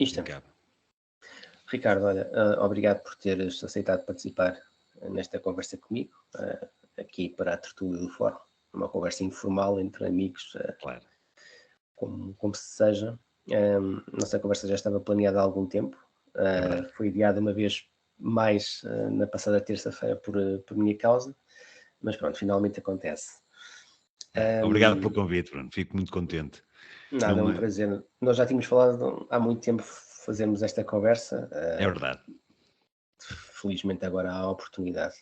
Isto. Impecável. Ricardo, olha, obrigado por teres aceitado participar nesta conversa comigo, aqui para a tertúlia do fórum, uma conversa informal entre amigos, Claro. como se seja. Nossa conversa já estava planeada há algum tempo, foi adiada uma vez mais na passada terça-feira por minha causa, mas pronto, finalmente acontece. Obrigado pelo convite, Bruno. Fico muito contente. Nada, é um prazer. Nós já tínhamos falado há muito tempo fazermos esta conversa. É verdade. Felizmente agora há a oportunidade.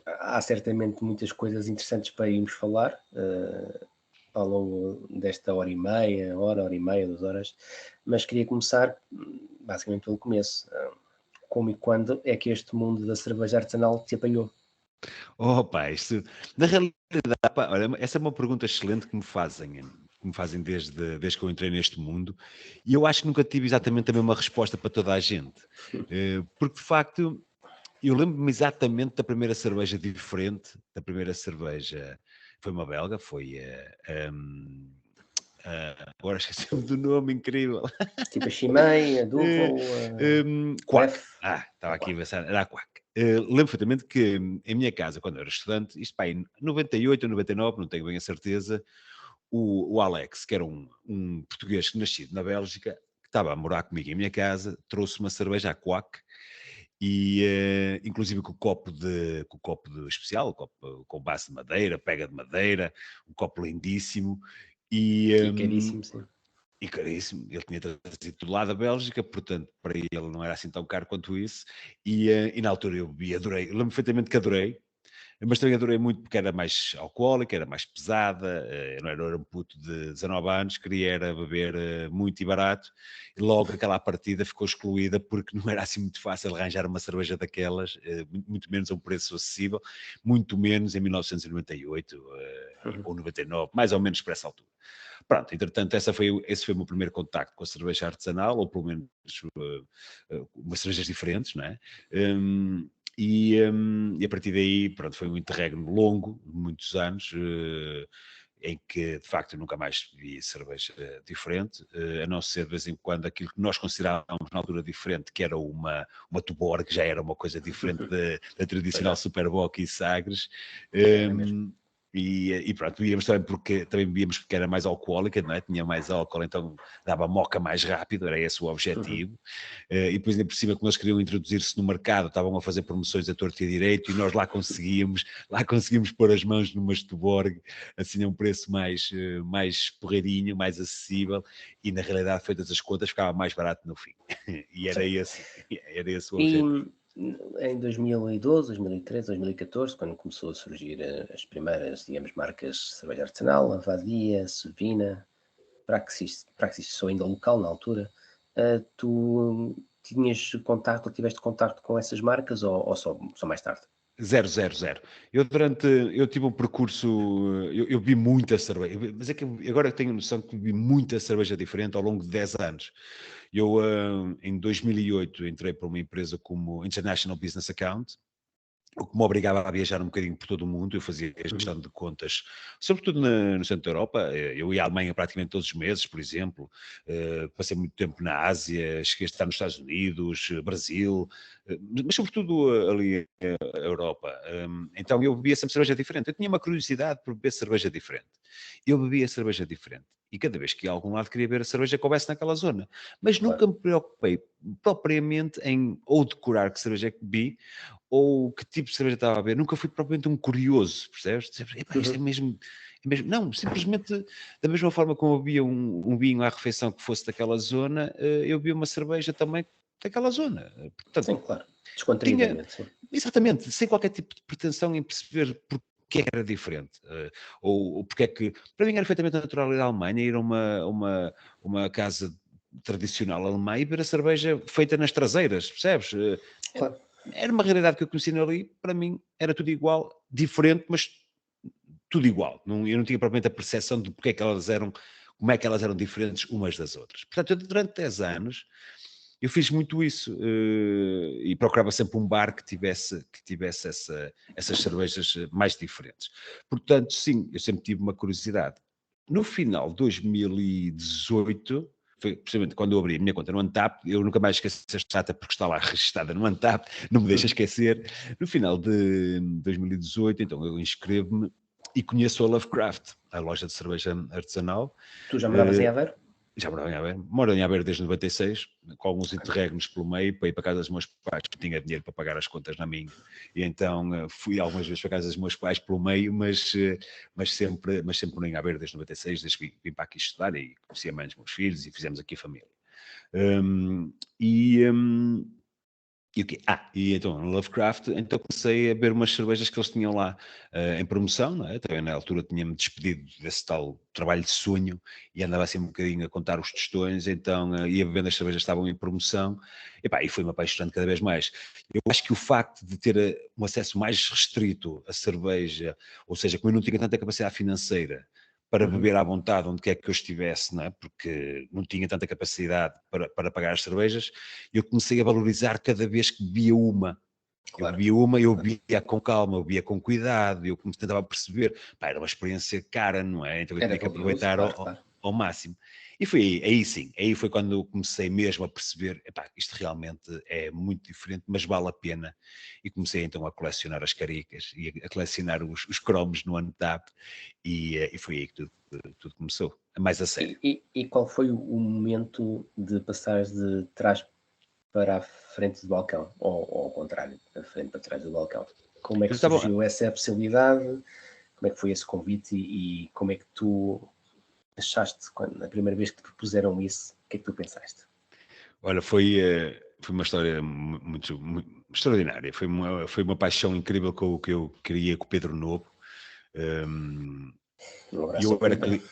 Há certamente muitas coisas interessantes para irmos falar ao longo desta hora e meia, 2 horas, mas queria começar basicamente pelo começo. Como e quando é que este mundo da cerveja artesanal te apanhou? Pá, isto, na realidade, pá, olha, essa é uma pergunta excelente que me fazem desde que eu entrei neste mundo, e eu acho que nunca tive exatamente a mesma resposta para toda a gente. Porque, de facto, eu lembro-me exatamente da primeira cerveja diferente, da primeira cerveja, foi uma belga, foi agora esqueci-me do nome, incrível. Tipo a Chimay, a Duvel, Quack. Ref, Estava a aqui a Quack. pensar, era a Quack. Lembro perfeitamente que em minha casa, quando eu era estudante, isto pá, em 98 ou 99, não tenho bem a certeza, o Alex, que era um português nascido na Bélgica, que estava a morar comigo em minha casa, trouxe uma cerveja à Quack, e inclusive com o copo de especial, o copo com base de madeira, pega de madeira, um copo lindíssimo, e, E caríssimo, sim. e caríssimo. Ele tinha trazido tudo lá da Bélgica, portanto, para ele não era assim tão caro quanto isso. E na altura eu bebi, adorei. Eu lembro perfeitamente que adorei, mas também adorei muito porque era mais alcoólica, era mais pesada. Eu não era um puto de 19 anos, queria era beber muito e barato. E logo aquela partida ficou excluída porque não era assim muito fácil arranjar uma cerveja daquelas, muito menos a um preço acessível, muito menos em 1998 ou 99, mais ou menos para essa altura. Pronto, entretanto, esse foi o meu primeiro contacto com a cerveja artesanal, ou pelo menos umas cervejas diferentes, não é? E a partir daí, pronto, foi um interregno longo, de muitos anos, em que, de facto, eu nunca mais vi cerveja diferente, a não ser, de vez em quando, aquilo que nós considerávamos na altura diferente, que era uma Tuborg, que já era uma coisa diferente da tradicional Superbock e Sagres. Era mesmo. E pronto, bebíamos também porque também bebíamos porque era mais alcoólica, não é? Tinha mais álcool, então dava moca mais rápido, era esse o objetivo. E depois, ainda por cima, como eles queriam introduzir-se no mercado, estavam a fazer promoções a torto e a direito, e nós lá conseguimos pôr as mãos numa Tuborg, assim a um preço mais porreirinho, mais acessível, e na realidade, feitas as contas, ficava mais barato no fim. E era esse o E objetivo. em 2012, 2013, 2014, quando começou a surgir as primeiras, digamos, marcas de cerveja artesanal, a Vadia, Sovina, Praxis sou ainda local na altura, tu tinhas contato, ou tiveste contato com essas marcas ou só mais tarde? Zero, zero, zero. Eu tive um percurso, eu bebi muita cerveja, mas é que agora eu tenho noção que bebi muita cerveja diferente ao longo de 10 anos. Eu, em 2008, entrei para uma empresa como International Business Account, o que me obrigava a viajar um bocadinho por todo o mundo. Eu fazia gestão de contas, sobretudo no centro da Europa. Eu ia à Alemanha praticamente todos os meses, por exemplo. Passei muito tempo na Ásia, cheguei a estar nos Estados Unidos, Brasil, mas sobretudo ali a Europa. Então eu bebia sempre cerveja diferente. Eu tinha uma curiosidade por beber cerveja diferente. Eu bebia cerveja diferente. E cada vez que ia a algum lado queria beber a cerveja que houvesse naquela zona. Mas nunca Claro. me preocupei propriamente em ou decorar que cerveja é que bebi, ou que tipo de cerveja estava a beber. Nunca fui propriamente um curioso, percebes? Epá, isto é mesmo. Não, simplesmente da mesma forma como eu bebia um vinho à refeição que fosse daquela zona, eu bebia uma cerveja também daquela zona. Portanto, Sim, claro. tinha, Descontraídamente, sim. exatamente, sem qualquer tipo de pretensão em perceber porque era diferente. Ou porque é que, para mim era perfeitamente natural ir à Alemanha, ir a uma casa tradicional alemã e beber a cerveja feita nas traseiras, percebes? Claro. Era uma realidade que eu conheci ali, para mim era tudo igual, diferente, mas tudo igual. Eu não tinha propriamente a percepção de porque é que elas eram, como é que elas eram diferentes umas das outras. Portanto, eu, durante 10 anos, eu fiz muito isso, e procurava sempre um bar que tivesse essas cervejas mais diferentes. Portanto, sim, eu sempre tive uma curiosidade. No final de 2018, foi precisamente quando eu abri a minha conta no Untappd, eu nunca mais esqueço esta data porque está lá registada no Untappd, não me deixa esquecer. No final de 2018, então eu inscrevo-me e conheço a Lovecraft, a loja de cerveja artesanal. Tu já moravas em Aveiro? Já morava em Aveiro. Moro em Aveiro desde 96, com alguns interregnos pelo meio, para ir para casa dos meus pais, que tinha dinheiro para pagar as contas na minha. E então fui algumas vezes para casa dos meus pais pelo meio, mas sempre em Aveiro desde 96, desde que vim para aqui estudar e conheci a mãe dos meus filhos e fizemos aqui família. Um, e, um, e o quê? E então no Lovecraft, então comecei a beber umas cervejas que eles tinham lá em promoção, não é? Também na altura tinha-me despedido desse tal trabalho de sonho e andava assim um bocadinho a contar os tostões, então ia bebendo as cervejas que estavam em promoção, e fui-me apaixonando cada vez mais. Eu acho que o facto de ter um acesso mais restrito à cerveja, ou seja, como eu não tinha tanta capacidade financeira para beber à vontade onde quer que eu estivesse, não é? Porque não tinha tanta capacidade para pagar as cervejas, eu comecei a valorizar cada vez que bebia uma. Eu Claro. bebia uma, eu bebia com calma, eu bebia com cuidado, eu tentava perceber, era uma experiência cara, não é? Então eu Era tinha que valioso, aproveitar claro, claro. ao máximo. E foi aí sim, aí foi quando eu comecei mesmo a perceber, isto realmente é muito diferente, mas vale a pena. E comecei então a colecionar as caricas e a colecionar os cromos no Untappd e foi aí que tudo começou, mais a sério. E qual foi o momento de passares de trás para a frente do balcão? Ou ao contrário, da frente para trás do balcão? Como é Eu que estava, surgiu essa possibilidade? Como é que foi esse convite e como é que tu achaste, quando, a primeira vez que te propuseram isso, o que é que tu pensaste? olha, foi uma história muito extraordinária. Foi uma paixão incrível que eu queria com o Pedro Novo. Um E abraço eu ao era Pedro.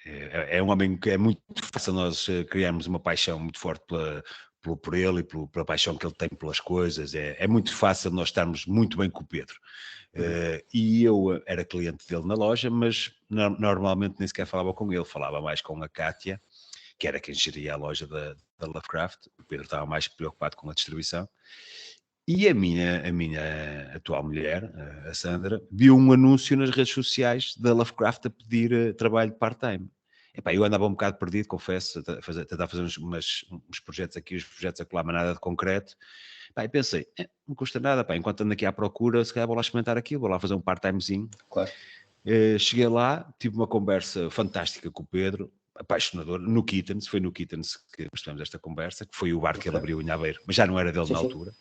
é um homem que é muito fácil nós criarmos uma paixão muito forte por ele e pela paixão que ele tem pelas coisas. É muito fácil nós estarmos muito bem com o Pedro. E eu era cliente dele na loja, mas normalmente nem sequer falava com ele, falava mais com a Kátia, que era quem geria a loja da Lovecraft. O Pedro estava mais preocupado com a distribuição. E a minha atual mulher, a Sandra, viu um anúncio nas redes sociais da Lovecraft a pedir trabalho part-time. Eu andava um bocado perdido, confesso, a tentar fazer uns projetos aqui, uns projetos acolá, mas nada de concreto. E pensei, não custa nada, enquanto ando aqui à procura, se calhar vou lá experimentar aquilo, vou lá fazer um part-timezinho. Claro. Cheguei lá, tive uma conversa fantástica com o Pedro, apaixonador, foi no Kittens que nós tivemos esta conversa, que foi o bar que ele Ok. abriu em Aveiro, mas já não era dele Sim, na sim. altura.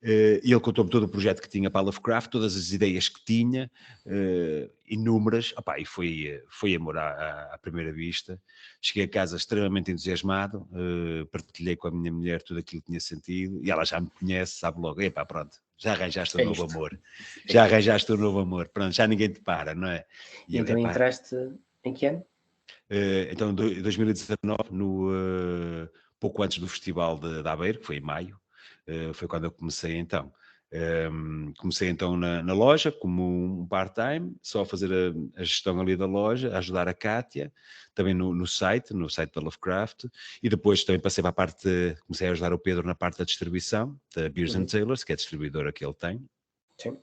E ele contou-me todo o projeto que tinha para a Lovecraft, todas as ideias que tinha, inúmeras, e foi amor à primeira vista. Cheguei a casa extremamente entusiasmado, partilhei com a minha mulher tudo aquilo que tinha sentido, e ela já me conhece, sabe logo, pronto, já arranjaste um É novo isto. amor, É já isto. arranjaste um novo amor, pronto, já ninguém te para, não é? E E eu, então entraste em que ano? então, em 2019, pouco antes do Festival de Aveiro, que foi em maio, foi quando eu comecei então. Comecei então na loja como um part-time, só a fazer a gestão ali da loja, a ajudar a Kátia, também no site da Lovecraft, e depois também passei para a parte, comecei a ajudar o Pedro na parte da distribuição, da Beers and Tailors, que é a distribuidora que ele tem, Sim.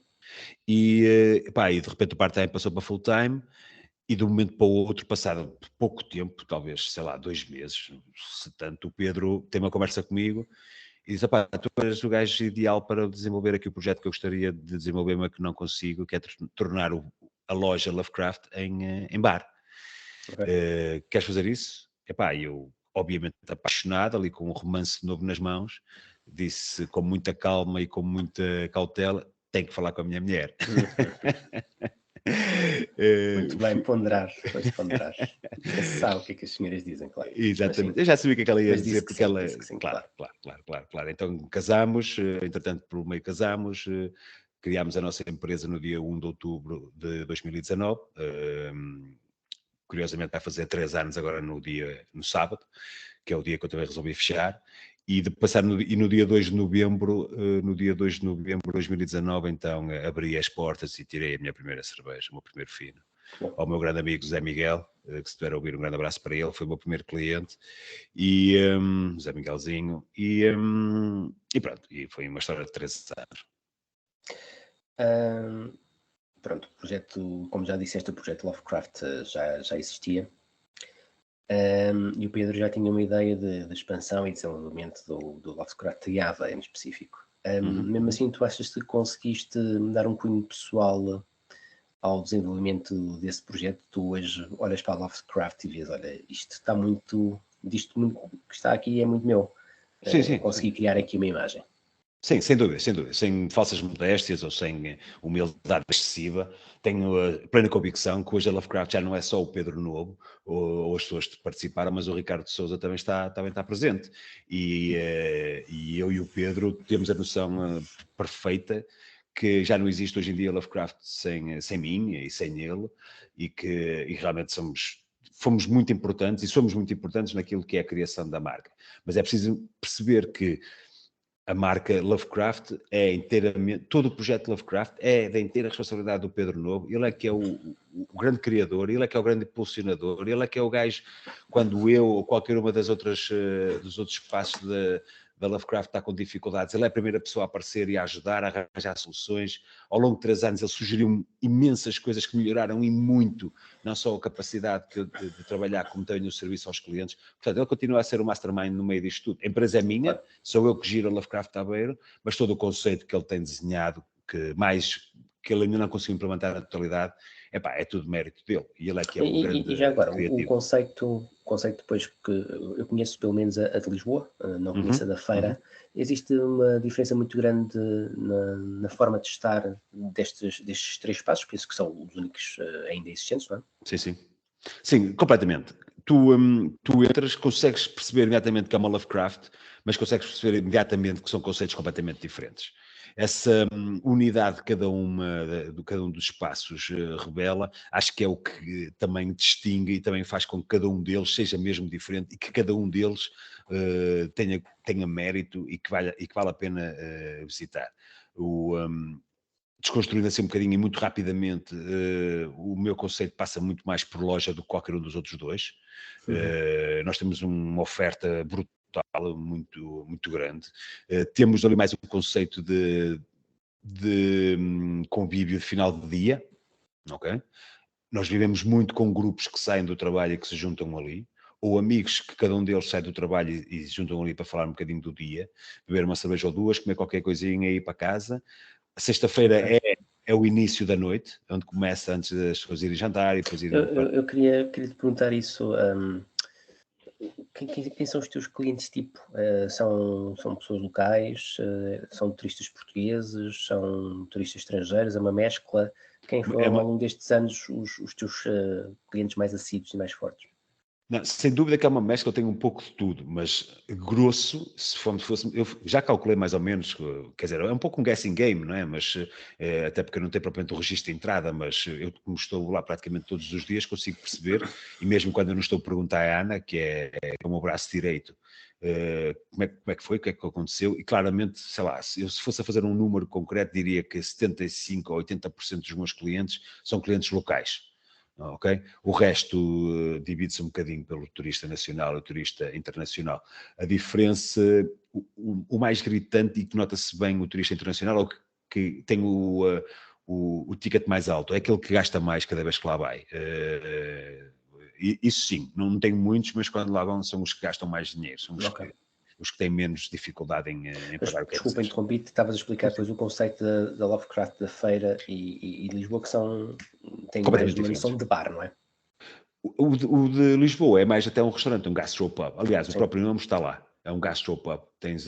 e de repente o part-time passou para full-time, e de um momento para o outro, passado pouco tempo, talvez, sei lá, 2 meses, se tanto, o Pedro tem uma conversa comigo e diz, tu és o gajo ideal para desenvolver aqui o projeto que eu gostaria de desenvolver, mas que não consigo, que é tornar a loja Lovecraft em bar. Ok. Queres fazer isso? Eu, obviamente, apaixonado, ali com um romance novo nas mãos, disse com muita calma e com muita cautela, tenho que falar com a minha mulher. Muito bem, Fui, ponderar, foste ponderar. Nunca se sabe o que é que as senhoras dizem, claro. Mas sim, exatamente. Eu já sabia o que é que ela ia mas dizer, porque ela. disse que sim, Claro, claro. claro, claro, claro, claro. Então casámos, entretanto, pelo meio casámos, criámos a nossa empresa no dia 1 de outubro de 2019. Curiosamente vai fazer 3 anos agora no sábado, que é o dia que eu também resolvi fechar. E de passar no dia 2 de novembro, de 2019, então abri as portas e tirei a minha primeira cerveja, o meu primeiro fino. Bom, Ao meu grande amigo Zé Miguel, que se estiver a ouvir, um grande abraço para ele, foi o meu primeiro cliente, e Zé Miguelzinho, e pronto, e foi uma história de 13 anos. hã, pronto, o projeto, como já disseste, o projeto Lovecraft já existia. E o Pedro já tinha uma ideia de expansão e desenvolvimento do Lovecraft Java em específico. Mesmo assim, tu achas que conseguiste dar um cunho pessoal ao desenvolvimento desse projeto? Tu hoje olhas para a Lovecraft e vês, olha, isto está muito, disto muito que está aqui é muito meu. Sim. Consegui criar aqui uma imagem. Sim, sem dúvida, sem falsas modéstias ou sem humildade excessiva. Tenho a plena convicção que hoje a Lovecraft já não é só o Pedro Novo ou as pessoas que participaram, mas o Ricardo de Sousa também está presente. E eu e o Pedro temos a noção perfeita que já não existe hoje em dia Lovecraft sem mim e sem ele, e realmente fomos muito importantes e somos muito importantes naquilo que é a criação da marca. Mas é preciso perceber que a marca Lovecraft é inteiramente, todo o projeto Lovecraft é da inteira responsabilidade do Pedro Novo. Ele é que é o grande criador, ele é que é o grande impulsionador, ele é que é o gajo, quando eu ou qualquer uma dos outros espaços da Lovecraft está com dificuldades, ele é a primeira pessoa a aparecer e a ajudar, a arranjar soluções. Ao longo de 3 anos ele sugeriu imensas coisas que melhoraram e muito, não só a capacidade de trabalhar, como também o serviço aos clientes. Portanto, ele continua a ser o mastermind no meio disto tudo. A empresa é minha, sou eu que giro a Lovecraft Aveiro, mas todo o conceito que ele tem desenhado, que ele ainda não conseguiu implementar na totalidade, é tudo mérito dele. E ele é que é o grande E já agora, criativo. o conceito depois, que eu conheço pelo menos a de Lisboa, não conheço a da Feira, existe uma diferença muito grande na forma de estar destes 3 espaços, penso que são os únicos ainda existentes, não é? Sim. Sim, completamente. Tu entras, consegues perceber imediatamente que é uma Lovecraft, mas consegues perceber imediatamente que são conceitos completamente diferentes. Essa unidade de cada um dos espaços revela, acho que é o que também distingue e também faz com que cada um deles seja mesmo diferente e que cada um deles tenha mérito e que vale a pena visitar. Desconstruindo assim um bocadinho e muito rapidamente, o meu conceito passa muito mais por loja do que qualquer um dos outros dois. Nós temos uma oferta brutal, muito, muito grande. Temos ali mais um conceito de convívio de final de dia, ok? Nós vivemos muito com grupos que saem do trabalho e que se juntam ali, ou amigos que cada um deles sai do trabalho e se juntam ali para falar um bocadinho do dia, beber uma cerveja ou duas, comer qualquer coisinha e ir para casa. A sexta-feira é o início da noite, onde começa antes das pessoas irem jantar e depois irem para... Eu queria te perguntar isso. Quem são os teus clientes tipo? São pessoas locais? São turistas portugueses? São turistas estrangeiros? É uma mescla? Quem foram ao longo destes anos os teus clientes mais assíduos e mais fortes? Não, sem dúvida que é uma mescla, eu tenho um pouco de tudo, mas grosso, se fosse, eu já calculei mais ou menos, quer dizer, é um pouco um guessing game, não é? Mas, até porque eu não tenho propriamente o registro de entrada, mas eu, como estou lá praticamente todos os dias, consigo perceber, e mesmo quando eu não estou a perguntar à Ana, que é o meu braço direito, como é que foi, o que é que aconteceu, e claramente, sei lá, se fosse a fazer um número concreto, diria que 75% ou 80% dos meus clientes são clientes locais. Ok? O resto divide-se um bocadinho pelo turista nacional e turista internacional. A diferença, o mais gritante e que nota-se bem o turista internacional é o que tem o ticket mais alto, é aquele que gasta mais cada vez que lá vai. Isso sim, não tenho muitos, mas quando lá vão são os que gastam mais dinheiro, são os que têm menos dificuldade em pagar o que é que Desculpa, seja. interrompi-te, estavas a explicar depois o conceito da Lovecraft da Feira e de Lisboa, que têm mais uma noção de bar, não é? O de Lisboa é mais até um restaurante, um gastropub. Aliás, o próprio nome está lá. É um gastropub. Tens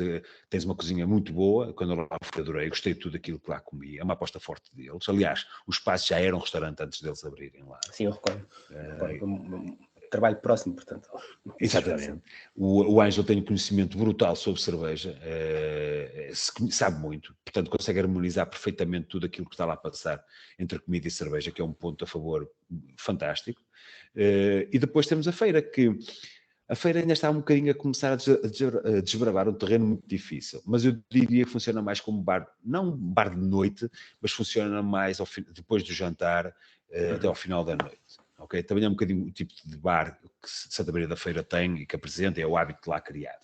uma cozinha muito boa. Quando eu lá fui, adorei. Gostei de tudo aquilo que lá comi. É uma aposta forte deles. Aliás, o espaço já era um restaurante antes deles abrirem lá. Sim, eu recordo. Trabalho próximo, portanto. Exatamente. O Ângelo tem um conhecimento brutal sobre cerveja, sabe muito, portanto consegue harmonizar perfeitamente tudo aquilo que está lá a passar entre comida e cerveja, que é um ponto a favor fantástico. E depois temos a feira, que a feira ainda está um bocadinho a começar a desbravar um terreno muito difícil, mas eu diria que funciona mais como bar, não um bar de noite, mas funciona mais depois do jantar, até ao final da noite. Okay? Também é um bocadinho o tipo de bar que Santa Maria da Feira tem e que apresenta, é o hábito lá criado.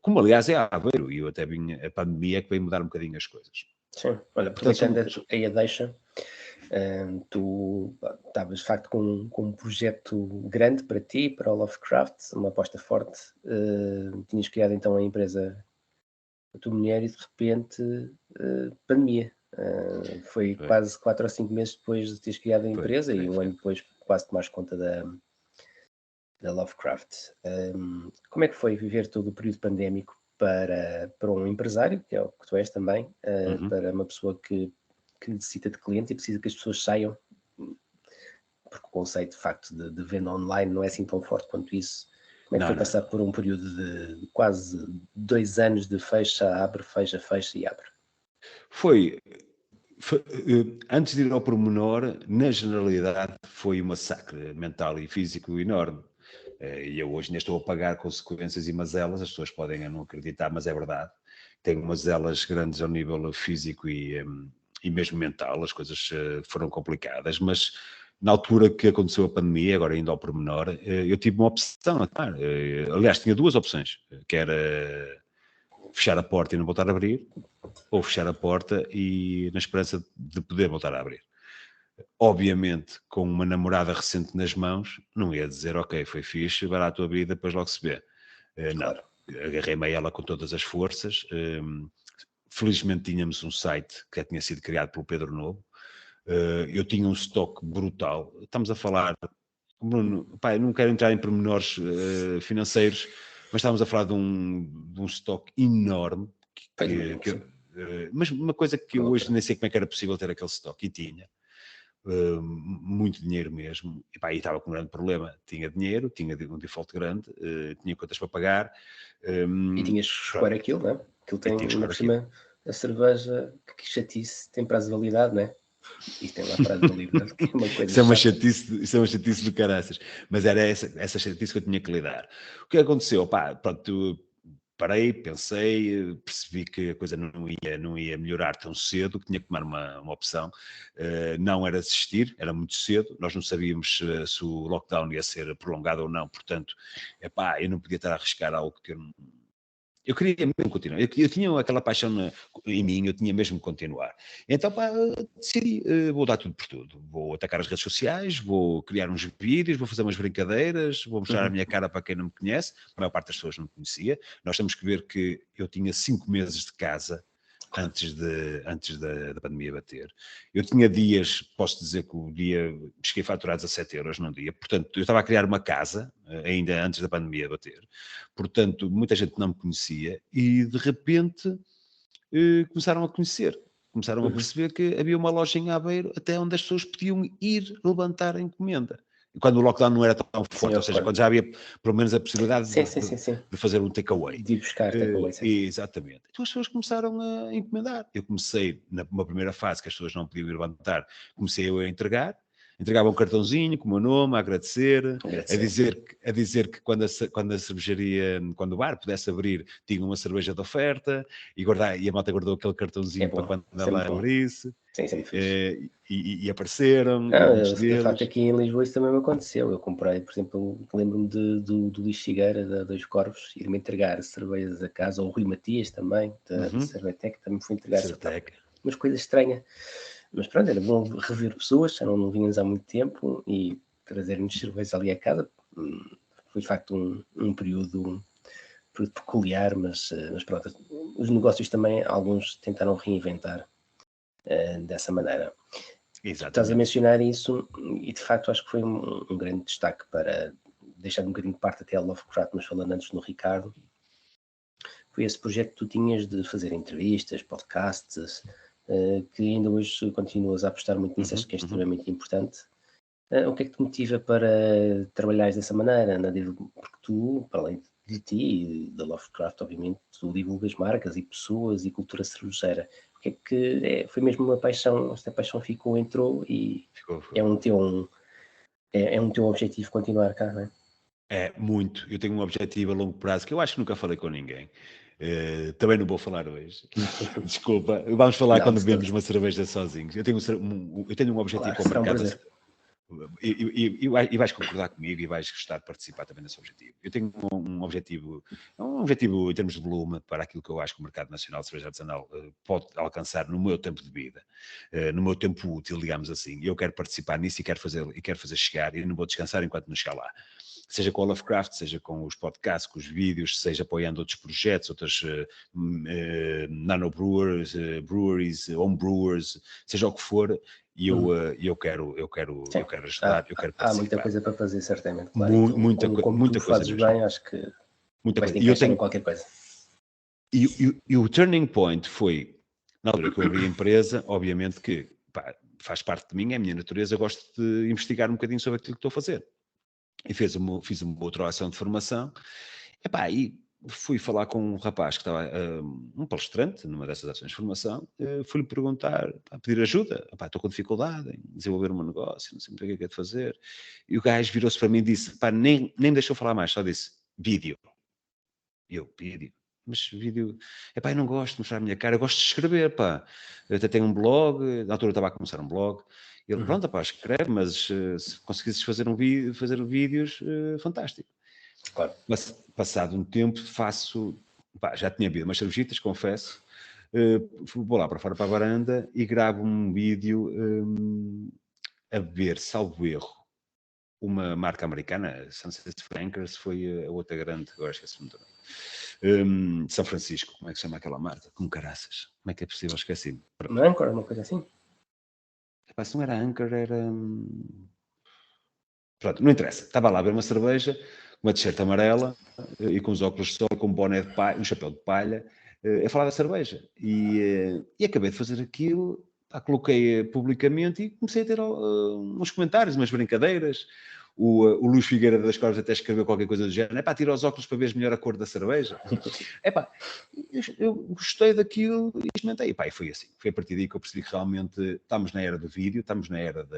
Como aliás é Aveiro, e eu até vim, a pandemia que veio mudar um bocadinho as coisas. Sim, olha, aproveitando aí a deixa, Tu estavas de facto com um projeto grande para ti, para o Lovecraft, uma aposta forte. Tinhas criado então a empresa a tua mulher e de repente, pandemia. Foi Foi, quase 4 ou 5 meses depois de teres criado a foi, empresa e foi, um foi. ano depois quase tomaste conta da Lovecraft. Como é que foi viver todo o período pandémico para um empresário, que é o que tu és também, Uhum. para uma pessoa que necessita de cliente e precisa que as pessoas saiam, porque o conceito de facto de venda online não é assim tão forte quanto isso. Como é que Não, foi não, passar não. por um período de quase 2 anos de fecha, abre, fecha e abre? Foi, antes de ir ao pormenor, na generalidade foi um massacre mental e físico enorme. E eu hoje ainda estou a pagar consequências e mazelas, as pessoas podem não acreditar, mas é verdade. Tenho mazelas grandes ao nível físico e mesmo mental, as coisas foram complicadas, mas na altura que aconteceu a pandemia, agora indo ao pormenor, eu tive uma opção, aliás, tinha duas opções, que era fechar a porta e não voltar a abrir, ou fechar a porta e na esperança de poder voltar a abrir. Obviamente, com uma namorada recente nas mãos, não ia dizer, ok, foi fixe, vai lá a tua vida, depois logo se vê. Não, Claro. agarrei-me a ela com todas as forças. Felizmente tínhamos um site que já tinha sido criado pelo Pedro Novo. Eu tinha um estoque brutal. Estamos a falar, Bruno, pá, eu não quero entrar em pormenores financeiros, mas estávamos a falar de um estoque enorme, Pois imagino que sim. mas uma coisa que Na eu hoje altura. nem sei como é que era possível ter aquele estoque, e tinha. Muito dinheiro mesmo, e, pá, e estava com um grande problema. Tinha dinheiro, tinha um default grande, tinha contas para pagar, E tinhas que escoar pronto, aquilo, não é? Aquilo e tem, tinha que ainda escolher por aquilo. cima, a cerveja, que chatice, tem prazo de validade, não é? E tem lá prazo de validade, que é uma coisa chata. Isso é uma chatice do caraças, mas era essa chatice que eu tinha que lidar. O que aconteceu? Pá, pronto, parei, pensei, percebi que a coisa não ia melhorar tão cedo, que tinha que tomar uma opção. Não era desistir, era muito cedo, nós não sabíamos se o lockdown ia ser prolongado ou não, portanto, epá, eu não podia estar a arriscar algo que eu queria mesmo continuar. Eu tinha aquela paixão em mim, eu tinha mesmo que continuar. Então, pá, decidi, vou dar tudo por tudo. Vou atacar as redes sociais, vou criar uns vídeos, vou fazer umas brincadeiras, vou mostrar a Uhum. minha cara para quem não me conhece. A maior parte das pessoas não me conhecia. Nós temos que ver que eu tinha 5 meses de casa Claro. antes da pandemia bater. Eu tinha dias, posso dizer que o dia, cheguei a faturar 17 euros num dia. Portanto, eu estava a criar uma casa, ainda antes da pandemia bater. Portanto, muita gente não me conhecia e, de repente, começaram a conhecer. Começaram a Uhum. perceber que havia uma loja em Aveiro até onde as pessoas podiam ir levantar a encomenda. E quando o lockdown não era tão Sim, forte, eu ou seja, recordo. quando já havia pelo menos a possibilidade Sim, sim, sim, sim. de fazer um takeaway. De ir buscar takeaway, sim, sim. Exatamente. Então as pessoas começaram a encomendar. Eu comecei, numa primeira fase, que as pessoas não podiam ir levantar, comecei eu a entregar. Entregava um cartãozinho com o meu nome, a agradecer, Agradecer. a dizer que quando a cervejaria, quando o bar pudesse abrir, tinha uma cerveja de oferta, e a malta guardou aquele É cartãozinho para bom, quando ela sempre bom. abrisse, Sim, sempre fixe. e apareceram Não, muitos de facto deles. aqui em Lisboa isso também me aconteceu. Eu comprei, por exemplo, lembro-me do Luís Figueira, da Dois Corvos, ir-me entregar cervejas a casa, ou o Rui Matias também, da Uhum. Cervetec, também fui entregar Certec. umas coisas estranhas. Mas pronto, era bom rever pessoas, já não vínhamos há muito tempo e trazer-nos cervejas ali a casa. Foi de facto um período peculiar, mas pronto, os negócios também, alguns tentaram reinventar dessa maneira. Tu estás a Exatamente. mencionar isso e de facto acho que foi um grande destaque para deixar um bocadinho de parte até a Lovecraft, mas falando antes no Ricardo, foi esse projeto que tu tinhas de fazer entrevistas, podcasts, que ainda hoje continuas a apostar muito nisso, acho Uhum, que é uhum. extremamente importante. O que é que te motiva para trabalhares dessa maneira? Porque tu, para além de ti e da Lovecraft, obviamente, tu divulgas marcas e pessoas e cultura cervejeira. O que é que foi mesmo uma paixão, esta paixão ficou, entrou e Ficou, é ficou. um teu objetivo continuar cá, não é? É, muito. Eu tenho um objetivo a longo prazo que eu acho que nunca falei com ninguém. Também não vou falar hoje. Desculpa. Vamos falar Não, quando de todo. bebemos uma cerveja sozinhos. Eu tenho um objetivo Claro, para o será um mercado. prazer. E vais concordar comigo e vais gostar de participar também nesse objetivo. Eu tenho um objetivo em termos de volume para aquilo que eu acho que o mercado nacional de cerveja artesanal pode alcançar no meu tempo de vida, no meu tempo útil, digamos assim. Eu quero participar nisso e quero fazer chegar, e não vou descansar enquanto não chegar lá. Seja com a Lovecraft, seja com os podcasts, com os vídeos, seja apoiando outros projetos, outras nanobrewers, breweries, homebrewers, seja o que for, e eu quero ajudar, eu quero participar. Há muita coisa para fazer, certamente, claro. Muita tu fazes mesmo. bem, acho que vais te encaixar em qualquer coisa. E o turning point foi, na altura que eu abri a empresa, obviamente que faz parte de mim, é a minha natureza, eu gosto de investigar um bocadinho sobre aquilo que estou a fazer. E fiz uma outra ação de formação, e fui falar com um rapaz que estava, um palestrante, numa dessas ações de formação, fui-lhe perguntar, pedir ajuda, estou com dificuldade em desenvolver um negócio, não sei muito o que é de fazer, e o gajo virou-se para mim e disse, nem me deixou falar mais, só disse, vídeo. E eu, vídeo? Mas vídeo, eu não gosto de mostrar a minha cara, eu gosto de escrever, eu até tenho um blog, na altura eu estava a começar um blog, e ele, pronto, escreve, mas se conseguisses fazer vídeos, fantástico. Claro. Mas, passado um tempo, já tinha bebido umas cervejitas, confesso, vou lá para fora para a varanda e gravo um vídeo a beber, salvo erro, uma marca americana, Sunset Frankers, foi a outra grande, agora esqueci-me do nome. São Francisco, como é que se chama aquela marca? Com caraças. Como é que é possível? Esqueci-me. Anchor, uma coisa assim? Se não era Anchor, era... Pronto, não interessa. Estava lá a beber uma cerveja, com uma t-shirt amarela e com os óculos de sol, com um boné de palha, um chapéu de palha, a falar da cerveja. E acabei de fazer aquilo, coloquei publicamente e comecei a ter uns comentários, umas brincadeiras. O Luís Figueira das Corves até escreveu qualquer coisa do género. Tira os óculos para veres melhor a cor da cerveja. Eu gostei daquilo e experimentei. E foi assim. Foi a partir daí que eu percebi que realmente estamos na era do vídeo, estamos na era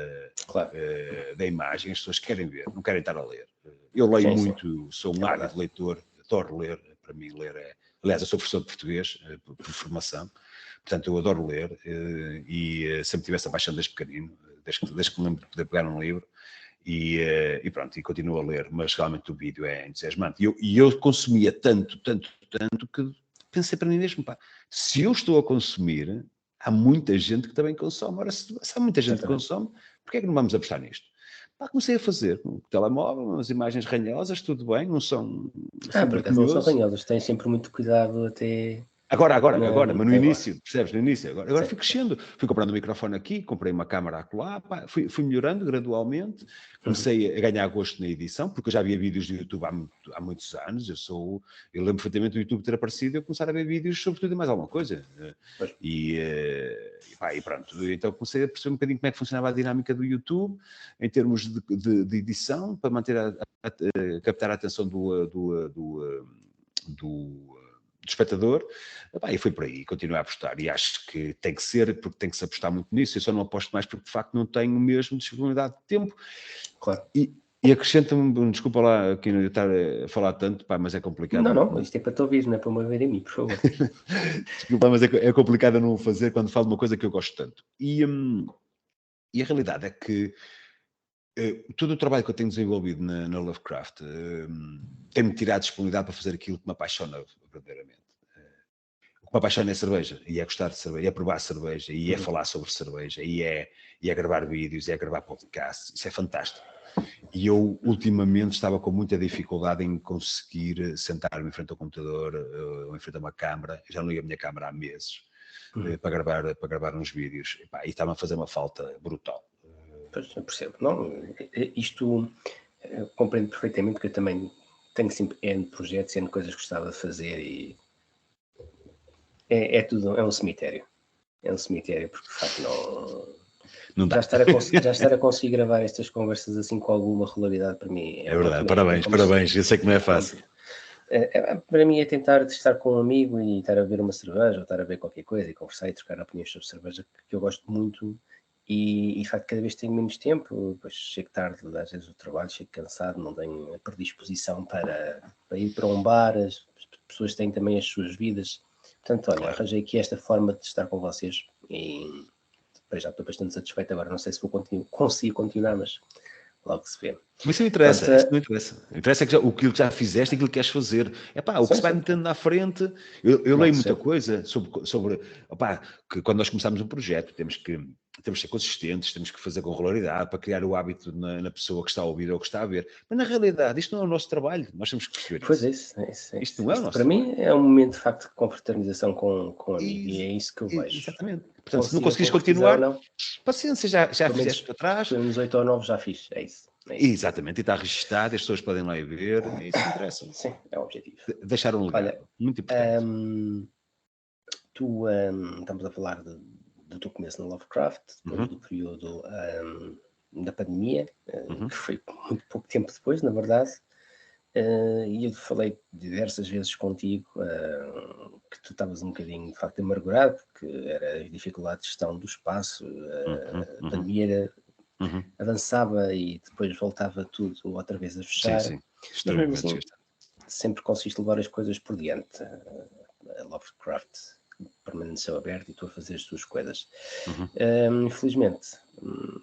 da imagem. As pessoas querem ver, não querem estar a ler. Eu leio muito, sou um ávido leitor, adoro ler. Para mim, ler é... Aliás, eu sou professor de português, por formação. Portanto, eu adoro ler e sempre tive essa paixão desde pequenino, desde que me lembro de poder pegar um livro. E pronto, e continuo a ler, mas realmente o vídeo é entusiasmante. E eu consumia tanto que pensei para mim mesmo, se eu estou a consumir, há muita gente que também consome. Ora, se há muita gente que consome, porquê é que não vamos apostar nisto? Comecei a fazer com o telemóvel, umas imagens ranhosas, tudo bem, não são... por acaso não são ranhosas, têm sempre muito cuidado até... Agora, mas no início, percebes? No início, agora fui crescendo, fui comprando um microfone aqui, comprei uma câmara acolá, fui melhorando gradualmente, comecei a ganhar gosto na edição, porque eu já via vídeos do YouTube há muitos anos, eu lembro perfeitamente do YouTube ter aparecido e eu começar a ver vídeos sobre tudo e mais alguma coisa. E pronto, então comecei a perceber um bocadinho como é que funcionava a dinâmica do YouTube, em termos de edição, para manter captar a atenção do espectador, e foi por aí, continuo a apostar, e acho que tem que ser, porque tem que se apostar muito nisso. Eu só não aposto mais porque de facto não tenho mesmo disponibilidade de tempo. Claro. E acrescenta-me, desculpa lá aqui não estar a falar tanto, mas é complicado. Não, isto é para te ouvir, não é para me ouvir a mim, por favor. Desculpa, mas é complicado eu não fazer quando falo de uma coisa que eu gosto tanto. E a realidade é que todo o trabalho que eu tenho desenvolvido na Lovecraft tem-me tirado disponibilidade para fazer aquilo que me apaixona verdadeiramente. O que me apaixona é a cerveja, e é gostar de cerveja, é provar cerveja, e é falar sobre cerveja, e é gravar vídeos, e é gravar podcasts. Isso é fantástico. E eu, ultimamente, estava com muita dificuldade em conseguir sentar-me em frente ao computador ou em frente a uma câmara. Eu já não ia a minha câmara há meses para gravar uns vídeos. E estava a fazer uma falta brutal. Pois, eu percebo. Não, isto compreendo perfeitamente, que eu também tenho sempre N projetos, N coisas que gostava de fazer e é tudo, é um cemitério. É um cemitério, porque de facto não dá. Já estar a conseguir gravar estas conversas assim com alguma regularidade para mim é verdade, parabéns, eu sei que não é fácil. Para mim é tentar estar com um amigo e estar a beber uma cerveja ou estar a ver qualquer coisa e conversar e trocar opiniões sobre cerveja, que eu gosto muito. E de facto cada vez tenho menos tempo, depois chego tarde às vezes do trabalho, chego cansado, não tenho a predisposição para ir para um bar, as pessoas têm também as suas vidas. Portanto, olha, arranjei aqui esta forma de estar com vocês e já estou bastante satisfeito. Agora não sei se consigo continuar, mas logo se vê. Mas isso não interessa, Portanto, isso não interessa. O que interessa é que aquilo que já fizeste e aquilo que queres fazer. O que se vai metendo na frente. Eu leio muita coisa sobre que quando nós começamos um projeto temos que ser consistentes, temos que fazer com regularidade para criar o hábito na pessoa que está a ouvir ou que está a ver. Mas na realidade isto não é o nosso trabalho, nós temos que perceber pois isso. É isso. Isto não é o nosso para trabalho. mim é um momento de facto de confraternização com amigos e é isso que eu vejo. Exatamente. Portanto, se não conseguires continuar, paciência, já fizeste para trás. Pelo menos 8 ou 9 já fiz, é isso. Exatamente, e está registado, as pessoas podem lá ir ver, é isso que interessa. Sim, é o objetivo. Deixar um legado, olha, muito importante. Estamos a falar do teu começo no Lovecraft, depois do período da pandemia, que foi muito pouco tempo depois, na verdade, e eu falei diversas vezes contigo que tu estavas um bocadinho, de facto, amargurado, porque era a dificuldade de gestão do espaço, a pandemia avançava e depois voltava tudo outra vez a fechar. Sim, extremamente assim, sempre conseguiste levar as coisas por diante. A Lovecraft permaneceu aberto e tu a fazer as tuas coisas. Infelizmente,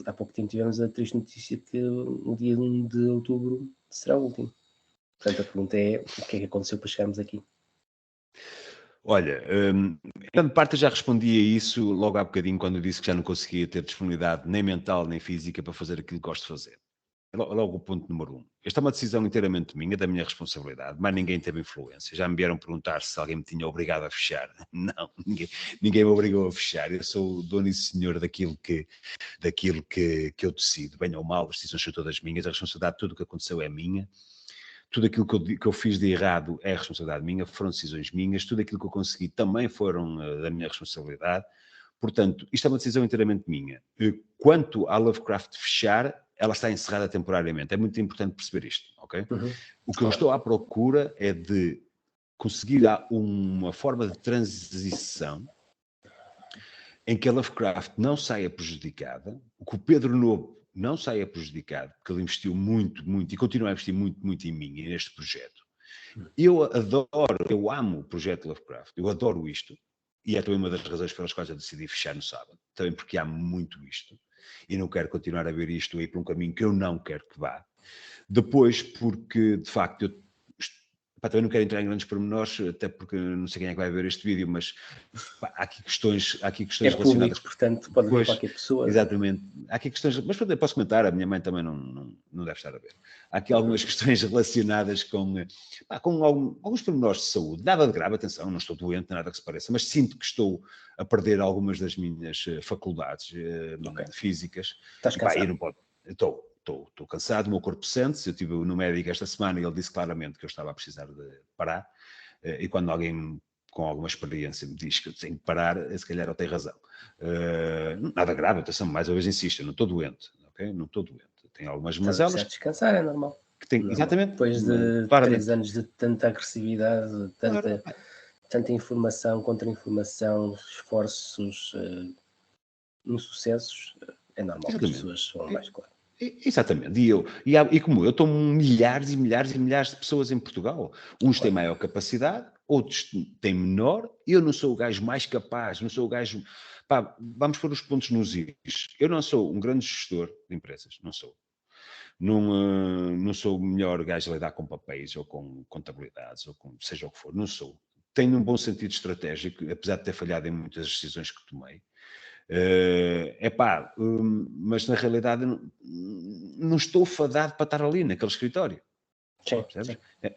há pouco tempo tivemos a triste notícia que o dia 1 de outubro será o último. Portanto, a pergunta é, o que é que aconteceu para chegarmos aqui? Olha, em grande parte eu já respondi a isso logo há bocadinho, quando eu disse que já não conseguia ter disponibilidade nem mental nem física para fazer aquilo que gosto de fazer. Logo o ponto número 1. Esta é uma decisão inteiramente minha, da minha responsabilidade, mas ninguém teve influência. Já me vieram perguntar se alguém me tinha obrigado a fechar. Não, ninguém me obrigou a fechar. Eu sou o dono e senhor daquilo que eu decido. Bem ou mal, as decisões são todas minhas, a responsabilidade de tudo o que aconteceu é minha. Tudo aquilo que eu fiz de errado é responsabilidade minha, foram decisões minhas. Tudo aquilo que eu consegui também foram da minha responsabilidade. Portanto, isto é uma decisão inteiramente minha. Quanto à Lovecraft fechar, ela está encerrada temporariamente. É muito importante perceber isto, ok? O que eu estou à procura é de conseguir uma forma de transição em que a Lovecraft não saia prejudicada, o que o Pedro Novo não saia prejudicado, porque ele investiu muito, muito, e continua a investir muito, muito em mim e neste projeto. Eu amo o projeto Lovecraft, eu adoro isto, e é também uma das razões pelas quais eu decidi fechar no sábado, também porque amo muito isto, e não quero continuar a ver isto aí por um caminho que eu não quero que vá. Depois, porque, de facto, também não quero entrar em grandes pormenores, até porque não sei quem é que vai ver este vídeo, mas há aqui questões é relacionadas... público, portanto, pode ver qualquer pessoa. Exatamente. Há aqui questões, mas eu posso comentar, a minha mãe também não deve estar a ver. Há aqui algumas questões relacionadas com alguns pormenores de saúde. Nada de grave, atenção, não estou doente, nada que se pareça, mas sinto que estou a perder algumas das minhas faculdades físicas. Estás cansado? Estou cansado, o meu corpo sente-se. Eu estive no médico esta semana e ele disse claramente que eu estava a precisar de parar. E quando alguém com alguma experiência me diz que eu tenho que parar, se calhar ele tem razão. Nada grave, atenção, mais uma vez insisto, eu não estou doente, ok? Não estou doente. Tenho algumas mazelas. Estás a descansar, é normal. Exatamente. Depois de 3 anos de tanta agressividade, tanta informação, contra-informação, esforços, insucessos, é normal que as pessoas são mais claras. Exatamente, e como eu estou milhares e milhares e milhares de pessoas em Portugal, uns têm maior capacidade, outros têm menor, eu não sou o gajo mais capaz, não sou o gajo, vamos pôr os pontos nos is, eu não sou um grande gestor de empresas, não sou, não sou o melhor gajo a lidar com papéis, ou com contabilidades, ou com seja o que for, não sou, tenho um bom sentido estratégico, apesar de ter falhado em muitas decisões que tomei. Mas na realidade não estou fadado para estar ali naquele escritório. Sim.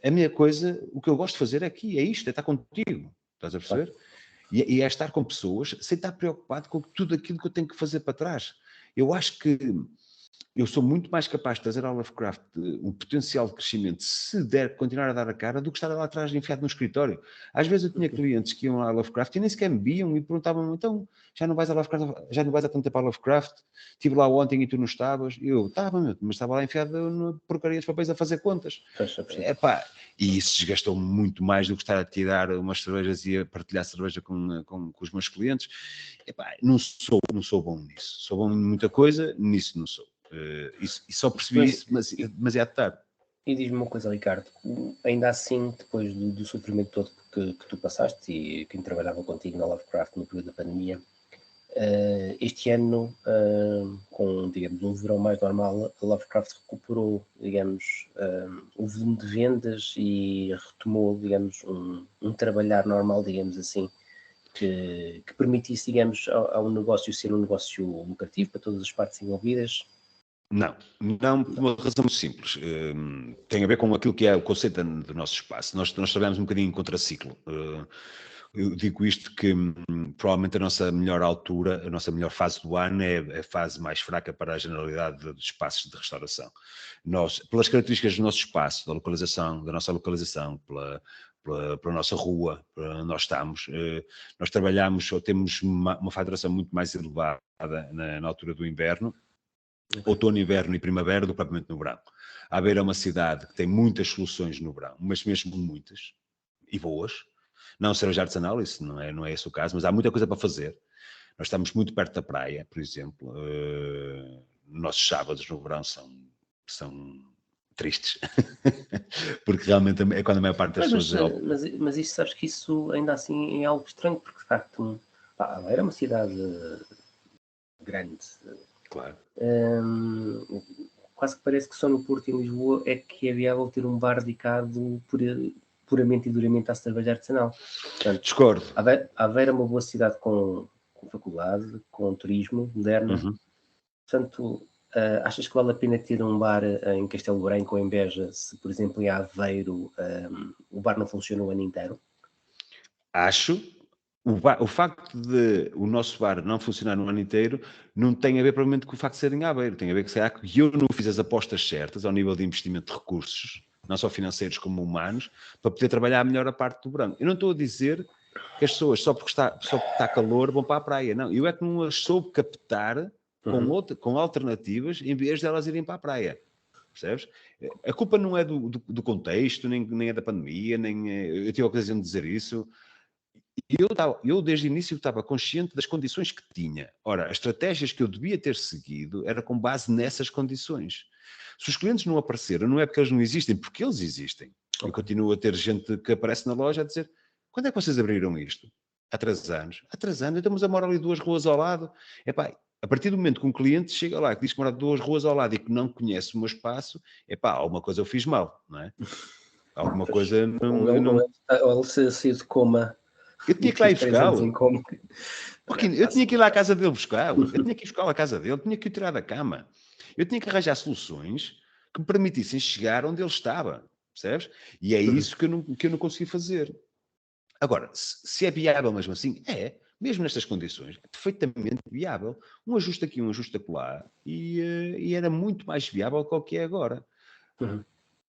A minha coisa, o que eu gosto de fazer aqui é isto, é estar contigo, estás a perceber? E é estar com pessoas sem estar preocupado com tudo aquilo que eu tenho que fazer para trás. Eu acho que eu sou muito mais capaz de trazer ao Lovecraft um potencial de crescimento, se der, continuar a dar a cara, do que estar lá atrás enfiado no escritório. Às vezes eu tinha clientes que iam lá a Lovecraft e nem sequer me viam e perguntavam-me, então, já não vais a Lovecraft, já não vais há tanto tempo a Lovecraft? Estive lá ontem e tu não estavas? E eu, estava, mas estava lá enfiado na porcaria dos papéis a fazer contas. E isso desgastou-me muito mais do que estar a tirar umas cervejas e a partilhar cerveja com os meus clientes. Não sou bom nisso. Sou bom em muita coisa, nisso não sou. E só percebi isso demasiado tarde. E diz-me uma coisa, Ricardo, ainda assim, depois do sofrimento todo que tu passaste e quem trabalhava contigo na Lovecraft no período da pandemia, Este ano, com, digamos, um verão mais normal, a Lovecraft recuperou, digamos, o volume de vendas e retomou, digamos, um trabalhar normal, digamos assim, que permitisse, digamos, ao negócio ser um negócio lucrativo para todas as partes envolvidas. Não, por uma razão muito simples. Tem a ver com aquilo que é o conceito do nosso espaço. Nós trabalhamos um bocadinho em contraciclo. Eu digo isto que provavelmente a nossa melhor altura, a nossa melhor fase do ano é a fase mais fraca para a generalidade dos espaços de restauração. Nós, pelas características do nosso espaço, da nossa localização, pela nossa rua, para onde nós estamos, nós trabalhamos ou temos uma faturação muito mais elevada na altura do inverno, outono, inverno e primavera, do que propriamente no verão. A Aveiro é uma cidade que tem muitas soluções no verão, mas mesmo muitas, e boas. Não cerveja artesanal, isso não é esse o caso, mas há muita coisa para fazer. Nós estamos muito perto da praia, por exemplo. Nossos sábados no verão são tristes, porque realmente é quando a maior parte das pessoas... Mas isso, sabes que isso ainda assim é algo estranho, porque de facto, era uma cidade grande. Claro. Quase que parece que só no Porto e em Lisboa é que é viável ter um bar dedicado puramente e duramente à cerveja artesanal. Portanto, discordo. Aveiro é uma boa cidade com faculdade, com turismo moderno. Portanto, achas que vale a pena ter um bar em Castelo Branco ou em Beja, se por exemplo em Aveiro o bar não funciona o ano inteiro? Acho. O facto de o nosso bar não funcionar no ano inteiro não tem a ver provavelmente com o facto de ser em Aveiro, tem a ver que eu não fiz as apostas certas ao nível de investimento de recursos, não só financeiros como humanos, para poder trabalhar melhor a parte do verão. Eu não estou a dizer que as pessoas, só porque está calor, vão para a praia. Não, eu é que não as soube captar com alternativas em vez de elas irem para a praia. Percebes? A culpa não é do contexto, nem é da pandemia, eu tive a ocasião de dizer isso. Eu desde o início estava consciente das condições que tinha. Ora, as estratégias que eu devia ter seguido era com base nessas condições. Se os clientes não apareceram, não é porque eles não existem, porque eles existem. Eu continuo a ter gente que aparece na loja a dizer: quando é que vocês abriram isto? Há 3 anos. Há 3 anos, então, mas eu moro ali 2 ruas ao lado. Epá, a partir do momento que um cliente chega lá que diz que mora 2 ruas ao lado e que não conhece o meu espaço, alguma coisa eu fiz mal, não é? Alguma coisa não... Ou ele saiu de coma. Eu tinha que lá ir buscá-lo. Porque eu tinha que ir lá à casa dele buscá-lo. Eu tinha que ir buscá-lo à casa dele. Tinha que o tirar da cama. Eu tinha que arranjar soluções que me permitissem chegar onde ele estava. Percebes? E é isso que eu não consegui fazer. Agora, se é viável mesmo assim, mesmo nestas condições, é perfeitamente viável. Um ajuste aqui, um ajuste acolá, e era muito mais viável do que é agora.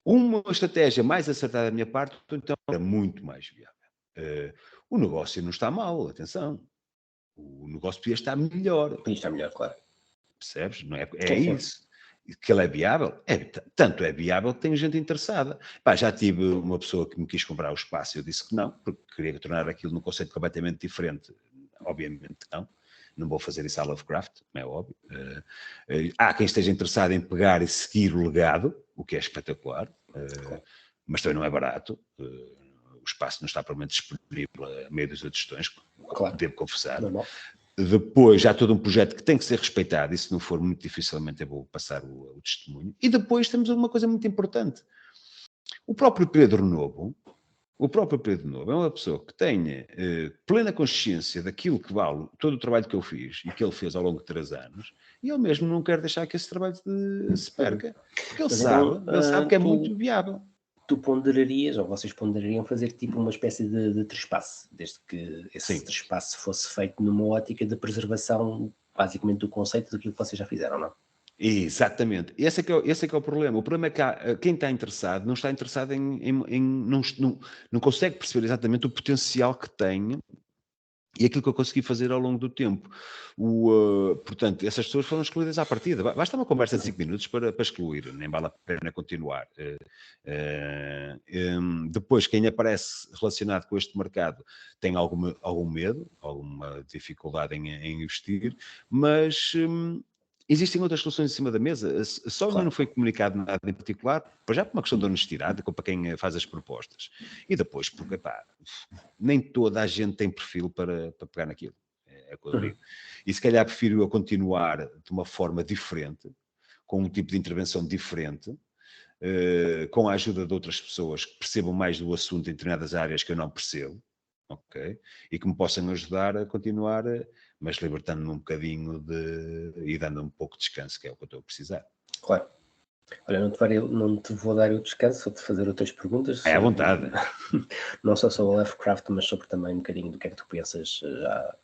Uma estratégia mais acertada da minha parte, então, era muito mais viável. O negócio não está mal, atenção. O negócio podia estar melhor. Podia estar melhor, claro. Percebes? Não é isso. Que ele é viável? Tanto é viável que tem gente interessada. Já tive uma pessoa que me quis comprar o espaço e eu disse que não, porque queria tornar aquilo num conceito completamente diferente. Obviamente não. Não vou fazer isso à Lovecraft, é óbvio. Há quem esteja interessado em pegar e seguir o legado, o que é espetacular, mas também não é barato. O espaço não está provavelmente disponível a meio das outras questões, claro, devo confessar. Normal. Depois já há todo um projeto que tem que ser respeitado, e se não for, muito dificilmente eu vou passar o testemunho. E depois temos uma coisa muito importante. O próprio Pedro Novo é uma pessoa que tenha plena consciência daquilo que vale todo o trabalho que eu fiz e que ele fez ao longo de 3 anos, e ele mesmo não quer deixar que esse trabalho se perca. Porque ele sabe que é muito viável. Tu ponderarias, ou vocês ponderariam fazer tipo uma espécie de trespasse, desde que esse trespasse fosse feito numa ótica de preservação, basicamente, do conceito daquilo que vocês já fizeram, não? Exatamente. Esse é que é o problema. O problema é que quem está interessado não está interessado não consegue perceber exatamente o potencial que tem e aquilo que eu consegui fazer ao longo do tempo. Portanto, essas pessoas foram excluídas à partida. Basta uma conversa de 5 minutos para excluir, nem vale a pena continuar. Depois, quem aparece relacionado com este mercado tem algum medo, alguma dificuldade em investir, mas... existem outras soluções em cima da mesa, só ainda não foi comunicado nada em particular, já por uma questão de honestidade, para quem faz as propostas. E depois, porque nem toda a gente tem perfil para pegar naquilo. é o que eu digo. E se calhar prefiro eu continuar de uma forma diferente, com um tipo de intervenção diferente, com a ajuda de outras pessoas que percebam mais do assunto em determinadas áreas que eu não percebo, ok? E que me possam ajudar a continuar, mas libertando-me um bocadinho e dando um pouco de descanso, que é o que eu estou a precisar. Claro. Olha, não te vou dar o descanso, vou-te fazer outras perguntas É à sobre, vontade. não só sobre o Lovecraft, mas sobre também um bocadinho do que é que tu pensas. Já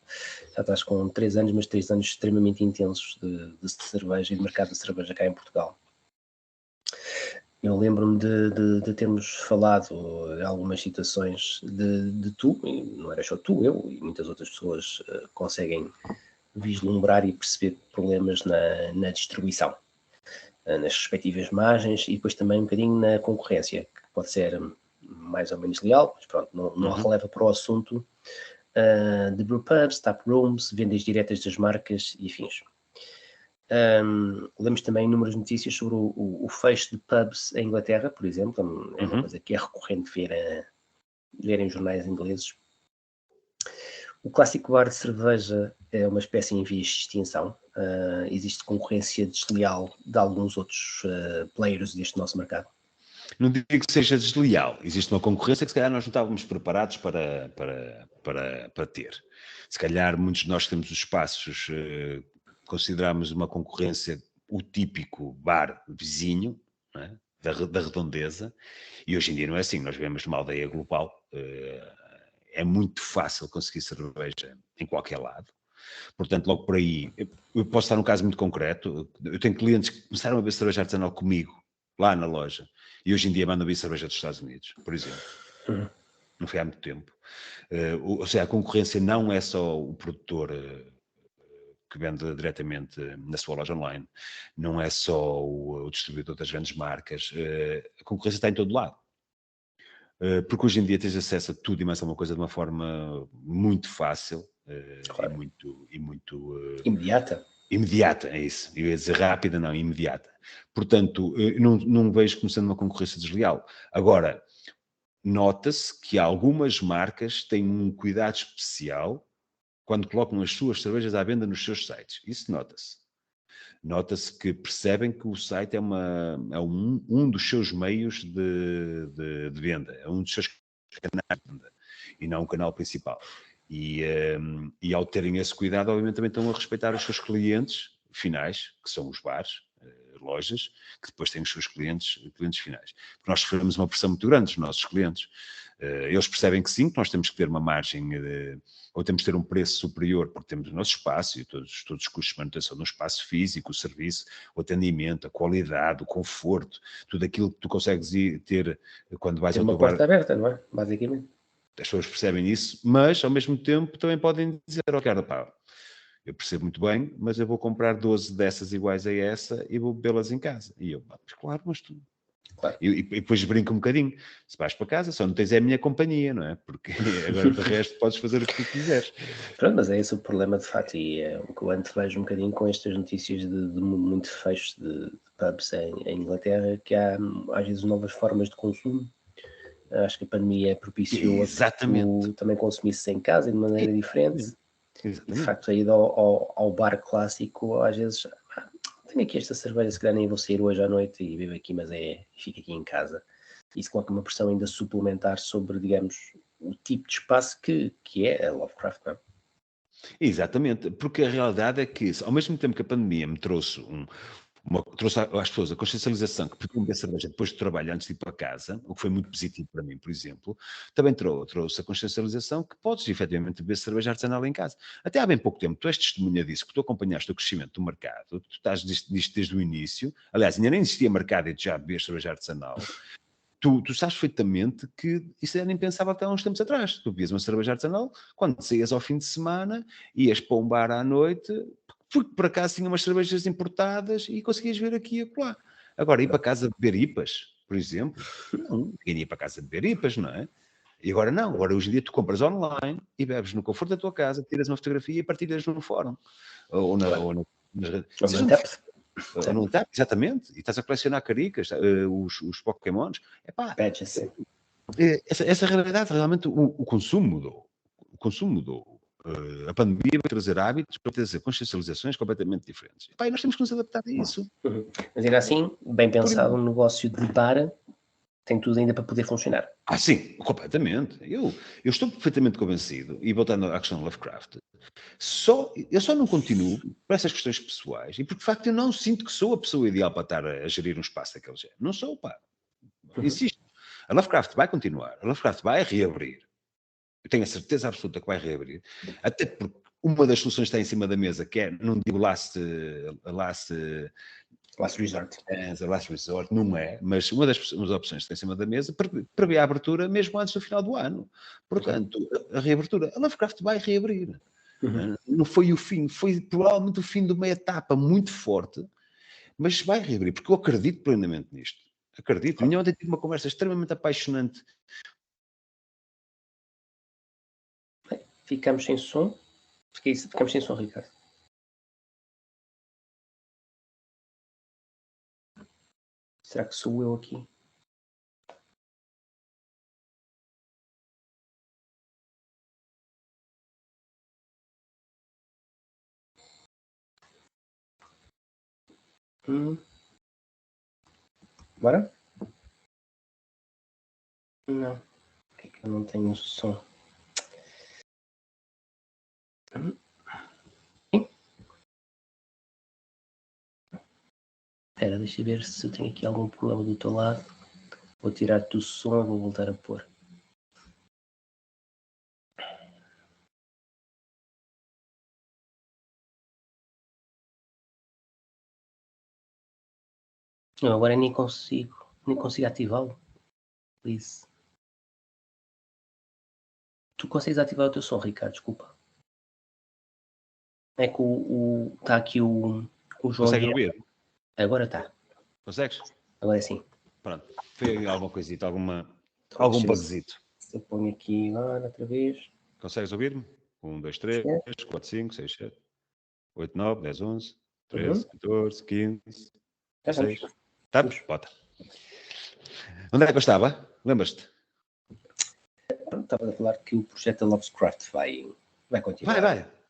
estás com 3 anos, mas 3 anos extremamente intensos de cerveja e de mercado de cerveja cá em Portugal. Eu lembro-me de termos falado em algumas situações de tu, e não era só tu, eu e muitas outras pessoas conseguem vislumbrar e perceber problemas na distribuição, nas respectivas margens e depois também um bocadinho na concorrência, que pode ser mais ou menos leal, mas pronto, não releva para o assunto de brewpubs, taprooms, vendas diretas das marcas e afins. Lemos também inúmeras notícias sobre o fecho de pubs em Inglaterra, por exemplo, é uma coisa que é recorrente ver em jornais ingleses. O clássico bar de cerveja é uma espécie em vias de extinção. Existe concorrência desleal de alguns outros players deste nosso mercado. Não digo que seja desleal, existe uma concorrência que se calhar nós não estávamos preparados para ter. Se calhar muitos de nós que temos os espaços consideramos uma concorrência o típico bar vizinho, não é? da redondeza, e hoje em dia não é assim, nós vivemos numa aldeia global, é muito fácil conseguir cerveja em qualquer lado. Portanto, logo por aí, eu posso dar um caso muito concreto, eu tenho clientes que começaram a beber cerveja artesanal comigo, lá na loja, e hoje em dia mandam vir cerveja dos Estados Unidos, por exemplo. Não foi há muito tempo. Ou seja, a concorrência não é só o produtor que vende diretamente na sua loja online, não é só o distribuidor das grandes marcas, a concorrência está em todo lado. Porque hoje em dia tens acesso a tudo e mais alguma coisa de uma forma muito fácil Claro. e muito Imediata. imediata, é isso. Eu ia dizer rápida, não, imediata. Portanto, não vejo como sendo uma concorrência desleal. Agora, nota-se que algumas marcas têm um cuidado especial quando colocam as suas cervejas à venda nos seus sites. Isso nota-se. Nota-se que percebem que o site é um dos seus meios de venda, é um dos seus canais de venda, e não o canal principal. E ao terem esse cuidado, obviamente também estão a respeitar os seus clientes finais, que são os bares, lojas, que depois têm os seus clientes finais. Porque nós sofremos uma pressão muito grande dos nossos clientes. Eles percebem que sim, que nós temos que ter uma margem, ou temos que ter um preço superior, porque temos o nosso espaço e todos os custos de manutenção do espaço físico, o serviço, o atendimento, a qualidade, o conforto, tudo aquilo que tu consegues ter quando vais Tem ao uma teu bar. porta aberta, não é? Basicamente. As pessoas percebem isso, mas ao mesmo tempo também podem dizer, Ricardo, pá, eu percebo muito bem, mas eu vou comprar 12 dessas iguais a essa e vou bebê-las em casa. E eu, mas claro, mas tu... Claro. E depois brinco um bocadinho. Se vais para casa, só não tens a minha companhia, não é? Porque agora de resto podes fazer o que tu quiseres. Pronto, mas é esse o problema de facto, e é o que eu antevejo um bocadinho com estas notícias de muito fecho de pubs em Inglaterra, que há às vezes novas formas de consumo. Acho que a pandemia propiciou a que Exatamente. tu também consumisses em casa de maneira diferente. E de Exatamente. facto a ida ao bar clássico, às vezes, tenho aqui esta cerveja, se calhar nem vou sair hoje à noite e bebo aqui, mas fica aqui em casa. Isso coloca uma pressão ainda suplementar sobre, digamos, o tipo de espaço que é a Lovecraft, não é? Exatamente, porque a realidade é que, ao mesmo tempo que a pandemia me trouxe trouxe às pessoas a consciencialização que podiam beber cerveja depois do trabalho antes de ir para casa, o que foi muito positivo para mim, por exemplo, também trouxe a consciencialização que podes efetivamente beber cerveja artesanal em casa. Até há bem pouco tempo, tu és testemunha disso, que tu acompanhaste o crescimento do mercado, tu estás disto desde o início, aliás, ainda nem existia mercado e tu já bebes cerveja artesanal. Tu sabes perfeitamente que isso era impensável até há uns tempos atrás. Tu bebias uma cerveja artesanal, quando saías ao fim de semana, ias para um bar à noite, porque por acaso tinha umas cervejas importadas e conseguias ver aqui e acolá. Agora, ir para casa beber IPAs, por exemplo, não, ninguém ia para casa beber IPAs, não é? E agora não, agora hoje em dia tu compras online e bebes no conforto da tua casa, tiras uma fotografia e partilhas no fórum. Ou nas redes. Ou no Untappd. Ou no Untappd, exatamente. E estás a colecionar caricas, os Pokémons. Epá, Badges. essa realidade, realmente, o consumo mudou. O consumo mudou. A pandemia vai trazer hábitos, vai trazer consciencializações completamente diferentes. E nós temos que nos adaptar a isso. Mas ainda assim, bem pensado, um negócio de bar tem tudo ainda para poder funcionar. Sim, completamente. Eu estou perfeitamente convencido, e voltando à questão de Lovecraft, eu só não continuo por essas questões pessoais, e porque de facto eu não sinto que sou a pessoa ideal para estar a gerir um espaço daquele género. Não sou, pá. Insisto. A Lovecraft vai continuar, a Lovecraft vai reabrir. Eu tenho a certeza absoluta que vai reabrir, até porque uma das soluções que está em cima da mesa, que é, não digo Last Resort. A Last Resort, não é, mas uma das opções que está em cima da mesa prevê a abertura mesmo antes do final do ano. Portanto, a reabertura, a Lovecraft vai reabrir. Não foi o fim, foi provavelmente o fim de uma etapa muito forte, mas vai reabrir, porque eu acredito plenamente nisto. Acredito. Eu ontem tive uma conversa extremamente apaixonante. Ficamos sem som. Ficamos sem som, Ricardo. Será que sou eu aqui? Bora? Não. Por que eu não tenho som? Espera, deixa eu ver se eu tenho aqui algum problema do teu lado. Vou tirar-te o som e vou voltar a pôr. Não, agora nem consigo ativá-lo. Please. Tu consegues ativar o teu som, Ricardo, desculpa. É que está aqui o João. Consegue ouvir? Agora está. Consegues? Agora sim. Pronto. Foi alguma coisita, algum Deixa bugzito. eu ponho aqui agora outra vez. Consegues ouvir-me? 1, 2, 3, 4, 5, 6, 7, 8, 9, 10, 11, 13, 14, 15, 16. Estamos? Bota. Onde é que eu estava? Lembras-te? Pronto, estava a falar que o projeto da Lovecraft vai continuar.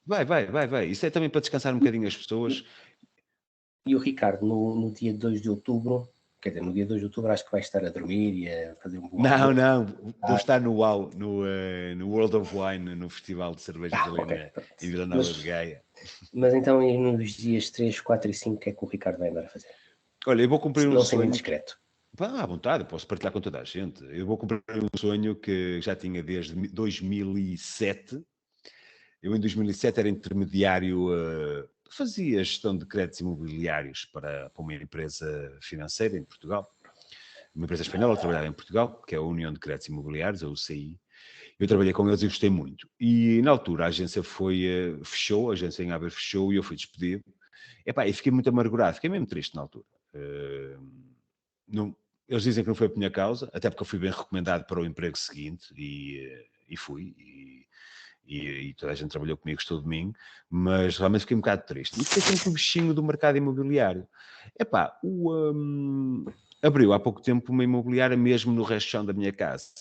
Vai. Isso é também para descansar um bocadinho as pessoas. E o Ricardo, no dia 2 de outubro, quer dizer, no dia 2 de outubro acho que vai estar a dormir e a fazer um bom Não, vou estar no UAU, no World of Wine, no Festival de Cervejas em Vila Nova de Gaia. Mas então, e nos dias 3, 4 e 5, o que é que o Ricardo vai andar a fazer? Olha, eu vou cumprir um sonho. Indiscreto. À vontade, posso partilhar com toda a gente. Eu vou cumprir um sonho que já tinha desde 2007. Eu, em 2007, era intermediário, fazia gestão de créditos imobiliários para uma empresa financeira em Portugal. Uma empresa espanhola, trabalhava em Portugal, que é a União de Créditos Imobiliários, a UCI. Eu trabalhei com eles e gostei muito. E, na altura, a agência fechou, a agência em Aveiro fechou e eu fui despedido. E fiquei muito amargurado, fiquei mesmo triste na altura. Eles dizem que não foi por minha causa, até porque eu fui bem recomendado para o emprego seguinte e fui. E toda a gente trabalhou comigo, estou domingo, mas realmente fiquei um bocado triste. E fiquei sempre um bichinho do mercado imobiliário. Abriu há pouco tempo uma imobiliária mesmo no resto chão da minha casa.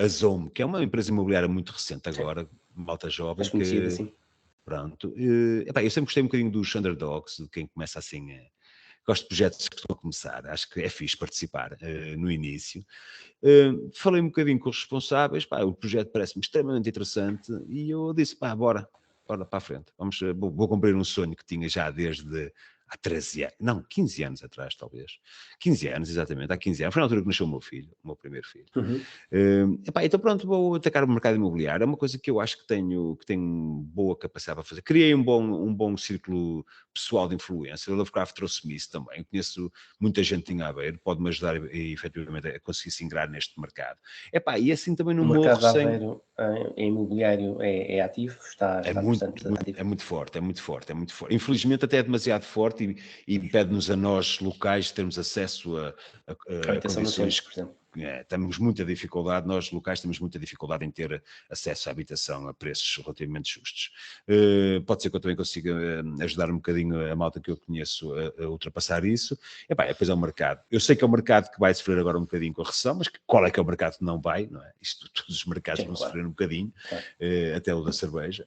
A Zoom, que é uma empresa imobiliária muito recente agora, malta jovem. Mais conhecida, sim. Pronto. Eu sempre gostei um bocadinho dos underdogs, de quem começa assim. Gosto de projetos que estão a começar, acho que é fixe participar no início. Falei um bocadinho com os responsáveis, o projeto parece-me extremamente interessante e eu disse, bora para a frente. Vou cumprir um sonho que tinha já desde há 13 anos, não, 15 anos atrás, talvez. 15 anos, exatamente, há 15 anos. Foi na altura que nasceu o meu primeiro filho. Então pronto, vou atacar o mercado imobiliário. É uma coisa que eu acho que tenho boa capacidade para fazer. Criei um bom círculo pessoal de influência. O Lovecraft trouxe-me isso também. Conheço muita gente em Aveiro, pode-me ajudar efetivamente a conseguir se ingrar neste mercado. E assim também não morro sem... O mercado de Aveiro em imobiliário é ativo? Está ativo? É muito forte. Infelizmente até é demasiado forte e pede-nos a nós locais termos acesso a condições... por exemplo. temos muita dificuldade, nós locais temos muita dificuldade em ter acesso à habitação a preços relativamente justos. Pode ser que eu também consiga ajudar um bocadinho a malta que eu conheço a ultrapassar isso. Depois é o mercado. Eu sei que é o mercado que vai sofrer agora um bocadinho com a recessão, mas qual é que é o mercado que não vai, não é? Todos os mercados vão sofrer um bocadinho, até o da cerveja.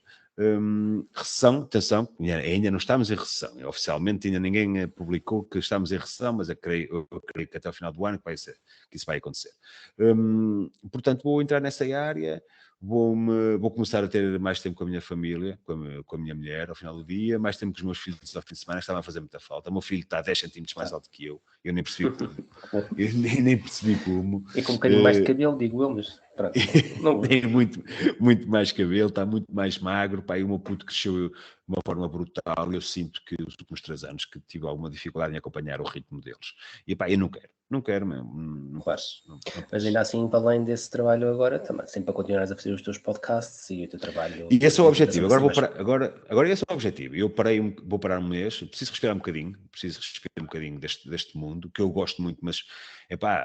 Recessão, atenção, ainda não estamos em recessão. Oficialmente ainda ninguém publicou que estamos em recessão, mas eu creio que até o final do ano que isso vai acontecer. Portanto, vou entrar nessa área, vou começar a ter mais tempo com a minha família, com a minha mulher, ao final do dia, mais tempo com os meus filhos ao fim de semana, estavam a fazer muita falta. O meu filho está 10 centímetros mais alto que eu nem percebi como. Eu nem percebi como. E com um bocadinho mais de cabelo, digo eu, mas pronto. Tem muito mais cabelo, está muito mais magro. Pá, e o meu puto cresceu de uma forma brutal. Eu sinto que os últimos 3 anos que tive alguma dificuldade em acompanhar o ritmo deles. E pá, eu não quero mesmo. Não posso. Mas ainda assim, para além desse trabalho agora, também, sempre para continuares a fazer os teus podcasts e o teu trabalho. E esse é o objetivo. Agora esse é o objetivo. Eu vou parar um mês, preciso respirar um bocadinho deste mundo, que eu gosto muito, mas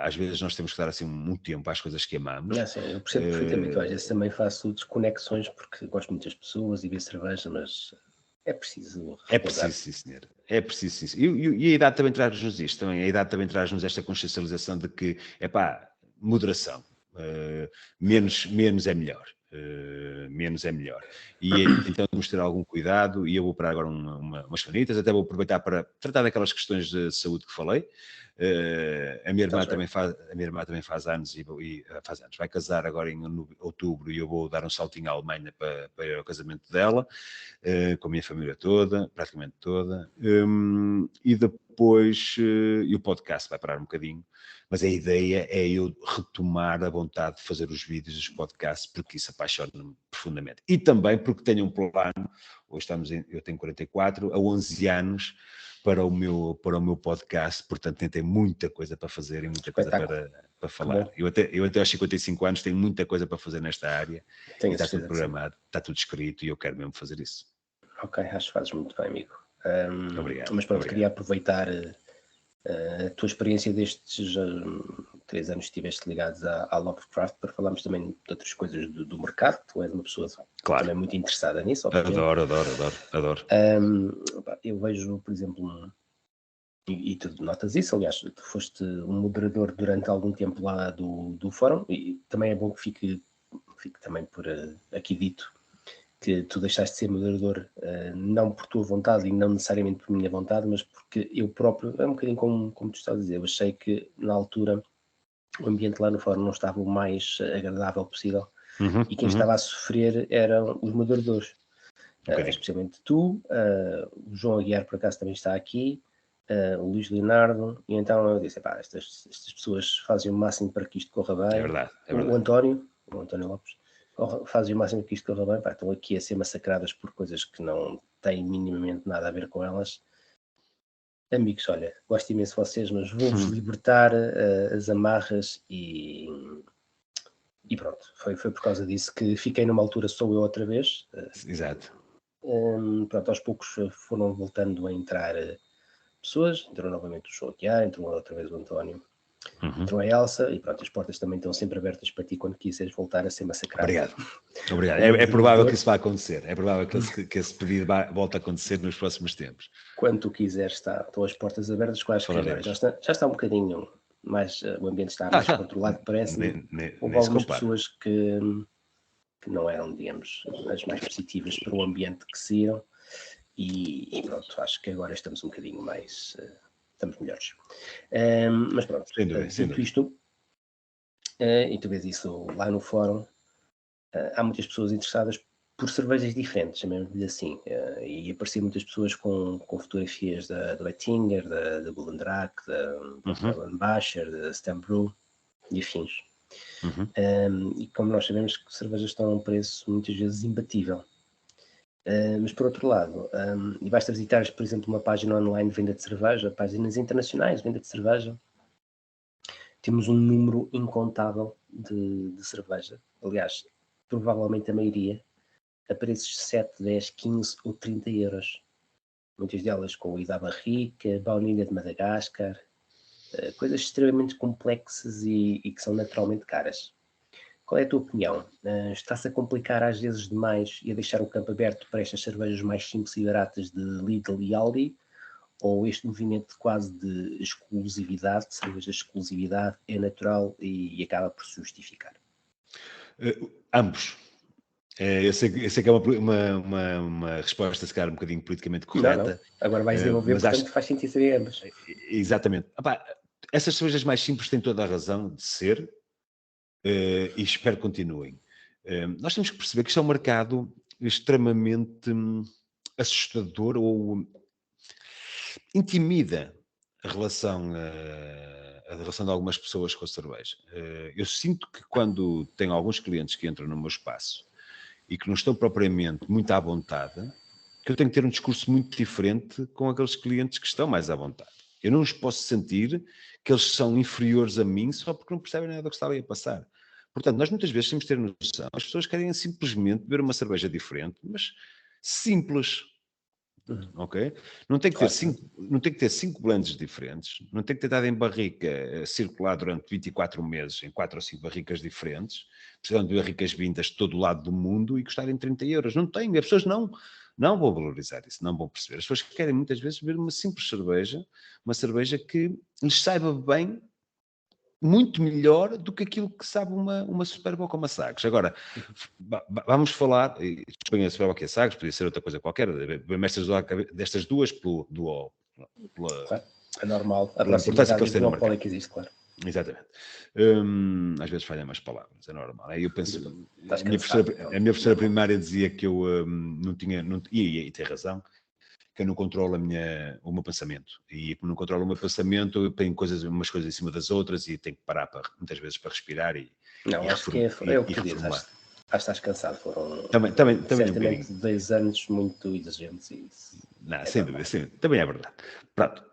às vezes nós temos que dar assim muito tempo às coisas que amamos. Sim, eu percebo perfeitamente. Às vezes também faço desconexões porque gosto muito das pessoas e ver cerveja, mas é preciso. É preciso, sim, senhor. É preciso, sim. E a idade também traz-nos isto, também. A idade também traz-nos esta consciencialização de que, moderação. Menos é melhor. Menos é melhor. E então temos de ter algum cuidado e eu vou parar agora umas sanitas, até vou aproveitar para tratar daquelas questões de saúde que falei. A minha irmã também faz anos e faz anos. Vai casar agora em outubro e eu vou dar um saltinho à Alemanha para ir ao casamento dela, com a minha família toda, praticamente toda. E depois e o podcast vai parar um bocadinho, mas a ideia é eu retomar a vontade de fazer os vídeos dos podcasts, porque isso apaixona-me profundamente. E também porque tenho um plano, eu tenho 44, há 11 anos, para o meu podcast, portanto tem muita coisa para fazer e muita coisa para falar. Eu até aos 55 anos tenho muita coisa para fazer nesta área, e está tudo programado, está tudo escrito e eu quero mesmo fazer isso. Ok, acho que fazes muito bem, amigo. Obrigado. Mas pronto, queria aproveitar a tua experiência destes 3 anos que estiveste ligados à Lovecraft para falarmos também de outras coisas do mercado. Tu és uma pessoa também muito interessada nisso. Adoro. Eu vejo, por exemplo, e tu notas isso, aliás, tu foste um moderador durante algum tempo lá do fórum, e também é bom que fique também por aqui dito que tu deixaste de ser moderador não por tua vontade e não necessariamente por minha vontade, mas porque eu próprio, é um bocadinho como tu estás a dizer, eu achei que na altura o ambiente lá no fórum não estava o mais agradável possível, e quem estava a sofrer eram os moderadores, especialmente tu, o João Aguiar por acaso também está aqui, o Luís Leonardo, e então eu disse, estas pessoas fazem o máximo para que isto corra bem. É verdade. O António Lopes fazem o máximo que isto corra bem, estão aqui a ser massacradas por coisas que não têm minimamente nada a ver com elas. Amigos, olha, gosto imenso de vocês, mas vou-vos libertar as amarras e pronto, foi por causa disso que fiquei numa altura, sou eu outra vez. Exato. Pronto, aos poucos foram voltando a entrar pessoas, entrou novamente o João Aguiar, entrou outra vez o António, entrou a Elsa, e pronto, as portas também estão sempre abertas para ti quando quiseres voltar a ser massacrado. Obrigado. É provável que isso vá acontecer, é provável que esse pedido volte a acontecer nos próximos tempos. Quando tu quiseres, estão as portas abertas, quase que agora já está um bocadinho mais, o ambiente está mais controlado, parece-me. Houve algumas pessoas que não eram, digamos, as mais positivas para o ambiente que saíram, e pronto, acho que agora estamos um bocadinho mais, estamos melhores. Mas pronto, dito isto, e tu vês isso lá no fórum, há muitas pessoas interessadas por cervejas diferentes, chamemos-lhe assim, e apareciam muitas pessoas com fotografias da Oettinger, da Bullendrack, da Erlenbacher, da Stambrew e afins. E como nós sabemos que cervejas estão a um preço muitas vezes imbatível. Mas por outro lado, e basta visitares, por exemplo, uma página online de venda de cerveja, páginas internacionais de venda de cerveja, temos um número incontável de cerveja. Aliás, provavelmente a maioria a preços de 7, 10, 15 ou 30 euros. Muitas delas com o Ida Barrica, baunilha de Madagascar, coisas extremamente complexas e que são naturalmente caras. Qual é a tua opinião? Está-se a complicar às vezes demais e a deixar o campo aberto para estas cervejas mais simples e baratas de Lidl e Aldi? Ou este movimento quase de exclusividade, de cerveja de exclusividade, é natural e acaba por se justificar? Ambos. Eu sei que é uma resposta, se calhar, um bocadinho politicamente Não, correta. agora vais desenvolver, mas portanto acho faz sentido saber ambas. exatamente. Essas cervejas mais simples têm toda a razão de ser, e espero que continuem. Nós temos que perceber que isto é um mercado extremamente assustador ou intimida a relação de algumas pessoas com a cerveja. Eu sinto que quando tenho alguns clientes que entram no meu espaço e que não estão propriamente muito à vontade, que eu tenho que ter um discurso muito diferente com aqueles clientes que estão mais à vontade. Eu não os posso sentir que eles são inferiores a mim só porque não percebem nada do que está ali a passar. Portanto, nós muitas vezes temos de ter noção. As pessoas querem simplesmente beber uma cerveja diferente, mas simples. Ok? Não tem que ter Claro. não tem que ter 5 blends diferentes, não tem que ter dado em barrica circular durante 24 meses em 4 ou 5 barricas diferentes, precisando de barricas vindas de todo o lado do mundo e custarem 30 euros. Não tem, as pessoas não vão valorizar isso, não vão perceber. As pessoas querem muitas vezes beber uma simples cerveja, uma cerveja que lhes saiba bem, muito melhor do que aquilo que sabe uma Superboc ou uma Sagres. Agora, vamos falar, desculpem a Superboc e a Sagres, podia ser outra coisa qualquer, destas duas pela Claro, é normal. A importância que proximidade eles e têm o no monopólio mercado. que existe, claro. Exatamente. Às vezes falham as palavras, é normal. Aí eu penso, Estás a minha cansado, professora primária dizia que eu não tinha, e tem razão, que eu não controlo o meu pensamento. E como não controlo o meu pensamento, eu tenho umas coisas em cima das outras e tenho que parar muitas vezes para respirar Não, e acho que é o que tu dizes. reformular. Acho que estás cansado. Foram Também um certamente bocadinho. 2 anos muito exigentes e isso Não, é sem normal. dúvida, sim, também é verdade. Pronto.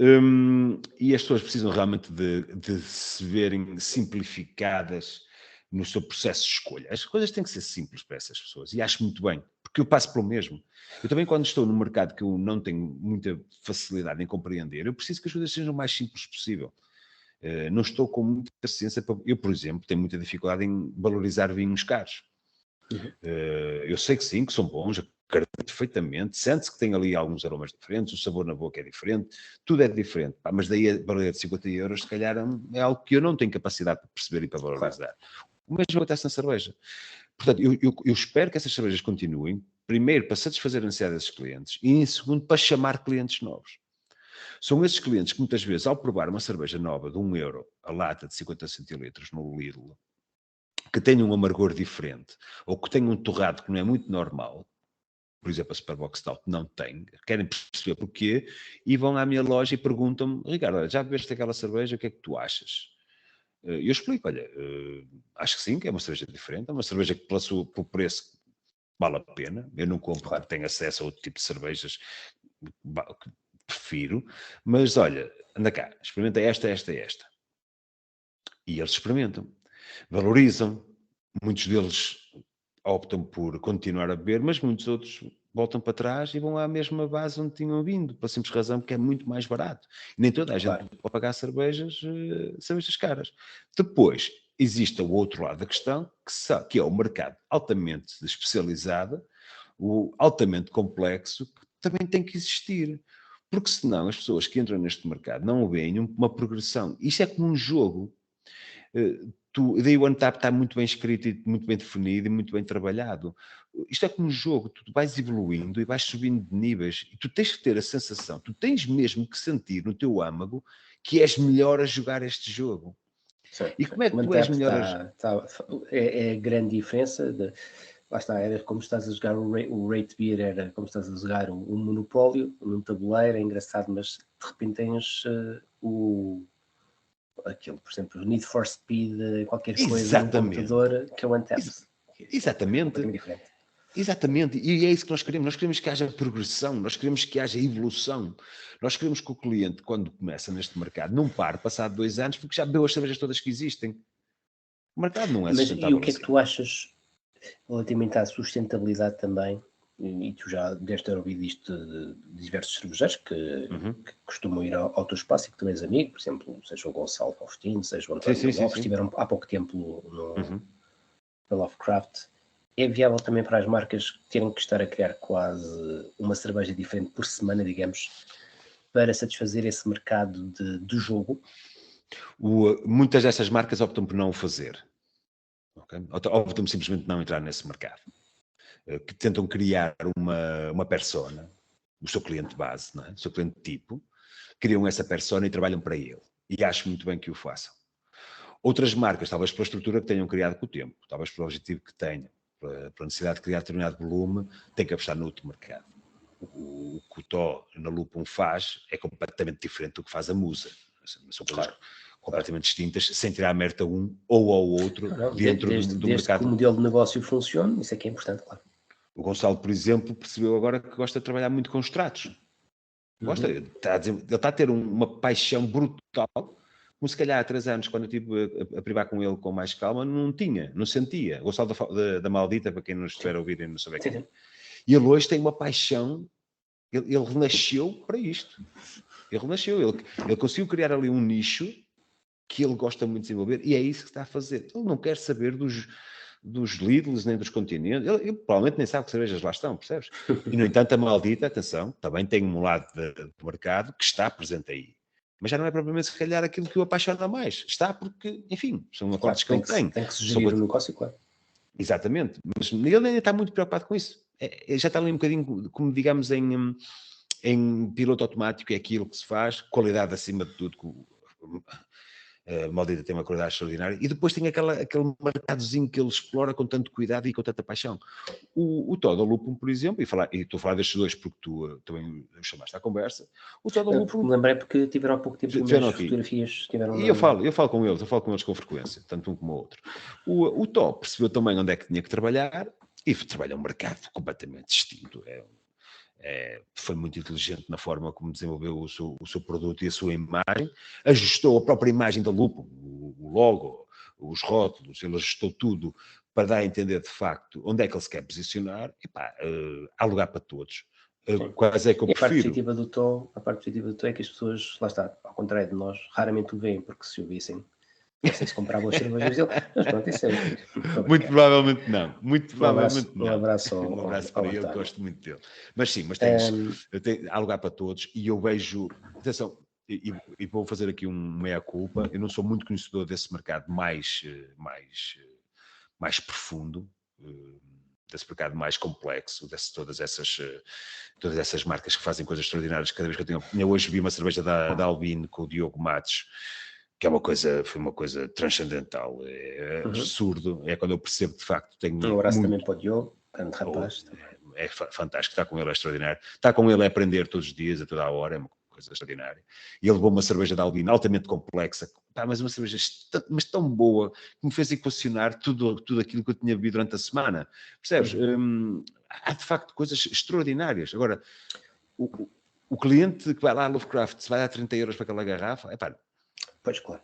E as pessoas precisam realmente de se verem simplificadas no seu processo de escolha. As coisas têm que ser simples para essas pessoas e acho muito bem, porque eu passo pelo mesmo. Eu também, quando estou no mercado que eu não tenho muita facilidade em compreender, eu preciso que as coisas sejam o mais simples possível. Não estou com muita ciência. Eu, por exemplo, tenho muita dificuldade em valorizar vinhos caros. Eu sei que sim, que são bons, acredito perfeitamente, sente-se que tem ali alguns aromas diferentes, o sabor na boca é diferente, tudo é diferente, mas daí a valer de 50 euros, se calhar é algo que eu não tenho capacidade para perceber e para valorizar. Claro. O mesmo acontece na cerveja. Portanto, eu espero que essas cervejas continuem, primeiro para satisfazer a necessidade desses clientes e em segundo para chamar clientes novos. São esses clientes que muitas vezes, ao provar uma cerveja nova de €1 a lata de 50 centilitros no Lidl, que tenha um amargor diferente, ou que tenha um torrado que não é muito normal, por exemplo, a Superboc Stout não tem, querem perceber porquê, e vão à minha loja e perguntam-me: Ricardo, já bebeste aquela cerveja, o que é que tu achas? Eu explico, olha, acho que sim, que é uma cerveja diferente, é uma cerveja que pelo preço vale a pena, eu não compro porque tenho acesso a outro tipo de cervejas que prefiro, mas olha, anda cá, experimenta esta. E eles experimentam, valorizam, muitos deles optam por continuar a beber, mas muitos outros voltam para trás e vão à mesma base onde tinham vindo, pela simples razão que é muito mais barato. E nem toda a gente pode pagar cervejas caras. Depois, existe o outro lado da questão, que é o mercado altamente especializado, o altamente complexo, que também tem que existir. Porque senão as pessoas que entram neste mercado não veem uma progressão. Isto é como um jogo. Daí o Untap está muito bem escrito e muito bem definido e muito bem trabalhado. Isto é como um jogo, tu vais evoluindo e vais subindo de níveis e tu tens que ter a sensação, tu tens mesmo que sentir no teu âmago que és melhor a jogar este jogo. Sim, e como é que tu és melhor é a grande diferença lá está, era como estás a jogar o Rate Beer, era como estás a jogar um Monopólio num tabuleiro, é engraçado, mas de repente tens aquilo, por exemplo, o Need for Speed, qualquer coisa num computador, que é o Untapped. Exatamente. É diferente. Exatamente, e é isso que nós queremos que haja progressão, nós queremos que haja evolução, nós queremos que o cliente, quando começa neste mercado, não pare passado 2 anos, porque já bebeu as cervejas todas que existem. O mercado não é sustentável. Mas e o que é que assim. tu achas relativamente à sustentabilidade também? e tu já deves ter ouvido isto de diversos cervejeiros que costumam ir ao teu espaço e que tu és amigo, por exemplo, seja o Gonçalo Faustino, seja o António Lopes, estiveram há pouco tempo no Lovecraft. É viável também para as marcas terem que estar a criar quase uma cerveja diferente por semana, digamos, para satisfazer esse mercado de jogo? Muitas dessas marcas optam por não o fazer. Okay? Optam simplesmente não entrar nesse mercado. Que tentam criar uma persona, o seu cliente base, não é? O seu cliente tipo, criam essa persona e trabalham para ele. E acho muito bem que o façam. Outras marcas, talvez pela estrutura que tenham criado com o tempo, talvez pelo objetivo que tenham, pela necessidade de criar determinado volume, têm que apostar no outro mercado. O que o Tó na Lupum faz é completamente diferente do que faz a Musa. São coisas completamente distintas, sem tirar a mérito a um ou ao outro dentro do desde mercado. Que o modelo de negócio funcione, isso é que é importante, claro. O Gonçalo, por exemplo, percebeu agora que gosta de trabalhar muito com extratos. Gosta, ele está a ter uma paixão brutal, como se calhar há 3 anos, quando eu estive a privar com ele com mais calma, não sentia. O Gonçalo da Maldita, para quem nos estiver a ouvir e não saber quem é. E ele hoje tem uma paixão, ele renasceu para isto. Ele renasceu, ele conseguiu criar ali um nicho que ele gosta muito de desenvolver e é isso que está a fazer. Ele não quer saber dos Lidls nem dos continentes. Ele provavelmente nem sabe que cervejas lá estão, percebes? E, no entanto, a Maldita, atenção, também tem um lado do mercado que está presente aí. Mas já não é propriamente, se calhar, aquilo que o apaixona mais. Está porque, enfim, são acordos que ele tem. Tem que se gerir o negócio, claro. Exatamente. Mas ele ainda está muito preocupado com isso. Já está ali um bocadinho, como digamos, em piloto automático, é aquilo que se faz, qualidade acima de tudo. A Maldita tem uma qualidade extraordinária e depois tem aquele mercadozinho que ele explora com tanto cuidado e com tanta paixão. O Todo Lupum, por exemplo, e estou a falar destes dois porque tu também chamaste à conversa, o Todo Lupum... Me lembrei porque tiveram há pouco tempo as fotografias. E eu falo com eles com frequência, tanto um como o outro. O Tó percebeu também onde é que tinha que trabalhar e trabalha um mercado completamente distinto. Foi muito inteligente na forma como desenvolveu o seu produto e a sua imagem, ajustou a própria imagem da Lupum, o logo, os rótulos, ele ajustou tudo para dar a entender de facto onde é que ele se quer posicionar e há lugar para todos. Quais é que eu prefiro? A parte positiva do Tó é que as pessoas, lá está, ao contrário de nós, raramente o veem, porque se o vissem, não sei se compravam as cervejas dele, mas pronto, isso é... Muito provavelmente não. Um abraço para ele, gosto muito dele. Mas sim, há lugar para todos e eu vejo... Atenção, e vou fazer aqui meia-culpa, eu não sou muito conhecedor desse mercado mais profundo, desse mercado mais complexo, todas essas marcas que fazem coisas extraordinárias. Cada vez que eu hoje vi uma cerveja da Albine com o Diogo Matos, que foi uma coisa transcendental, é absurdo, é quando eu percebo que de facto tenho... Um abraço também para o Diogo, grande rapaz. É fantástico, estar com ele é extraordinário, estar com ele é aprender todos os dias, a toda a hora, é uma coisa extraordinária. E ele levou uma cerveja da Albine altamente complexa, mas uma cerveja mas tão boa, que me fez equacionar tudo aquilo que eu tinha bebido durante a semana, percebes? Há de facto coisas extraordinárias. Agora, o cliente que vai lá a Lovecraft, se vai dar 30 euros para aquela garrafa, pois, claro.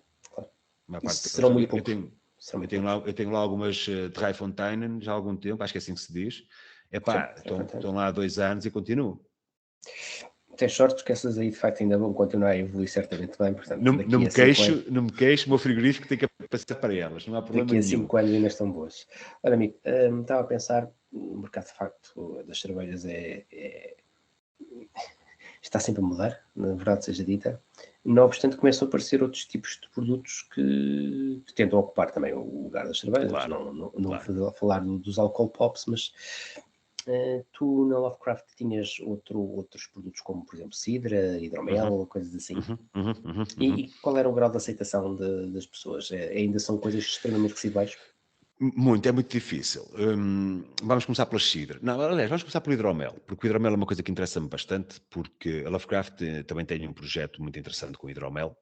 Serão muito poucos. Eu tenho lá algumas de Raifonteinen já há algum tempo, acho que é assim que se diz. Estão lá há 2 anos e continuam. Tens sorte porque essas aí de facto ainda vão continuar a evoluir certamente bem. Portanto, não me queixo, o meu frigorífico tem que passar para elas, não há problema nenhum. Daqui a 5 anos ainda estão boas. Olha, amigo, estava a pensar, o mercado de facto das cervejas está sempre a mudar, na verdade seja dita. Não obstante, começam a aparecer outros tipos de produtos que tentam ocupar também o lugar das cervejas. Claro, não vou falar dos alcohol pops, mas tu na Lovecraft tinhas outros produtos como, por exemplo, cidra, hidromel, coisas assim. E qual era o grau de aceitação das pessoas? Ainda são coisas extremamente residuais? É muito difícil. Vamos começar pela cidra. Não, aliás, vamos começar pelo hidromel, porque o hidromel é uma coisa que interessa-me bastante, porque a Lovecraft também tem um projeto muito interessante com hidromel.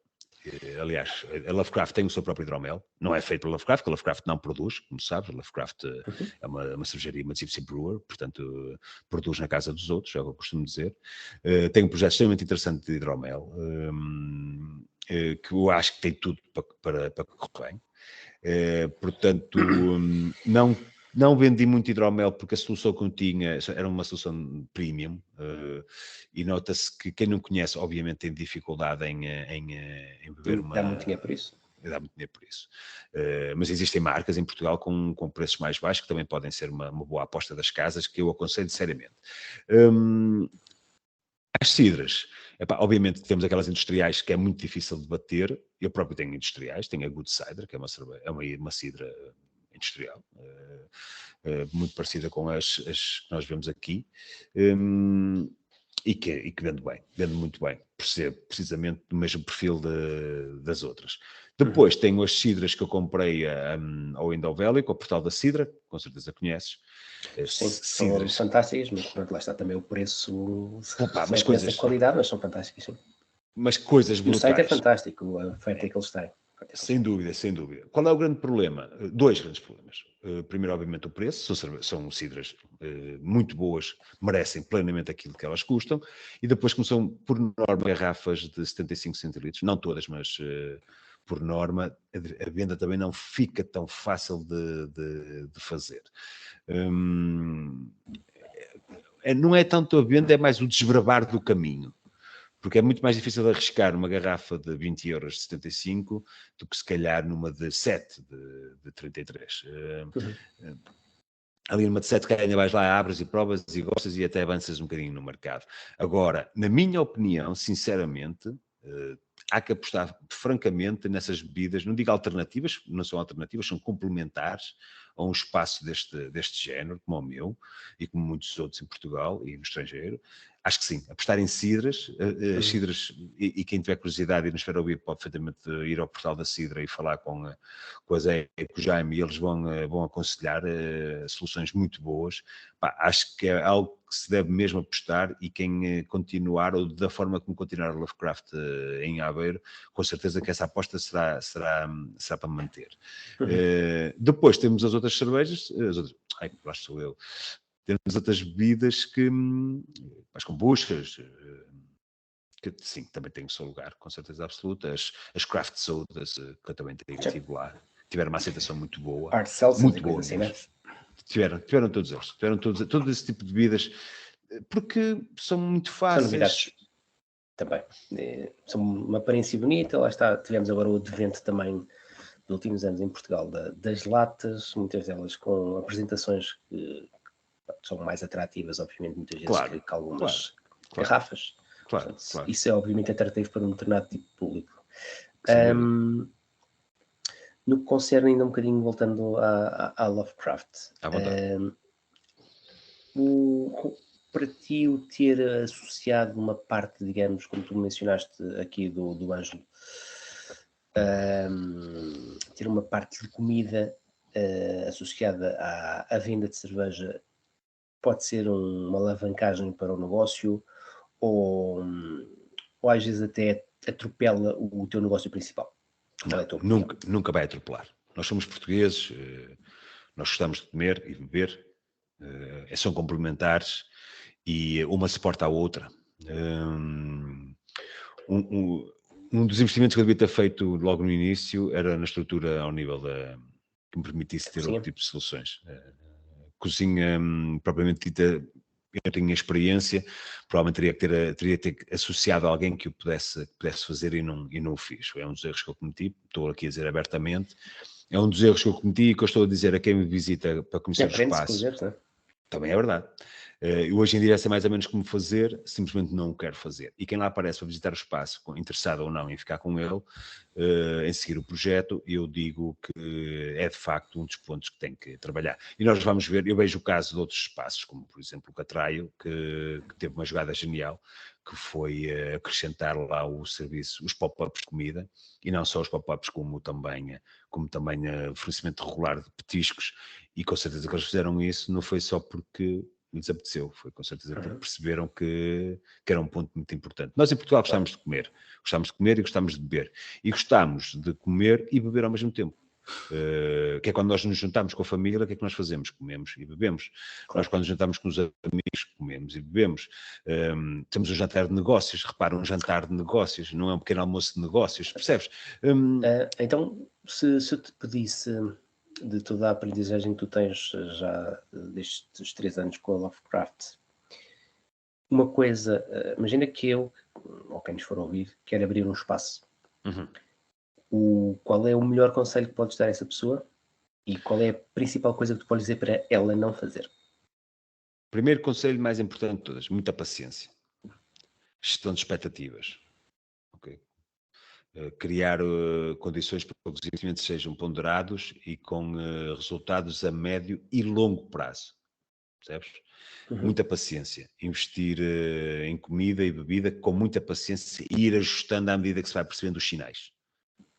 Aliás, a Lovecraft tem o seu próprio hidromel, não é feito pela Lovecraft, porque a Lovecraft não produz, como sabes, a Lovecraft é uma cervejaria, uma gypsy brewer, portanto produz na casa dos outros, é o que eu costumo dizer. Tem um projeto extremamente interessante de hidromel, que eu acho que tem tudo para correr bem. Portanto, não Não vendi muito hidromel porque a solução que eu tinha era uma solução premium, e nota-se que quem não conhece, obviamente, tem dificuldade em beber uma... Dá muito dinheiro por isso. Dá muito dinheiro por isso. Mas existem marcas em Portugal com preços mais baixos que também podem ser uma boa aposta das casas, que eu aconselho seriamente. As cidras, epá, obviamente temos aquelas industriais que é muito difícil de bater. Eu próprio tenho industriais, tenho a Good Cider, que é uma cidra industrial, muito parecida com as que nós vemos aqui, e que vende muito bem, por ser precisamente do mesmo perfil das outras. Depois tenho as cidras que eu comprei ao Endovélico, ao Portal da Cidra, com certeza conheces. Sim, são fantásticas, mas pronto, lá está também o preço, mas coisas... a qualidade, mas são fantásticas, sim. Mas coisas brutais. O site é fantástico, a oferta que eles têm. Sem dúvida, sem dúvida. Qual é o grande problema? Dois grandes problemas. Primeiro, obviamente, o preço. São cidras muito boas, merecem plenamente aquilo que elas custam. E depois, como são, por norma, garrafas de 75 centilitros, não todas, mas por norma, a venda também não fica tão fácil de fazer. Não é tanto a venda, é mais o desbravar do caminho. Porque é muito mais difícil de arriscar uma garrafa de 20 euros de 75 do que se calhar numa de 7, de 33. Ali numa de 7 que ainda vais lá, abres e provas e gostas e até avanças um bocadinho no mercado. Agora, na minha opinião, sinceramente, há que apostar francamente nessas bebidas, não digo alternativas, não são alternativas, são complementares a um espaço deste género, como o meu, e como muitos outros em Portugal e no estrangeiro. Acho que sim, apostar em cidras, as cidras, e quem tiver curiosidade e nos estiver a ouvir pode perfeitamente ir ao portal da Cidra e falar com a Zé e com o Jaime, e eles vão aconselhar soluções muito boas. Pá, acho que é algo que se deve mesmo apostar, e quem continuar, ou da forma como continuar a Lovecraft em Aveiro, com certeza que essa aposta será para manter. Depois temos as outras cervejas, lá sou eu. Temos outras bebidas as kombuchas, que sim, também têm o seu lugar, com certeza absoluta. As craft sodas, que eu também tive lá, tiveram uma aceitação muito boa. Art Seltzer, muito boa assim, mesmo. Tiveram todos eles. Tiveram todo esse tipo de bebidas, porque são muito fáceis. São novidades também. São uma aparência bonita, lá está. Tivemos agora o advento também dos últimos anos em Portugal das latas, muitas delas com apresentações que são mais atrativas, obviamente, muitas vezes, que algumas garrafas. Claro. Isso é obviamente atrativo para um determinado tipo de público. No que concerne ainda um bocadinho, voltando à Lovecraft, para ti o ter associado uma parte, digamos, como tu mencionaste aqui do Ângelo, ter uma parte de comida associada à venda de cerveja pode ser uma alavancagem para o negócio, ou às vezes até atropela o teu negócio principal? Não, nunca vai atropelar. Nós somos portugueses, nós gostamos de comer e beber, são complementares e uma suporta a outra. Um dos investimentos que eu devia ter feito logo no início era na estrutura ao nível que me permitisse ter outro tipo de soluções. Cozinha, propriamente dita, eu tenho experiência, provavelmente teria ter associado alguém que o pudesse fazer e não o fiz. É um dos erros que eu cometi, estou aqui a dizer abertamente. É um dos erros que eu cometi e que eu estou a dizer a quem me visita para conhecer o espaço. Também é verdade. Hoje em dia sei mais ou menos como fazer, simplesmente não o quero fazer. E quem lá aparece para visitar o espaço, interessado ou não em ficar com ele, em seguir o projeto, eu digo que é de facto um dos pontos que tem que trabalhar. E nós vamos ver, eu vejo o caso de outros espaços, como por exemplo o Catraio, que teve uma jogada genial, que foi acrescentar lá o serviço, os pop-ups de comida, e não só os pop-ups, como também fornecimento regular de petiscos, e com certeza que eles fizeram isso, não foi só porque lhes apeteceu, foi com certeza porque perceberam que era um ponto muito importante. Nós em Portugal gostamos de comer e gostamos de beber, e gostamos de comer e beber ao mesmo tempo. Que é quando nós nos juntamos com a família, o que é que nós fazemos? Comemos e bebemos. Nós quando nos juntamos com os amigos, comemos e bebemos. Temos um jantar de negócios, repara, um jantar de negócios, não é um pequeno almoço de negócios, percebes? Então, se eu te pedisse de toda a aprendizagem que tu tens já destes 3 anos com a Lovecraft, uma coisa, imagina que eu, ou quem nos for ouvir, quer abrir um espaço. Qual é o melhor conselho que podes dar a essa pessoa e qual é a principal coisa que tu podes dizer para ela não fazer? Primeiro conselho mais importante de todas, muita paciência. Gestão de expectativas. Ok? Criar condições para que os investimentos sejam ponderados e com resultados a médio e longo prazo. Percebes? Muita paciência. Investir em comida e bebida com muita paciência e ir ajustando à medida que se vai percebendo os sinais.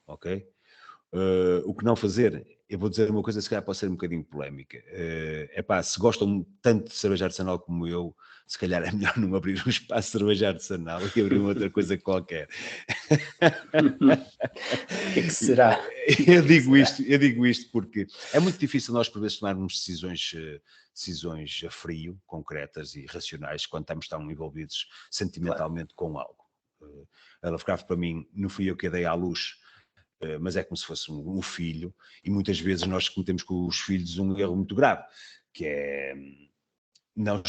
Ok? O que não fazer, eu vou dizer uma coisa, se calhar pode ser um bocadinho polémica. Se gostam tanto de cerveja artesanal como eu, se calhar é melhor não abrir um espaço de cerveja artesanal e abrir uma outra coisa qualquer. O que é que será? Eu digo isto porque é muito difícil nós, por vezes, tomarmos decisões a frio, concretas e racionais, quando estamos tão envolvidos sentimentalmente com algo. A Lovecraft, para mim, não fui eu que a dei à luz, mas é como se fosse um filho, e muitas vezes nós cometemos com os filhos um erro muito grave, que é não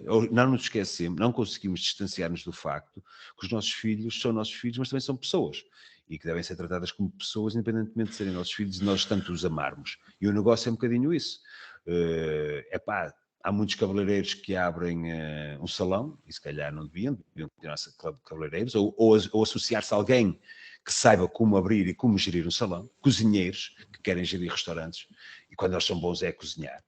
ou não nos esquecemos, não conseguimos distanciar-nos do facto que os nossos filhos são nossos filhos, mas também são pessoas, e que devem ser tratadas como pessoas, independentemente de serem nossos filhos e nós tanto os amarmos. E o negócio é um bocadinho isso. Há muitos cabeleireiros que abrem um salão, e se calhar não deviam continuar a ser cabeleireiros, ou associar-se a alguém que saiba como abrir e como gerir um salão, cozinheiros que querem gerir restaurantes, e quando eles são bons é cozinhar.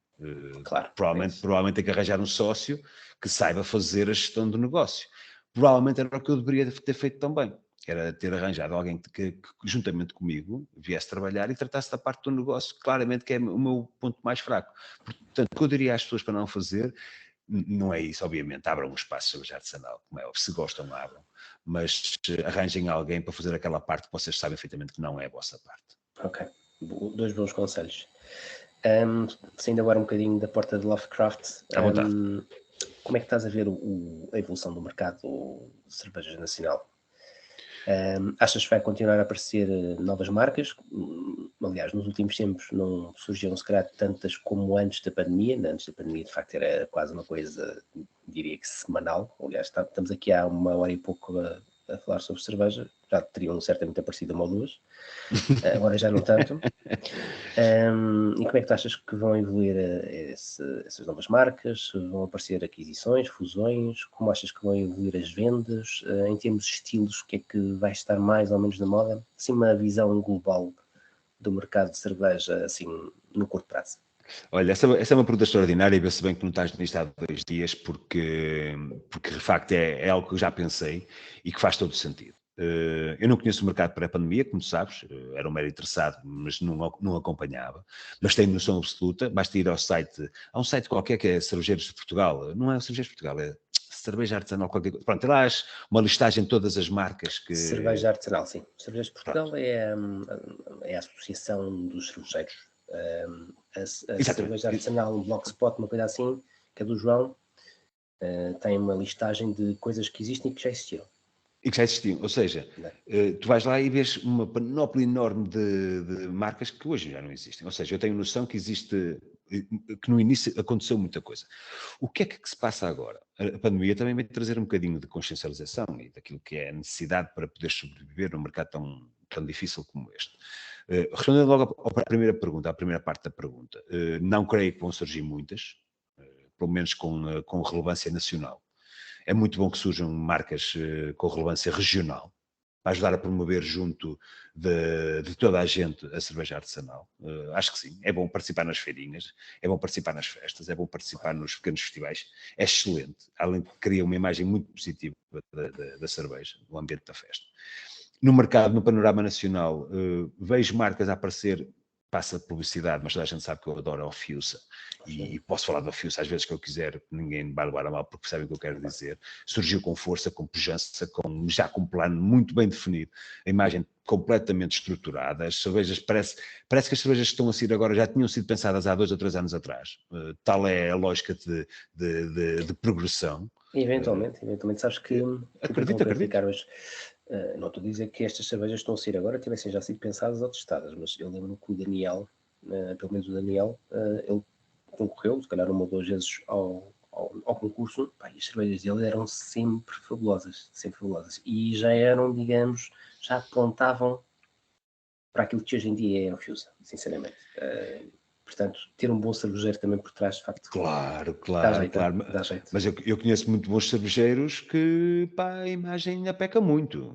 Claro, provavelmente tem que arranjar um sócio que saiba fazer a gestão do negócio. Provavelmente era o que eu deveria ter feito também. Era ter arranjado alguém que juntamente comigo, viesse trabalhar e tratasse da parte do negócio, claramente que é o meu ponto mais fraco. Portanto, o que eu diria às pessoas para não fazer, não é isso, obviamente, abram um espaço de cerveja artesanal, como é óbvio, se gostam, abram, mas arranjem alguém para fazer aquela parte que vocês sabem perfeitamente que não é a vossa parte. Ok, 2 bons conselhos. Saindo agora um bocadinho da porta de Lovecraft, À vontade. como é que estás a ver a evolução do mercado de cerveja nacional? Achas que vai continuar a aparecer novas marcas? Aliás, nos últimos tempos não surgiram se calhar tantas como antes da pandemia. Antes da pandemia, de facto, era quase uma coisa, diria que semanal. Aliás, estamos aqui há 1 hora e pouco a falar sobre cerveja. Já teriam certamente aparecido 1 ou 2. Agora já não tanto. E como é que tu achas que vão evoluir essas novas marcas? Vão aparecer aquisições, fusões? Como achas que vão evoluir as vendas? Em termos de estilos, o que é que vai estar mais ou menos na moda? Assim, uma visão global do mercado de cerveja, assim, no curto prazo. Olha, essa é uma pergunta extraordinária e vê-se bem que não estás nisto há 2 dias, porque de facto é algo que eu já pensei e que faz todo o sentido. Eu não conheço o mercado pré-pandemia, como sabes, era um mero interessado, mas não acompanhava, mas tenho noção absoluta, basta ir ao site, há um site qualquer que é Cervejeiros de Portugal, não é Cervejeiros de Portugal, é Cerveja Artesanal, qualquer coisa. Pronto, lá uma listagem de todas as marcas que... Cerveja artesanal, sim. Cervejas de Portugal é a associação dos cervejeiros. A cerveja artesanal, um blogspot, uma coisa assim, que é do João, tem uma listagem de coisas que existem e que já existiram. E que já existiam, ou seja, tu vais lá e vês uma panóplia enorme de marcas que hoje já não existem. Ou seja, eu tenho noção que que no início aconteceu muita coisa. O que é que se passa agora? A pandemia também vai trazer um bocadinho de consciencialização e daquilo que é a necessidade para poder sobreviver num mercado tão difícil como este. Respondendo logo à primeira pergunta, à primeira parte da pergunta, não creio que vão surgir muitas, pelo menos com relevância nacional. É muito bom que surjam marcas com relevância regional, para ajudar a promover junto de toda a gente a cerveja artesanal. Acho que sim. É bom participar nas feirinhas, é bom participar nas festas, é bom participar nos pequenos festivais. É excelente. Além de que cria uma imagem muito positiva da cerveja, do ambiente da festa. No mercado, no panorama nacional, vejo marcas a aparecer, passa publicidade, mas toda a gente sabe que eu adoro a Ofiusa e posso falar da Ofiusa às vezes que eu quiser, ninguém vai levar a mal porque percebem o que eu quero dizer. Surgiu com força, com pujança, já com um plano muito bem definido, a imagem completamente estruturada, as cervejas, parece que as cervejas que estão a sair agora já tinham sido pensadas há 2 ou 3 anos atrás. Tal é a lógica de progressão. Eventualmente, sabes que Acredito. hoje. Não estou a dizer que estas cervejas estão a sair agora tivessem já sido pensadas ou testadas, mas eu lembro que o Daniel, pelo menos o Daniel, ele concorreu, se calhar uma ou duas vezes ao concurso, pá, e as cervejas dele eram sempre fabulosas, e já eram, digamos, já apontavam para aquilo que hoje em dia é a Fusa, sinceramente. Portanto, ter um bom cervejeiro também por trás, de facto, Claro, dá claro, jeito, claro. dá jeito. Mas eu conheço muito bons cervejeiros que, pá, a imagem ainda peca muito.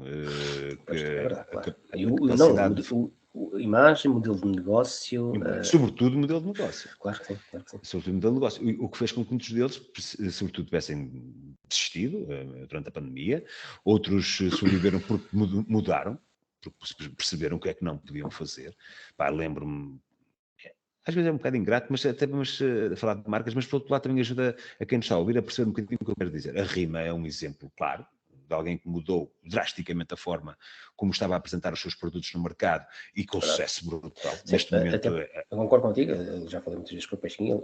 Pois, é verdade, claro. A capacidade de... Imagem, modelo de negócio, Sobretudo modelo de negócio. claro que sim, claro que sim. Sobretudo modelo de negócio. O que fez com que muitos deles, sobretudo, tivessem desistido durante a pandemia. Outros sobreviveram porque mudaram, porque perceberam o que é que não podiam fazer. Pá, lembro-me, às vezes é um bocado ingrato, mas até vamos falar de marcas, mas por outro lado também ajuda a quem nos está a ouvir a perceber um bocadinho o que eu quero dizer. A Rima é um exemplo claro de alguém que mudou drasticamente a forma como estava a apresentar os seus produtos no mercado e com sucesso brutal. Sim, Neste momento... até, eu concordo contigo, eu já falei muitas vezes com o Peixinho,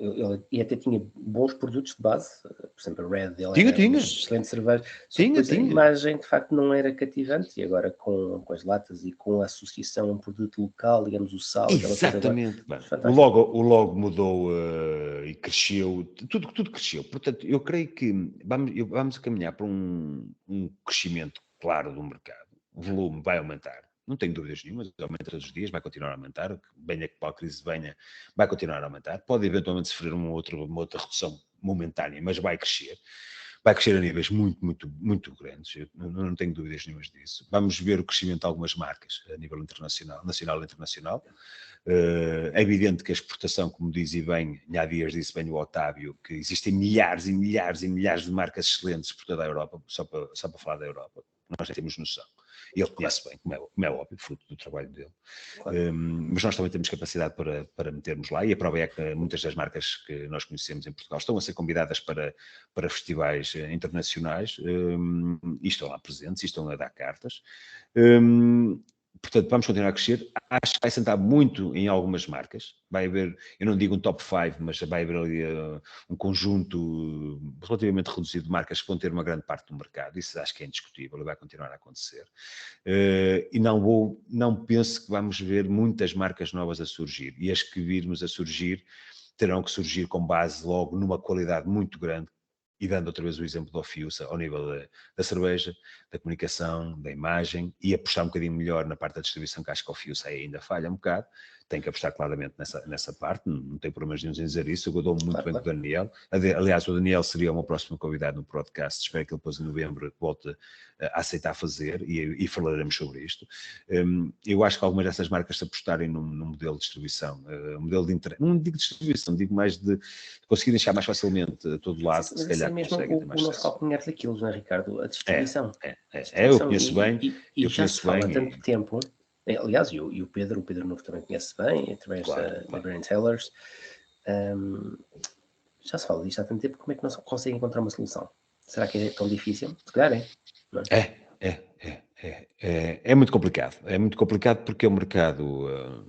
ele até tinha bons produtos de base, por exemplo, a Red dele era uma excelente cerveja, só que depois a imagem de facto não era cativante, e agora com as latas e com a associação a um produto local, digamos o sal, exatamente. O logo mudou e cresceu, tudo cresceu. Portanto, eu creio que vamos caminhar para um crescimento claro do mercado. O volume vai aumentar, não tenho dúvidas nenhuma, aumenta todos os dias, vai continuar a aumentar, venha que para a crise venha, vai continuar a aumentar. Pode eventualmente sofrer uma outra redução momentânea, mas vai crescer. Vai crescer a níveis muito, muito, muito grandes, eu não tenho dúvidas nenhumas disso. Vamos ver o crescimento de algumas marcas a nível internacional, nacional e internacional. É evidente que a exportação, como diz e bem, há dias disse bem o Otávio, que existem milhares e milhares e milhares de marcas excelentes por toda a Europa, só para falar da Europa. Nós já temos noção. Ele conhece bem, como é óbvio, fruto do trabalho dele. Claro. Mas nós também temos capacidade para metermos lá, e a prova é que muitas das marcas que nós conhecemos em Portugal estão a ser convidadas para festivais internacionais e estão lá presentes e estão a dar cartas. Portanto, vamos continuar a crescer. Acho que vai sentar muito em algumas marcas. Vai haver, eu não digo um top 5, mas vai haver ali um conjunto relativamente reduzido de marcas que vão ter uma grande parte do mercado. Isso acho que é indiscutível e vai continuar a acontecer. E não penso que vamos ver muitas marcas novas a surgir. E as que virmos a surgir terão que surgir com base logo numa qualidade muito grande. E dando outra vez o exemplo do Fiusa, ao nível da cerveja, da comunicação, da imagem, e apostar um bocadinho melhor na parte da distribuição, que acho que o Fiusa ainda falha um bocado. Tem que apostar claramente nessa parte, não tem problemas nenhum em dizer isso. Eu dou-me muito bem com o Daniel. Aliás, o Daniel seria o meu próximo convidado no podcast. Espero que ele depois em novembro volte a aceitar fazer e falaremos sobre isto. Eu acho que algumas dessas marcas se apostarem num modelo de distribuição, não digo distribuição, digo mais de conseguirem chegar mais facilmente a todo lado, se calhar é mesmo o nosso calcanhar daquilo, não é, Ricardo? A distribuição. Eu conheço bem. E já se fala há tanto tempo. Aliás, e o Pedro Novo também conhece bem, através da Brand Taylors. Já se fala disto há tanto tempo, como é que não se consegue encontrar uma solução? Será que é tão difícil? Se calhar é. Não é. É muito complicado. É muito complicado porque é um mercado...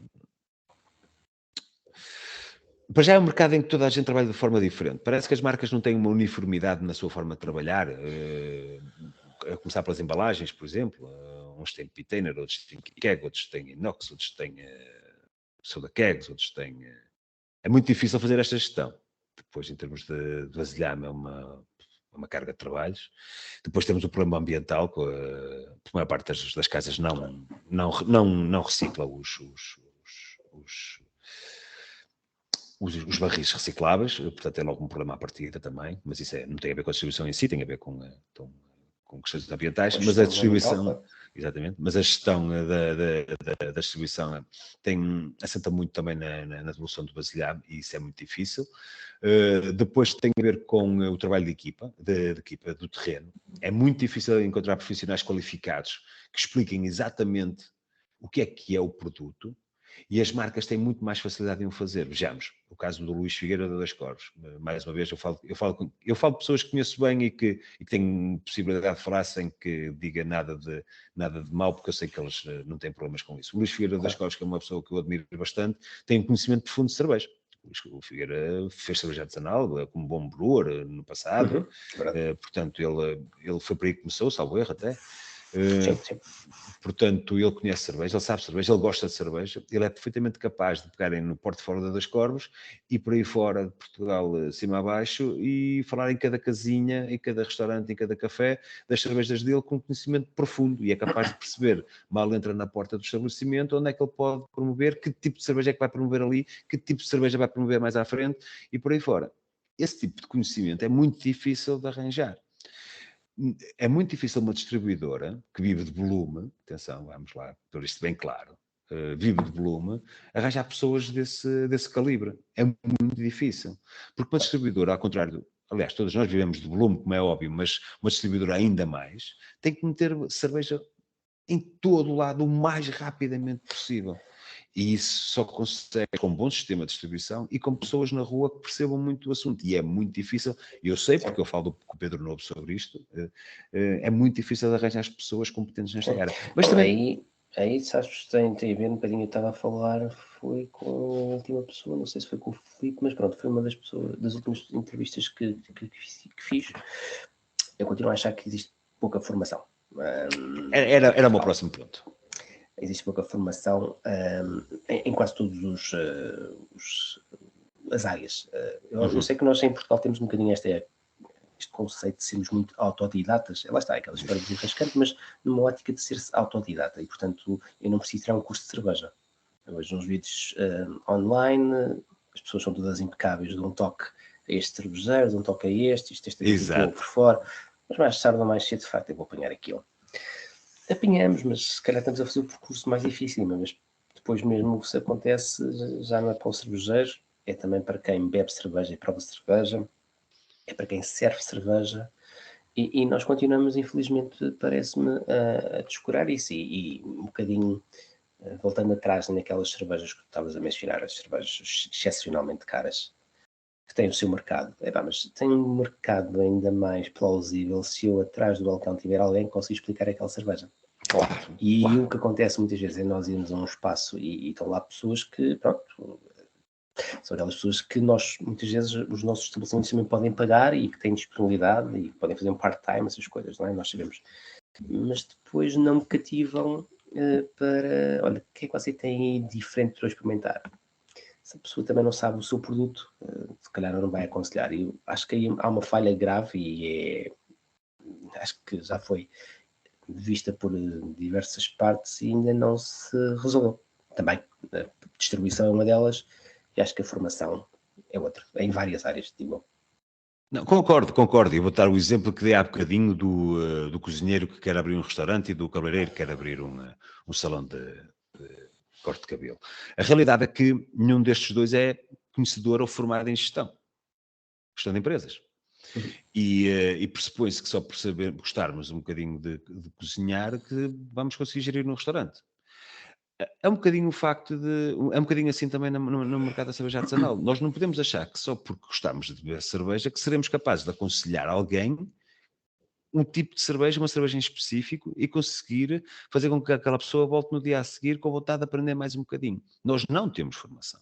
Para já é um mercado em que toda a gente trabalha de forma diferente. Parece que as marcas não têm uma uniformidade na sua forma de trabalhar. A começar pelas embalagens, por exemplo. Uns têm Pitainer, outros têm keg, outros têm inox, outros têm soda kegs, outros têm... É muito difícil fazer esta gestão. Depois, em termos de vasilhame, é uma carga de trabalhos. Depois temos o problema ambiental, que a maior parte das casas não recicla os barris recicláveis, portanto é logo um problema à partida também, mas isso não tem a ver com a distribuição em si, tem a ver com questões ambientais, mas a distribuição, exatamente, mas a gestão da distribuição assenta muito também na devolução do vasilhame, e isso é muito difícil. Depois tem a ver com o trabalho de equipa do terreno. É muito difícil encontrar profissionais qualificados que expliquem exatamente o que é o produto. E as marcas têm muito mais facilidade em o fazer. Vejamos, o caso do Luís Figueira das Corves. Mais uma vez, eu falo de pessoas que conheço bem e que têm possibilidade de falar sem que diga nada de mal, porque eu sei que eles não têm problemas com isso. O Luís Figueira das Corves, que é uma pessoa que eu admiro bastante, tem um conhecimento profundo de cerveja. O Figueira fez cerveja artesanal como bom brewer no passado. Portanto, ele foi por aí que começou, salvo erro até. Sim, sim. Portanto, ele conhece cerveja, ele sabe cerveja, ele gosta de cerveja, ele é perfeitamente capaz de pegarem no Porto Fora da Dois Corvos e por aí fora de Portugal, cima a baixo, e falar em cada casinha, em cada restaurante, em cada café, das cervejas dele com conhecimento profundo, e é capaz de perceber, mal entra na porta do estabelecimento, onde é que ele pode promover, que tipo de cerveja é que vai promover ali, que tipo de cerveja vai promover mais à frente, e por aí fora. Esse tipo de conhecimento é muito difícil de arranjar. É muito difícil uma distribuidora que vive de volume, atenção, vamos lá, por isto bem claro, vive de volume, arranjar pessoas desse calibre. É muito difícil. Porque uma distribuidora, ao contrário, aliás, todos nós vivemos de volume, como é óbvio, mas uma distribuidora ainda mais, tem que meter cerveja em todo o lado o mais rapidamente possível. E isso só consegue com um bom sistema de distribuição e com pessoas na rua que percebam muito do assunto. E é muito difícil, eu sei, porque eu falo com o Pedro Novo sobre isto, é muito difícil de arranjar as pessoas competentes nesta área. Mas Não, também... aí sabes, tem a ver, um bocadinho eu estava a falar, foi com a última pessoa, não sei se foi com o Filipe, mas pronto, foi uma das pessoas, das últimas entrevistas que fiz. Eu continuo a achar que existe pouca formação. Era o meu próximo ponto. Existe pouca formação em quase todos as áreas. Eu sei que nós em Portugal temos um bocadinho este conceito de sermos muito autodidatas. Lá está, aquela história desenrascante, mas numa ótica de ser-se autodidata. E, portanto, eu não preciso tirar um curso de cerveja. Eu vejo uns vídeos online, as pessoas são todas impecáveis, dão um toque a este cervejeiro, dão um toque a este aqui ficou por fora. Mas mais tarde ou mais cedo, de facto, eu vou apanhar aquilo. Apanhamos, mas se calhar estamos a fazer o percurso mais difícil, mas depois mesmo o que se acontece já não é para os cervejeiros, é também para quem bebe cerveja e prova cerveja, é para quem serve cerveja, e nós continuamos, infelizmente, parece-me, a descurar isso, e um bocadinho, voltando atrás naquelas cervejas que tu estavas a mencionar, as cervejas excepcionalmente caras, que têm o seu mercado. Mas tem um mercado ainda mais plausível se eu atrás do balcão tiver alguém que consiga explicar aquela cerveja. Claro. E Claro. o que acontece muitas vezes é nós irmos a um espaço e estão lá pessoas que, pronto, são aquelas pessoas que nós, muitas vezes, os nossos estabelecimentos também podem pagar e que têm disponibilidade e podem fazer um part-time, essas coisas, não é? Nós sabemos. Mas depois não me cativam para, olha, o que é que você tem aí diferente para eu experimentar? Se a pessoa também não sabe o seu produto, se calhar não vai aconselhar. E eu acho que aí há uma falha grave e acho que já foi vista por diversas partes e ainda não se resolveu. Também a distribuição é uma delas e acho que a formação é outra, em várias áreas, digo. Não, concordo. E vou dar o exemplo que dei há bocadinho do cozinheiro que quer abrir um restaurante e do cabeleireiro que quer abrir um salão de corte de cabelo. A realidade é que nenhum destes dois é conhecedor ou formado em gestão de empresas. E pressupõe-se que só por saber gostarmos um bocadinho de cozinhar que vamos conseguir gerir no restaurante. É um bocadinho o facto de... É um bocadinho assim também no mercado da cerveja artesanal. Nós não podemos achar que só porque gostamos de beber cerveja que seremos capazes de aconselhar alguém um tipo de cerveja, uma cerveja em específico, e conseguir fazer com que aquela pessoa volte no dia a seguir com vontade de aprender mais um bocadinho. Nós não temos formação.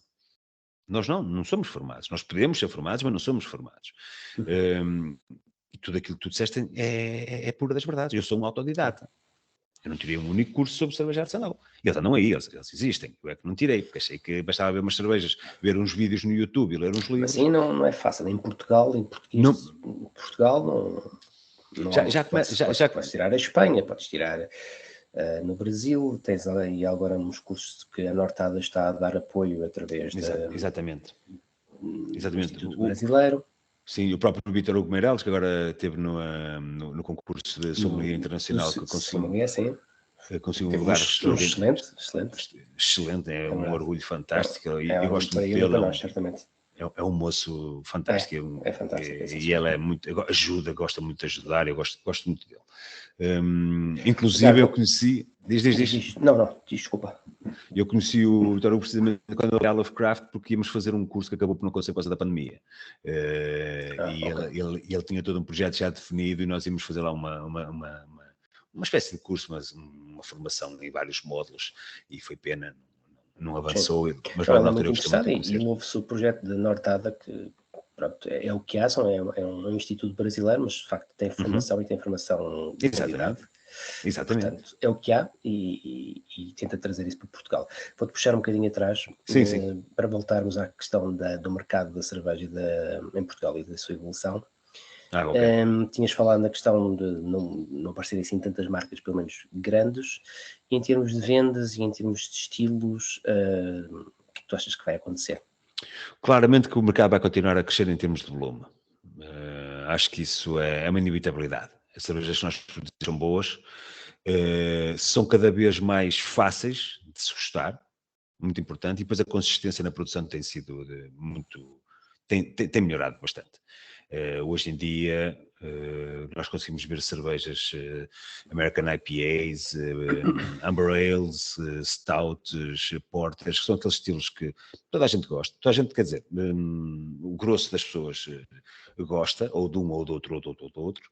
Nós não somos formados. Nós podemos ser formados, mas não somos formados. E tudo aquilo que tu disseste é pura das verdades. Eu sou um autodidata. Eu não tirei um único curso sobre cerveja artesanal. E eles andam aí, eles existem. Eu é que não tirei, porque achei que bastava ver umas cervejas, ver uns vídeos no YouTube e ler uns livros. Assim não é fácil. Em Portugal, em português, não, em Portugal não há muito. Podes tirar a Espanha, podes tirar no Brasil, tens aí agora uns cursos que a Nortada está a dar apoio através Exatamente. do Instituto Brasileiro. Sim, o próprio Vítor Hugo Meireles, que agora esteve no concurso de sommelier internacional, que conseguiu um lugar excelente. Excelente, é um orgulho fantástico. Eu gosto muito dele. Para nós, certamente. É um moço fantástico. É fantástico. E ele é muito, gosta muito de ajudar, eu gosto muito dele. Inclusive, eu conheci. Diz. Não, desculpa. Eu conheci o Vitor Hugo precisamente quando ele era Lovecraft, porque íamos fazer um curso que acabou por não acontecer por causa da pandemia. Ele tinha todo um projeto já definido e nós íamos fazer lá uma espécie de curso, mas uma formação em vários módulos, e foi pena, não avançou. Sim. Mas ela é muito interessada e houve-se o projeto de Nortada, que pronto, é o que há, é um instituto brasileiro, mas de facto tem formação e tem formação de qualidade. Exatamente. Portanto, é o que há e tenta trazer isso para Portugal. Vou-te puxar um bocadinho atrás, Sim, sim. para voltarmos à questão do mercado da cerveja em Portugal e da sua evolução. Ok. Tinhas falado na questão de não aparecerem assim tantas marcas, pelo menos grandes, e em termos de vendas e em termos de estilos, o que tu achas que vai acontecer? Claramente que o mercado vai continuar a crescer em termos de volume. Acho que isso é uma inevitabilidade. As cervejas que nós produzimos são boas, são cada vez mais fáceis de se gostar, muito importante, e depois a consistência na produção tem sido muito. Tem melhorado bastante. Hoje em dia, nós conseguimos ver cervejas American IPAs, Amber Ales, Stouts, Porters, que são aqueles estilos que toda a gente gosta. Toda a gente, quer dizer, o grosso das pessoas gosta, ou de um, ou do outro, ou do outro,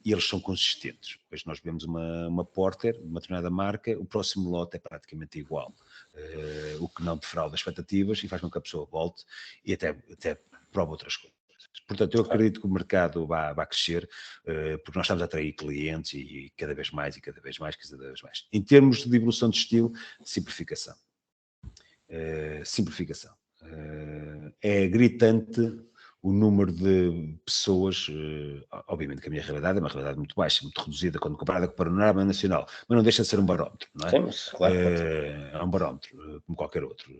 e eles são consistentes. Depois nós vemos uma Porter, uma determinada marca, o próximo lote é praticamente igual. O que não defrauda as expectativas e faz com que a pessoa volte e até prova outras coisas. Portanto, eu Claro, acredito que o mercado vai crescer, porque nós estamos a atrair clientes e cada vez mais, e cada vez mais, cada vez mais. Em termos de evolução de estilo, simplificação. Simplificação. É gritante o número de pessoas, obviamente que a minha realidade é uma realidade muito baixa, muito reduzida quando comparada com o panorama nacional, mas não deixa de ser um barómetro, não é? sim, mas claro, claro que sim. É um barómetro, como qualquer outro.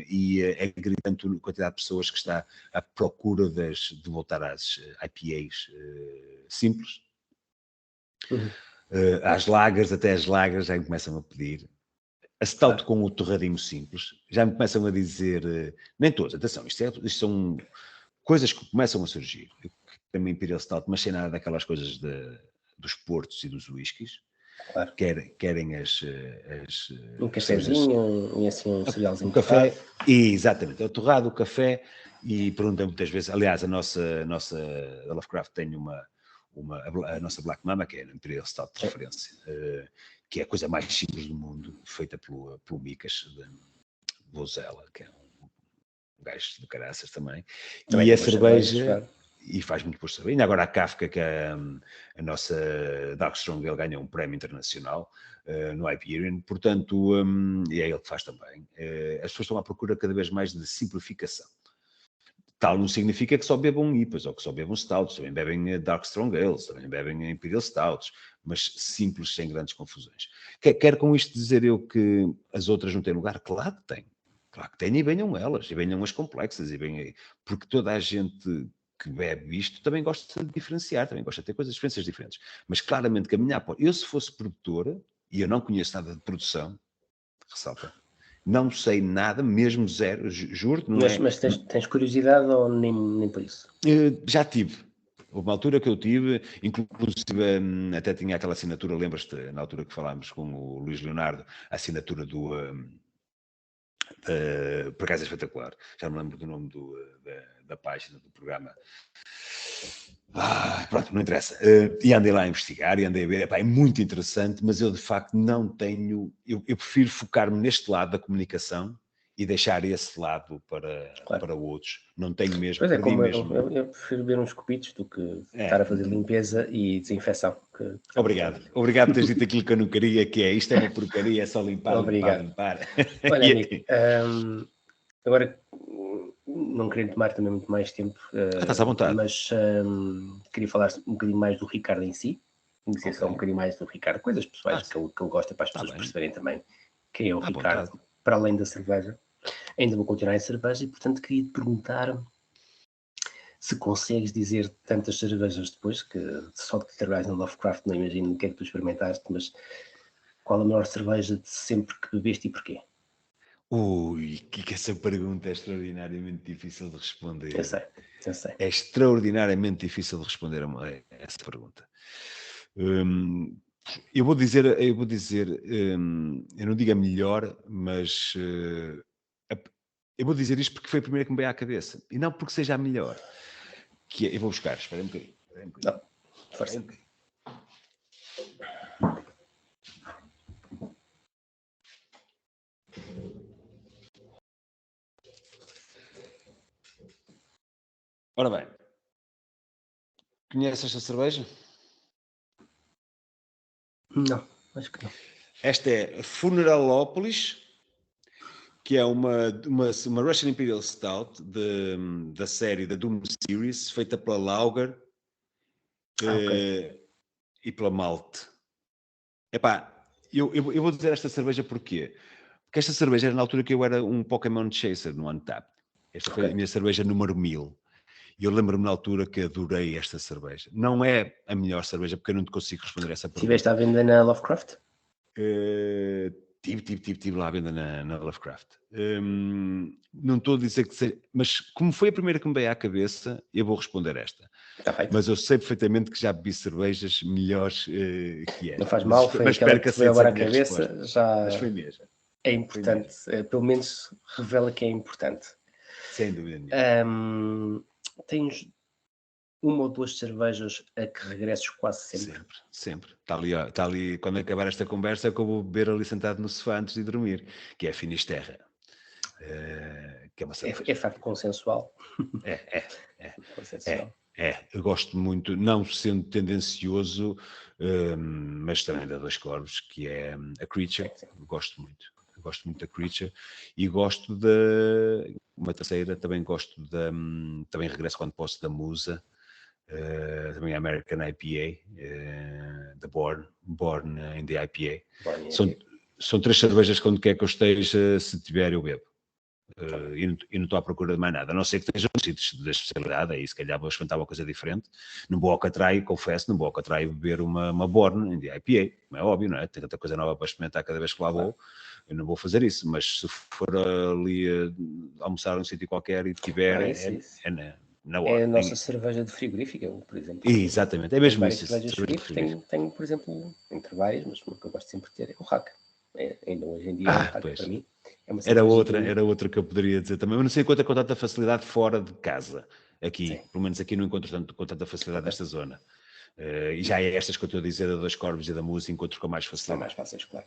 E é gritante a quantidade de pessoas que está à procura de voltar às IPAs simples, Uhum. às lagers, até as lagers já me começam a pedir. A stout Claro, com o torradinho simples, já me começam a dizer, nem todos, atenção, isto são coisas que começam a surgir. Eu também Imperial Stout, mas sem nada daquelas coisas dos portos e dos whiskies. claro. Querem Um as cervejas, cafezinho e assim um o cerealzinho torrado. café, e exatamente, é o torrado, o café, e perguntam muitas vezes, aliás, a Lovecraft tem a nossa Black Mama, que é a Imperial Stout de Sim, referência, que é a coisa mais simples do mundo, feita pelo Micas de Vozela, que é um gajo de caraças também, também e tem a boas cervejas, cerveja, claro. e faz muito por saber. Ainda agora a Kafka, que é a nossa Dark Strong, ele ganha um prémio internacional no Hyperion, portanto, e é ele que faz também. As pessoas estão à procura cada vez mais de simplificação. Tal não significa que só bebam IPAs ou que só bebam Stouts, também bebem Dark Strong Ales, também bebem Imperial Stouts, mas simples, sem grandes confusões. Quero com isto dizer eu que as outras não têm lugar? Claro que têm. Claro que têm e venham elas, e venham as complexas, porque toda a gente que bebe isto também gosta de diferenciar, também gosta de ter diferenças diferentes. Mas claramente que a minha aposta, eu se fosse produtora, e eu não conheço nada de produção, ressalta, não sei nada, mesmo zero, juro, não é. Mas tens curiosidade ou nem por isso? Já tive. Houve uma altura que eu tive, inclusive até tinha aquela assinatura, lembras-te, na altura que falámos com o Luís Leonardo, a assinatura por acaso é espetacular, já me lembro do nome da página, do programa. Pronto, não interessa. E andei lá a investigar e andei a ver, epá, é muito interessante, mas eu de facto não tenho, eu prefiro focar-me neste lado da comunicação e deixar esse lado Claro. para outros. Não tenho mesmo, Pois é, perdi como eu, mesmo. eu prefiro beber uns copitos do que estar É, a fazer limpeza e desinfecção, que é obrigado. diferente. Obrigado por teres dito aquilo que eu não queria, que é isto é uma porcaria, é só limpar, limpar, Obrigado. limpar. Olha, amigo, E, agora não querendo tomar também muito mais tempo, estás à vontade. mas queria falar um bocadinho mais do Ricardo em si, conhecer Ok, só um bocadinho mais do Ricardo, coisas pessoais sim, que ele gosta para as está pessoas bem, perceberem também quem é o à vontade. Ricardo, para além da cerveja. Ainda vou continuar em cerveja e, portanto, queria te perguntar se consegues dizer tantas cervejas depois, que só de que trabalhas no Lovecraft não imagino o que é que tu experimentaste, mas qual a melhor cerveja de sempre que bebeste e porquê? Ui, que essa pergunta é extraordinariamente difícil de Eu responder. sei, eu sei. É extraordinariamente difícil de responder a essa pergunta. Hum, eu não digo a melhor, mas eu vou dizer isto porque foi a primeira que me veio à cabeça. E não porque seja a melhor. Eu vou buscar, espera um bocadinho. Espera um bocadinho. Não, Espera força. um bocadinho. Ora bem, conheces esta cerveja? Não, acho que não. Esta é Funeralópolis, que é uma Russian Imperial Stout da série da Doom Series, feita pela Lauger Ok. e pela Malte. Epá, eu vou dizer esta cerveja porquê? Porque esta cerveja era na altura que eu era um Pokémon Chaser no Untapped. Esta foi a Ok. minha cerveja número 1000. E eu lembro-me na altura que adorei esta cerveja. Não é a melhor cerveja, porque eu não te consigo responder essa Tiveste pergunta. à venda na Lovecraft? Tive lá à venda na Lovecraft. Não estou a dizer que seja, mas como foi a primeira que me veio à cabeça, eu vou responder esta. Está feito. Mas eu sei perfeitamente que já bebi cervejas melhores que Não esta. faz mal, foi Mas aquela espero que que te veio aceites a agora à minha resposta. cabeça, Mas já foi mesmo. é Foi importante, mesmo. pelo menos revela que é importante. Sem dúvida nenhuma. Ahm, Tens uma ou duas cervejas a que regresses quase sempre? Sempre, sempre. Está ali, ó, está ali, quando acabar esta conversa, que eu vou beber ali sentado no sofá antes de dormir, que é a Finisterra, que é uma É cerveja. facto consensual. É, é, é, é, Consensual. é. Eu gosto muito, não sendo tendencioso, mas também da Dois Corvos, que é a Creature. Sim, sim. Eu gosto muito. Eu gosto muito da Creature e gosto da uma terceira, também gosto da também regresso quando posso da Musa, também a American IPA, da Born in the IPA. Born São, IPA. são três cervejas que onde quer que eu esteja, se tiver eu bebo. Ok. E não estou à procura de mais nada, a não ser que estejam nos sítios da especialidade, aí se calhar vou experimentar uma coisa diferente. Não vou ao Catraio, confesso, não vou ao Catraio beber uma Born in the IPA, como é óbvio, não é? Tem tanta coisa nova para experimentar cada vez que lá Claro. vou, eu não vou fazer isso, mas se for ali almoçar num sítio qualquer e tiver, Não, isso, isso. é na É hora. a nossa cerveja de frigorífica. Eu, por exemplo, Exatamente, é tenho mesmo várias isso, cervejas cerveja de frigoríficas. frigorífico. Tenho, por exemplo, entre várias, mas uma que eu gosto sempre de ter é o Rack. Ainda hoje em dia é o Rack para Pois, mim. É uma cerveja do. era outra que eu poderia dizer também, mas não sei quanto é com tanta facilidade fora de casa, Sim, aqui, pelo menos aqui não encontro tanto, com tanta facilidade ok. nesta zona. E já é estas que eu estou a dizer, da Dois Corvos e da Música, encontro com mais São mais facilidade. fáceis, claro.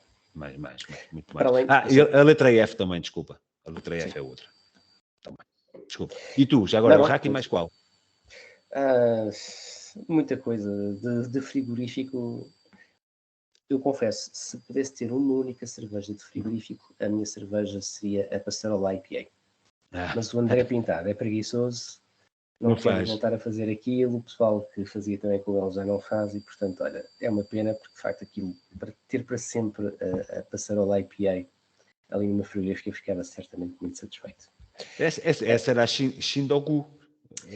Muito Para mais. além, eu E sei que. a letra F também, desculpa. A letra Sim. F é outra. Também. Desculpa. E tu, já Não, agora, o não, rack e tudo. mais qual? Ah, muita coisa. De frigorífico, eu confesso, se pudesse ter uma única cerveja de frigorífico, a minha cerveja seria a Passarola IPA. Ah, Mas o André Pintado é preguiçoso, não não quer faz. voltar a fazer aquilo, o pessoal que fazia também com ele já não faz, e portanto, olha, é uma pena, porque de facto aquilo, para ter para sempre a Passarola IPA ali numa frigorífica, eu ficava certamente muito satisfeito. Essa era a Shindogu.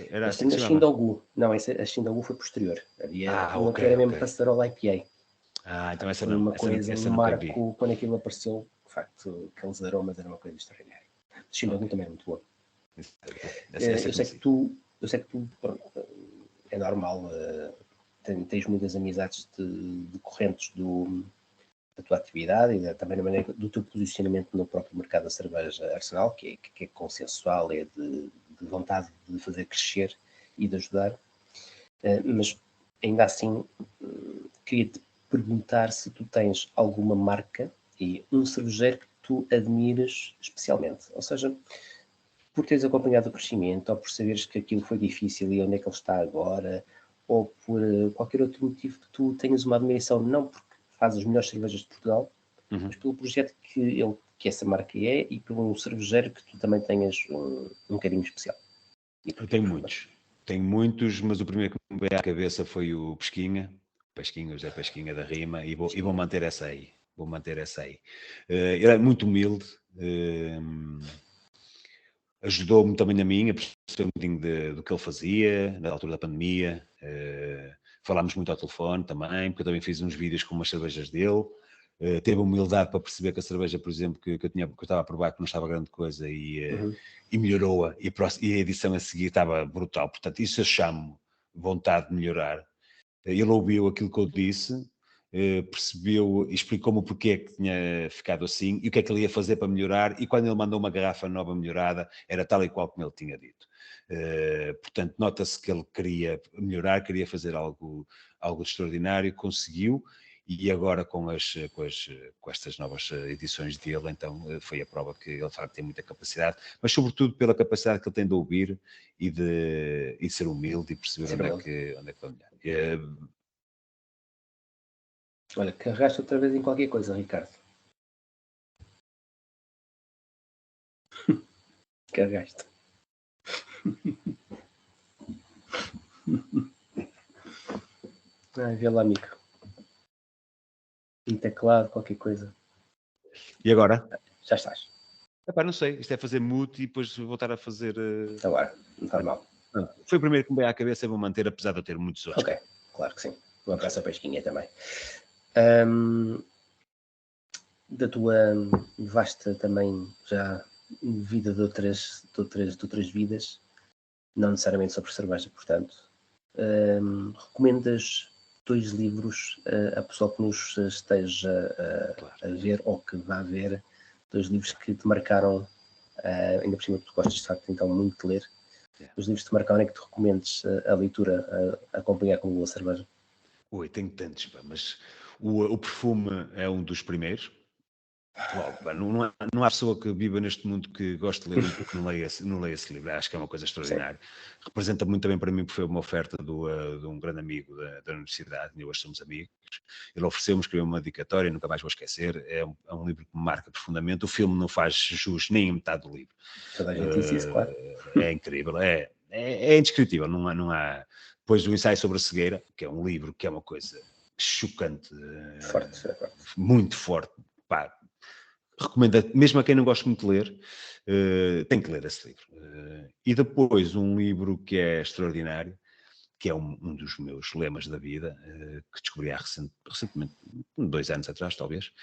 Era assim que A se chamava. Shindogu, não, a Shindogu foi posterior. Havia uma Ok, que era ok. mesmo Passarola IPA. Então essa Foi não. uma coisa, um Essa nunca vi. marco, quando aquilo apareceu, de facto, aqueles aromas era uma coisa extraordinária. O Ok. Shindogu também é muito bom. Essa Eu sei que conheci. tu, pronto, é normal, tens muitas amizades decorrentes da tua atividade e também da maneira do teu posicionamento no próprio mercado da cerveja artesanal, que é consensual, é de vontade de fazer crescer e de ajudar. Mas ainda assim, queria-te perguntar se tu tens alguma marca e um cervejeiro que tu admires especialmente. Ou seja, por teres acompanhado o crescimento, ou por saberes que aquilo foi difícil e onde é que ele está agora, ou por qualquer outro motivo que tu tenhas uma admiração, não porque faz as melhores cervejas de Portugal, Uhum. mas pelo projeto que essa marca é e pelo cervejeiro que tu também tenhas um carinho especial. E Eu porquê, tenho por favor? muitos, mas o primeiro que me veio à cabeça foi o Pesquinha, Pesquinha, o José Pesquinha da Rima, e vou manter essa aí. Vou manter essa aí. Ele é muito humilde, ajudou-me também a mim a perceber um bocadinho do que ele fazia na altura da pandemia. Falámos muito ao telefone também, porque eu também fiz uns vídeos com umas cervejas dele. Teve a humildade para perceber que a cerveja, por exemplo, que eu estava a provar que não estava grande coisa Uhum. e melhorou-a. E a edição a seguir estava brutal. Portanto, isso eu chamo vontade de melhorar. Ele ouviu aquilo que eu disse, percebeu e explicou-me o porquê que tinha ficado assim e o que é que ele ia fazer para melhorar. E quando ele mandou uma garrafa nova melhorada, era tal e qual como ele tinha dito. Portanto, nota-se que ele queria melhorar, queria fazer algo extraordinário, conseguiu. E agora com estas novas edições dele, então foi a prova que ele de facto tem muita capacidade, mas sobretudo pela capacidade que ele tem de ouvir e de ser humilde e perceber Sempre ele. onde é que vai melhor. Olha, carregaste outra vez em qualquer coisa, Ricardo. Carregaste. Vê lá, amigo. Um teclado, qualquer coisa. E agora? Já estás. Epá, não sei, isto é fazer mute e depois voltar a fazer... Agora, não faz mal. Foi o primeiro que me veio à cabeça e vou manter, apesar de eu ter muitos outros. Ok, claro que sim. Um abraço à pesquinha também. Da tua vasta também já vida de outras vidas, não necessariamente sobre cerveja, portanto, recomendas 2 livros a pessoa que nos esteja a ver ou que vá ver, 2 livros que te marcaram, ainda por cima que tu gostas de facto então muito de ler, os livros que te marcaram e que tu recomendes a leitura a acompanhar com boa cerveja? Ui, tenho tantos, pá, mas o perfume é um dos primeiros. Logo, pá, não há pessoa que viva neste mundo que goste de ler um que não leia esse livro. Acho que é uma coisa extraordinária. Sim. Representa muito também para mim, porque foi uma oferta de um grande amigo da universidade, e hoje somos amigos. Ele ofereceu-me, escreveu uma dedicatória, nunca mais vou esquecer. É um livro que me marca profundamente. O filme não faz jus nem a metade do livro. Toda a gente disse isso, claro. É incrível, é indescritível. Não há. Depois do Ensaio sobre a Cegueira, que é um livro que é uma coisa chocante, forte. Muito forte. Pá, recomendo, mesmo a quem não gosta muito de ler, tem que ler esse livro. E depois um livro que é extraordinário, que é um dos meus lemas da vida, que descobri há recentemente, 2 anos atrás, talvez,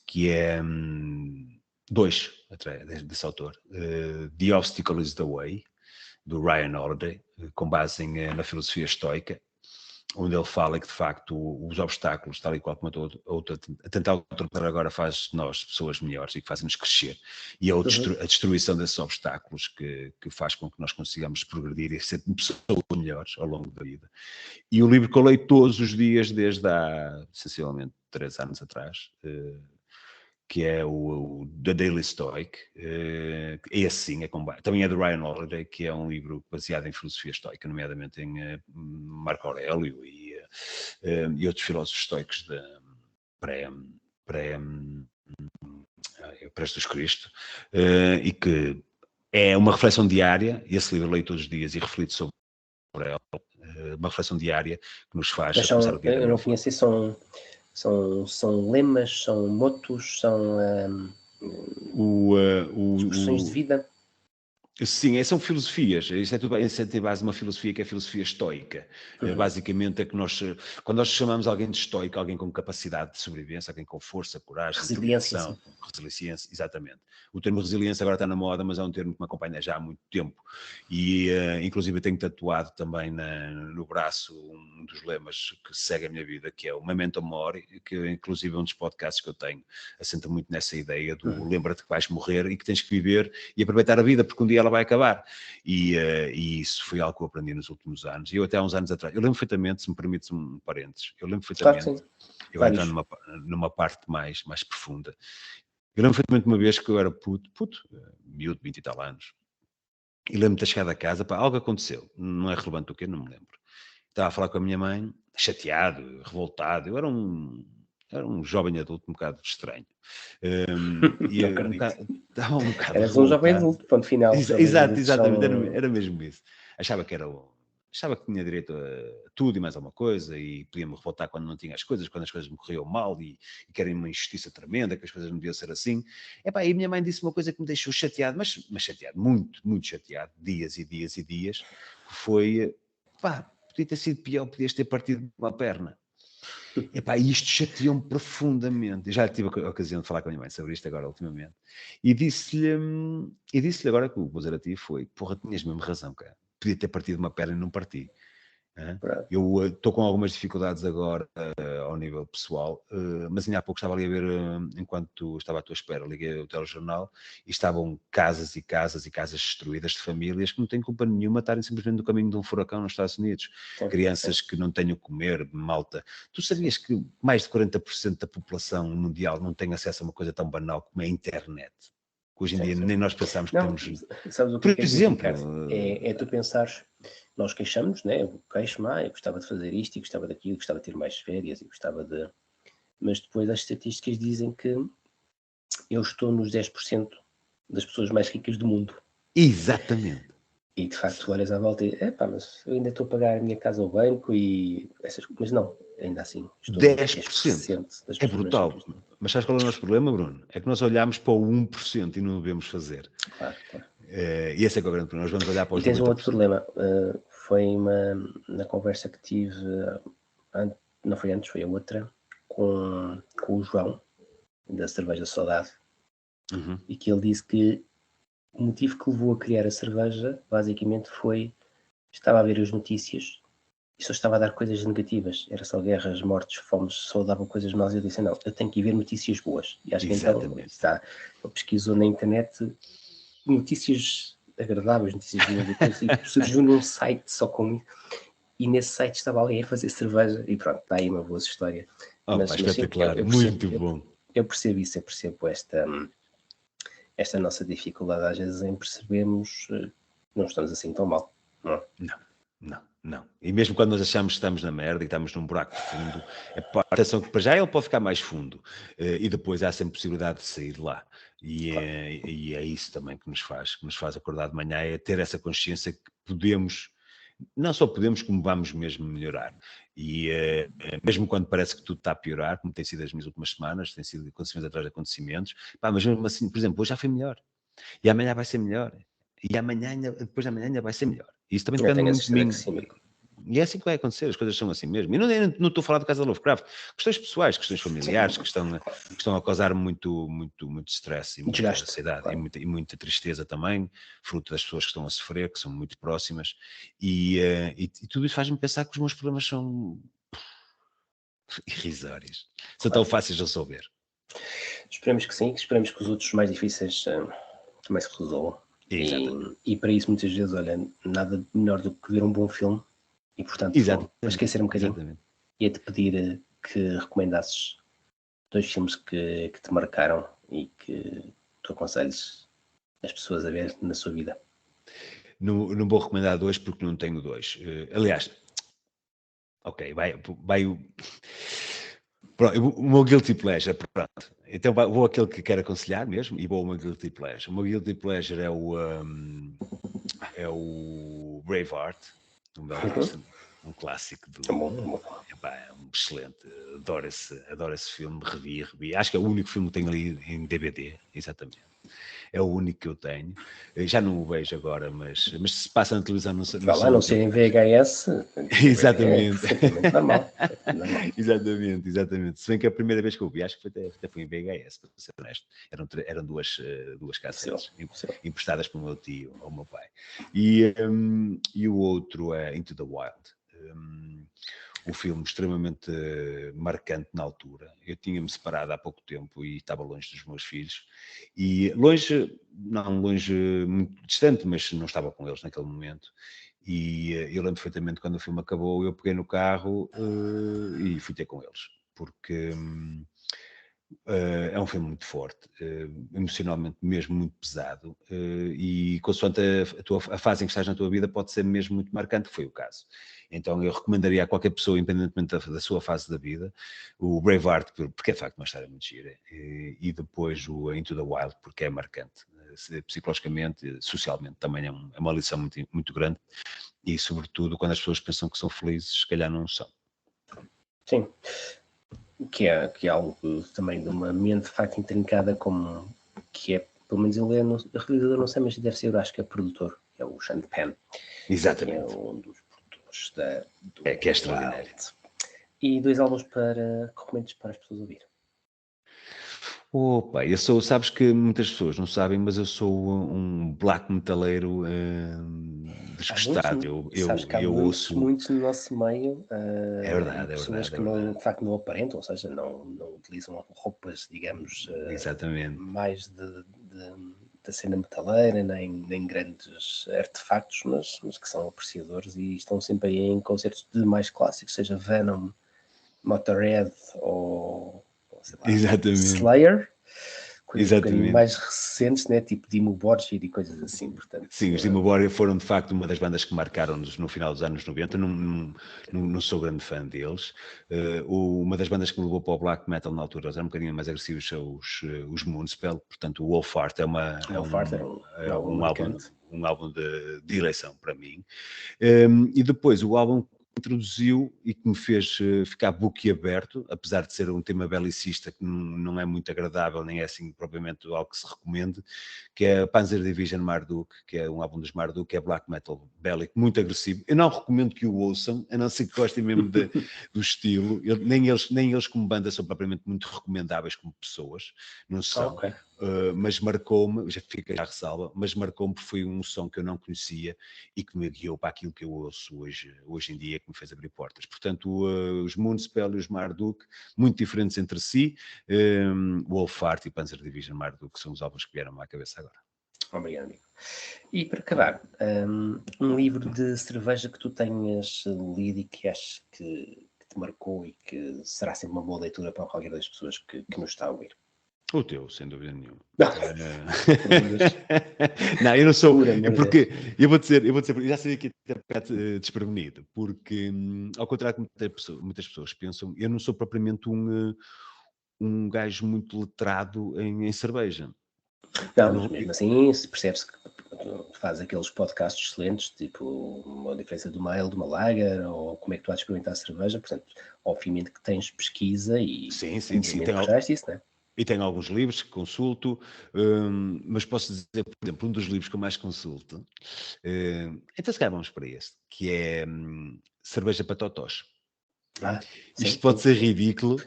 que é dois, desse autor, The Obstacle is the Way, do Ryan Holiday, com base na filosofia estoica, onde ele fala que, de facto, os obstáculos, tal e qual como a tentar ultrapassar agora, faz de nós pessoas melhores e que fazem-nos crescer. E é a destruição desses obstáculos que faz com que nós consigamos progredir e ser pessoas melhores ao longo da vida. E o livro que eu leio todos os dias, desde há, sensivelmente, 3 anos atrás, que é o The Daily Stoic, esse sim, também é do Ryan Holiday, que é um livro baseado em filosofia estoica, nomeadamente em Marco Aurélio e outros filósofos estoicos pré-Jesus Cristo, e que é uma reflexão diária. Esse livro eu leio todos os dias e reflito sobre ela, uma reflexão diária que nos faz começar o dia da eu melhor não forma. conheci, são lemas, são motos, são expressões de vida. Sim, são filosofias. Isso tem base numa filosofia que é a filosofia estoica. Basicamente é que quando nós chamamos alguém de estoico, alguém com capacidade de sobrevivência, alguém com força, coragem, determinação, resiliência, exatamente. O termo resiliência agora está na moda, mas é um termo que me acompanha já há muito tempo. E, inclusive, eu tenho tatuado também no braço um dos lemas que segue a minha vida, que é o Memento Mori, que inclusive é um dos podcasts que eu tenho, assenta muito nessa ideia do lembra-te que vais morrer e que tens que viver e aproveitar a vida, porque um dia ela vai acabar. E isso foi algo que eu aprendi nos últimos anos. E eu até há uns anos atrás, eu lembro perfeitamente, se me permites um parênteses, eu lembro perfeitamente, claro, eu vou entrar numa parte mais profunda. Eu lembro perfeitamente uma vez que eu era miúdo, 20 e tal anos, e lembro-me de ter chegado a casa, algo aconteceu, não é relevante o quê, não me lembro. Estava a falar com a minha mãe, chateado, revoltado, eu era um jovem adulto um bocado estranho. Estava um bocado Eras um jovem adulto, ponto final. Exatamente, era mesmo isso. Achava que tinha direito a tudo e mais alguma coisa e podia-me revoltar quando não tinha as coisas, quando as coisas me corriam mal e que era uma injustiça tremenda, que as coisas não deviam ser assim. E a minha mãe disse uma coisa que me deixou chateado, mas chateado, muito, muito chateado, dias e dias e dias, que foi, podia ter sido pior, podias ter partido uma perna. Isto chateou-me profundamente. Já tive a ocasião de falar com a minha mãe sobre isto agora, ultimamente. E disse-lhe agora que o que vou dizer a ti foi, tinhas mesmo razão, cara. Podia ter partido uma perna e não parti. Eu estou com algumas dificuldades agora ao nível pessoal, mas ainda há pouco estava ali a ver, enquanto estava à tua espera, liguei o telejornal e estavam casas e casas e casas destruídas de famílias que não têm culpa nenhuma de estarem simplesmente no caminho de um furacão nos Estados Unidos. Crianças que não têm o que comer, malta. Tu sabias que mais de 40% da população mundial não tem acesso a uma coisa tão banal como a internet? Que hoje em dia nem nós pensamos que temos... Sabes o que por exemplo, é tu pensares, nós queixamos, né? Eu queixo-me, eu gostava de fazer isto e gostava daquilo, gostava de ter mais férias e gostava de mas depois as estatísticas dizem que eu estou nos 10% das pessoas mais ricas do mundo. Exatamente. E de facto, olhas à volta e mas eu ainda estou a pagar a minha casa ao banco e essas coisas. Mas não, ainda assim, estou nos 10% das pessoas é brutal. mais ricas do mundo. Mas sabes qual é o nosso problema, Bruno? É que nós olhamos para o 1% e não devemos fazer. Claro. E esse é que é o grande problema. Nós vamos olhar para os 90%. E tens um outro problema. Foi na conversa que tive, não foi antes, foi a outra, com o João, da Cerveja Saudade, e que ele disse que o motivo que levou a criar a cerveja, basicamente, estava a ver as notícias e só estava a dar coisas negativas. Era só guerras, mortes, fomes, só davam coisas más. E eu disse, não, eu tenho que ir ver notícias boas. E acho que então, ele pesquisou na internet notícias agradáveis, notícias boas, e surgiu num site só com isso. E nesse site estava alguém a fazer cerveja e pronto, está aí uma boa história. Mas espetacular, muito bom. Eu percebo isso, eu percebo esta nossa dificuldade às vezes em percebermos que não estamos assim tão mal. Não. E mesmo quando nós achamos que estamos na merda e estamos num buraco de fundo, atenção que para já ele pode ficar mais fundo e depois há sempre possibilidade de sair de lá. E é isso também que nos faz acordar de manhã, é ter essa consciência que podemos, não só podemos, como vamos mesmo melhorar. E mesmo quando parece que tudo está a piorar, como tem sido as minhas últimas semanas, tem sido acontecimentos atrás de acontecimentos, mas mesmo assim, por exemplo, hoje já foi melhor. E amanhã vai ser melhor. E depois de amanhã ainda vai ser melhor. Isso também depende muito de mim. E é assim que vai acontecer, as coisas são assim mesmo. E não estou a falar do caso da Lovecraft. Questões pessoais, questões familiares, que estão a causar muito stress e muita ansiedade, claro. e muita tristeza também, fruto das pessoas que estão a sofrer, que são muito próximas. E tudo isso faz-me pensar que os meus problemas são irrisórios. São tão fáceis de resolver. Esperemos que sim, esperemos que os outros mais difíceis também se resolvam. E para isso, muitas vezes, olha, nada melhor do que ver um bom filme. E, portanto, para esquecer um bocadinho, ia-te pedir que recomendasses 2 filmes que te marcaram e que tu aconselhes as pessoas a ver na sua vida. Não vou recomendar 2 porque não tenho 2. Aliás, ok, vai o... Pronto, o meu Guilty Pleasure, pronto. Então vou àquele que quero aconselhar mesmo e vou ao meu Guilty Pleasure. O meu Guilty Pleasure é o Braveheart, um clássico do... É um excelente, adoro esse filme, revi. Acho que é o único filme que tenho ali em DVD, exatamente. É o único que eu tenho. Já não o vejo agora, mas se passa na televisão... Não ser em VHS... Exatamente. É perfeitamente normal. Exatamente. Se bem que a primeira vez que eu vi, acho que até foi em VHS, para ser honesto. Eram duas cassetes emprestadas pelo meu tio ou meu pai. E o outro é Into the Wild. Um filme extremamente marcante na altura. Eu tinha-me separado há pouco tempo e estava longe dos meus filhos. E não longe muito distante, mas não estava com eles naquele momento. E eu lembro perfeitamente quando o filme acabou, eu peguei no carro e fui ter com eles. Porque é um filme muito forte, emocionalmente mesmo muito pesado. E consoante a fase em que estás na tua vida pode ser mesmo muito marcante, que foi o caso. Então eu recomendaria a qualquer pessoa, independentemente da sua fase da vida, o Braveheart, porque é de facto uma história muito gira, e depois o Into the Wild, porque é marcante. Psicologicamente, socialmente também é uma lição muito, muito grande, e sobretudo quando as pessoas pensam que são felizes, se calhar não são. Sim, que é algo também de uma mente de facto intrincada, como que é, pelo menos ele é realizador, não sei, mas deve ser, eu acho que é produtor, é o Sean Penn. Exatamente. Que é um dos produtores que é extraordinário. E 2 álbuns para recomendos para as pessoas ouvir. Opa, sabes que muitas pessoas não sabem, mas eu sou um black metaleiro desgostado. Eu ouço muitos no nosso meio. É verdade. Pessoas que não, de facto não aparentam, ou seja, não utilizam roupas, digamos, exatamente. mais da cena metaleira, nem grandes artefactos, mas que são apreciadores e estão sempre aí em concertos de mais clássicos, seja Venom, Motorhead ou sei lá, Slayer, coisas um bocadinho mais recentes, né? Tipo Dimmu Borgir e coisas assim, portanto. Sim, os Dimmu Borgir foram de facto uma das bandas que marcaram-nos no final dos anos 90, não sou grande fã deles. Uma das bandas que me levou para o black metal na altura, eles eram um bocadinho mais agressivos, são os Moonspell, portanto o Wolfheart é um álbum de eleição para mim. E depois o álbum que introduziu e que me fez ficar boquiaberto, apesar de ser um tema belicista que não é muito agradável, nem é assim propriamente algo que se recomende, que é Panzer Division Marduk, que é um álbum dos Marduk, que é black metal bélico, muito agressivo. Eu não recomendo que o ouçam, a não ser que gostem mesmo do estilo. Nem eles como banda são propriamente muito recomendáveis como pessoas, não são. Okay. Mas marcou-me, já fica a ressalva, mas marcou-me porque foi um som que eu não conhecia e que me guiou para aquilo que eu ouço hoje em dia, que me fez abrir portas. Portanto, os Moonspell e os Marduk, muito diferentes entre si, Wolfheart e Panzer Division Marduk são os álbuns que vieram à cabeça agora. Obrigado, amigo. E para acabar, um livro de cerveja que tu tenhas lido e que achas que te marcou e que será sempre uma boa leitura para qualquer das pessoas que nos está a ouvir? O teu, sem dúvida nenhuma. Não, eu não sou. Porque eu vou dizer, eu já sabia que ia ter desprevenido, porque, ao contrário que muitas pessoas pensam, eu não sou propriamente um gajo muito letrado em cerveja. Não, mas mesmo assim, se percebe-se que faz aqueles podcasts excelentes, tipo a diferença de uma ale, de uma lager, ou como é que tu has de experimentar a cerveja, portanto, obviamente que tens pesquisa e conhecimento por trás disso, não é? E tenho alguns livros que consulto, mas posso dizer, por exemplo, um dos livros que eu mais consulto, então se calhar vamos para este, que é Cerveja para Totós. Isto pode ser ridículo,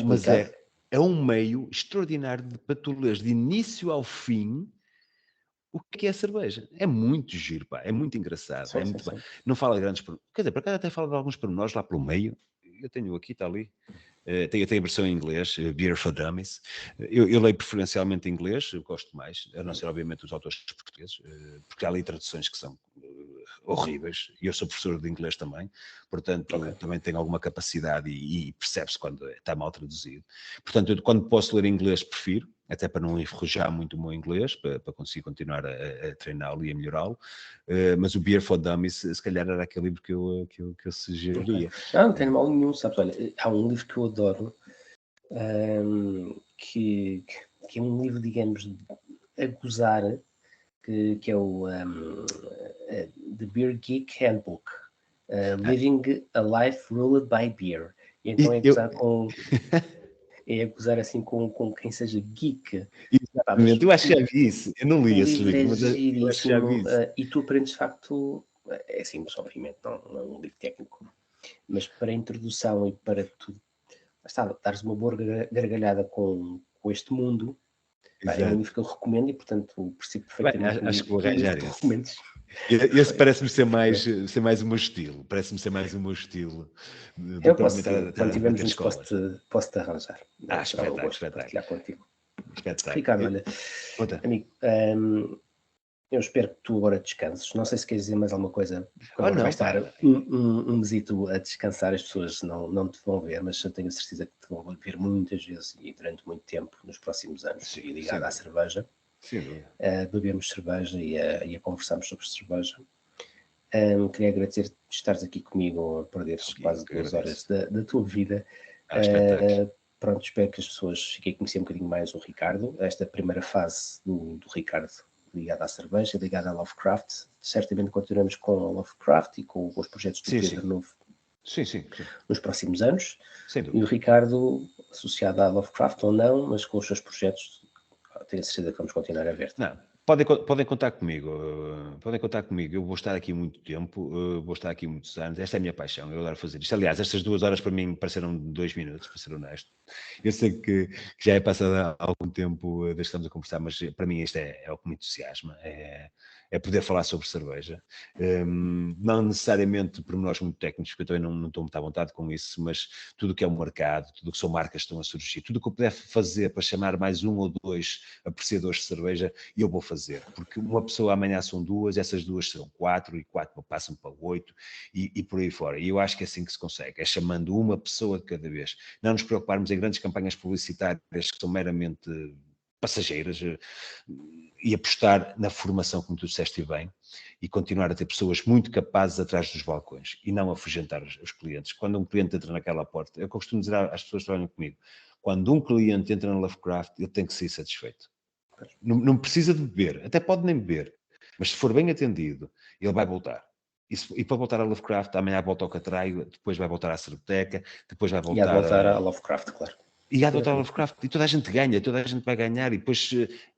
mas é um meio extraordinário para tu leres de início ao fim o que é a cerveja. É muito giro, pá, é muito engraçado, é muito bem. Não fala de grandes, quer dizer, para cá até fala de alguns pormenores lá pelo meio. Eu tenho aqui, está ali. Tenho a versão em inglês, Beer for Dummies. Eu leio preferencialmente em inglês, eu gosto mais, a não ser obviamente os autores portugueses, porque há ali traduções que são horríveis, e eu sou professor de inglês também, portanto também tenho alguma capacidade e percebe-se quando está mal traduzido. Portanto, eu, quando posso ler em inglês prefiro, até para não enferrujar muito o meu inglês, para conseguir continuar a treiná-lo e a melhorá-lo, mas o Beer for Dummies, se calhar era aquele livro que eu sugeriria. Não tem mal nenhum, sabes, olha, há um livro que eu adoro, que é um livro, digamos, a gozar, que é o The Beer Geek Handbook, Living a Life Ruled by Beer. E então é gozar assim com quem seja geek. Exatamente, eu acho que já vi isso. Eu não li esse livro, mas eu acho que já vi isso. E tu aprendes de facto, é simples, obviamente, não é um livro técnico, mas para a introdução e para tu dares uma boa gargalhada com este mundo, é um livro que eu recomendo e, portanto, percebo perfeitamente. Acho que vou arranjar esse. Esse parece-me ser mais o meu estilo. Parece-me ser mais o meu estilo. Eu posso, quando tivermos, posso-te arranjar. Espetáculo. Partilhar contigo. Espetáculo. Ricardo, olha, amigo, eu espero que tu agora descanses. Não sei se queres dizer mais alguma coisa. Agora vais estar um mesito a descansar, as pessoas não te vão ver, mas eu tenho a certeza que te vão ver muitas vezes e durante muito tempo nos próximos anos, e ligado à cerveja. Bebemos cerveja e a conversarmos sobre cerveja. Queria agradecer-te de estares aqui comigo a perder quase 2 horas da tua vida. Pronto, espero que as pessoas fiquem a conhecer um bocadinho mais o Ricardo. Esta primeira fase do Ricardo ligada à cerveja, ligada à Lovecraft. Certamente continuamos com a Lovecraft e com os projetos do Pedro Novo nos próximos anos. E o Ricardo, associado à Lovecraft ou não, mas com os seus projetos, tenho a certeza que vamos continuar a ver. Não, podem contar comigo. Eu vou estar aqui muito tempo, vou estar aqui muitos anos. Esta é a minha paixão, eu adoro fazer isto. Aliás, estas 2 horas para mim pareceram 2 minutos, para ser honesto. Eu sei que já é passado há algum tempo desde que estamos a conversar, mas para mim isto é o que me entusiasma. É poder falar sobre cerveja. Não necessariamente pormenores muito técnicos, porque eu também não estou muito à vontade com isso, mas tudo o que é o mercado, tudo o que são marcas que estão a surgir, tudo o que eu puder fazer para chamar mais 1 ou 2 apreciadores de cerveja, eu vou fazer. Porque uma pessoa amanhã são 2, essas 2 serão 4, e 4 passam para 8, e por aí fora. E eu acho que é assim que se consegue, é chamando uma pessoa de cada vez. Não nos preocuparmos em grandes campanhas publicitárias que são meramente passageiras, e apostar na formação, como tu disseste bem, e continuar a ter pessoas muito capazes atrás dos balcões e não afugentar os clientes. Quando um cliente entra naquela porta, é o que eu costumo dizer às pessoas que trabalham comigo, quando um cliente entra na Lovecraft, ele tem que sair satisfeito. Não precisa de beber, até pode nem beber, mas se for bem atendido, ele vai voltar. E para voltar a Lovecraft, amanhã volta ao Catraio, depois vai voltar à Cerveteca, depois vai E há de voltar voltar a Lovecraft, claro. e há de voltar a Lovecraft, e toda a gente ganha, toda a gente vai ganhar, e depois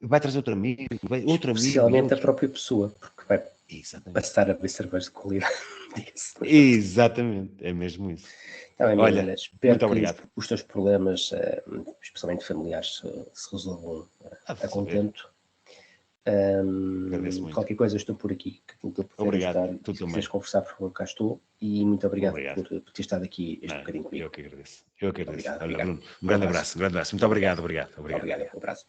vai trazer outro amigo, outro amigo. Especialmente a própria pessoa, porque vai Exatamente. passar a beber cerveja de qualidade. Exatamente, é mesmo isso. Tá bem, Olha, Miranda, espero muito que obrigado. os teus problemas, especialmente familiares, se resolvam a contento. Agradeço muito. Qualquer coisa estou por aqui, que eu puder Obrigado, ajudar. tu Se também. quiseres conversar, por favor, cá estou. E muito obrigado, Obrigado. por ter estado aqui este bocadinho comigo. Eu que agradeço. Eu que agradeço. Obrigado, Olha, obrigado. Bruno, um grande abraço, um grande abraço. Muito obrigado. Obrigado, um abraço.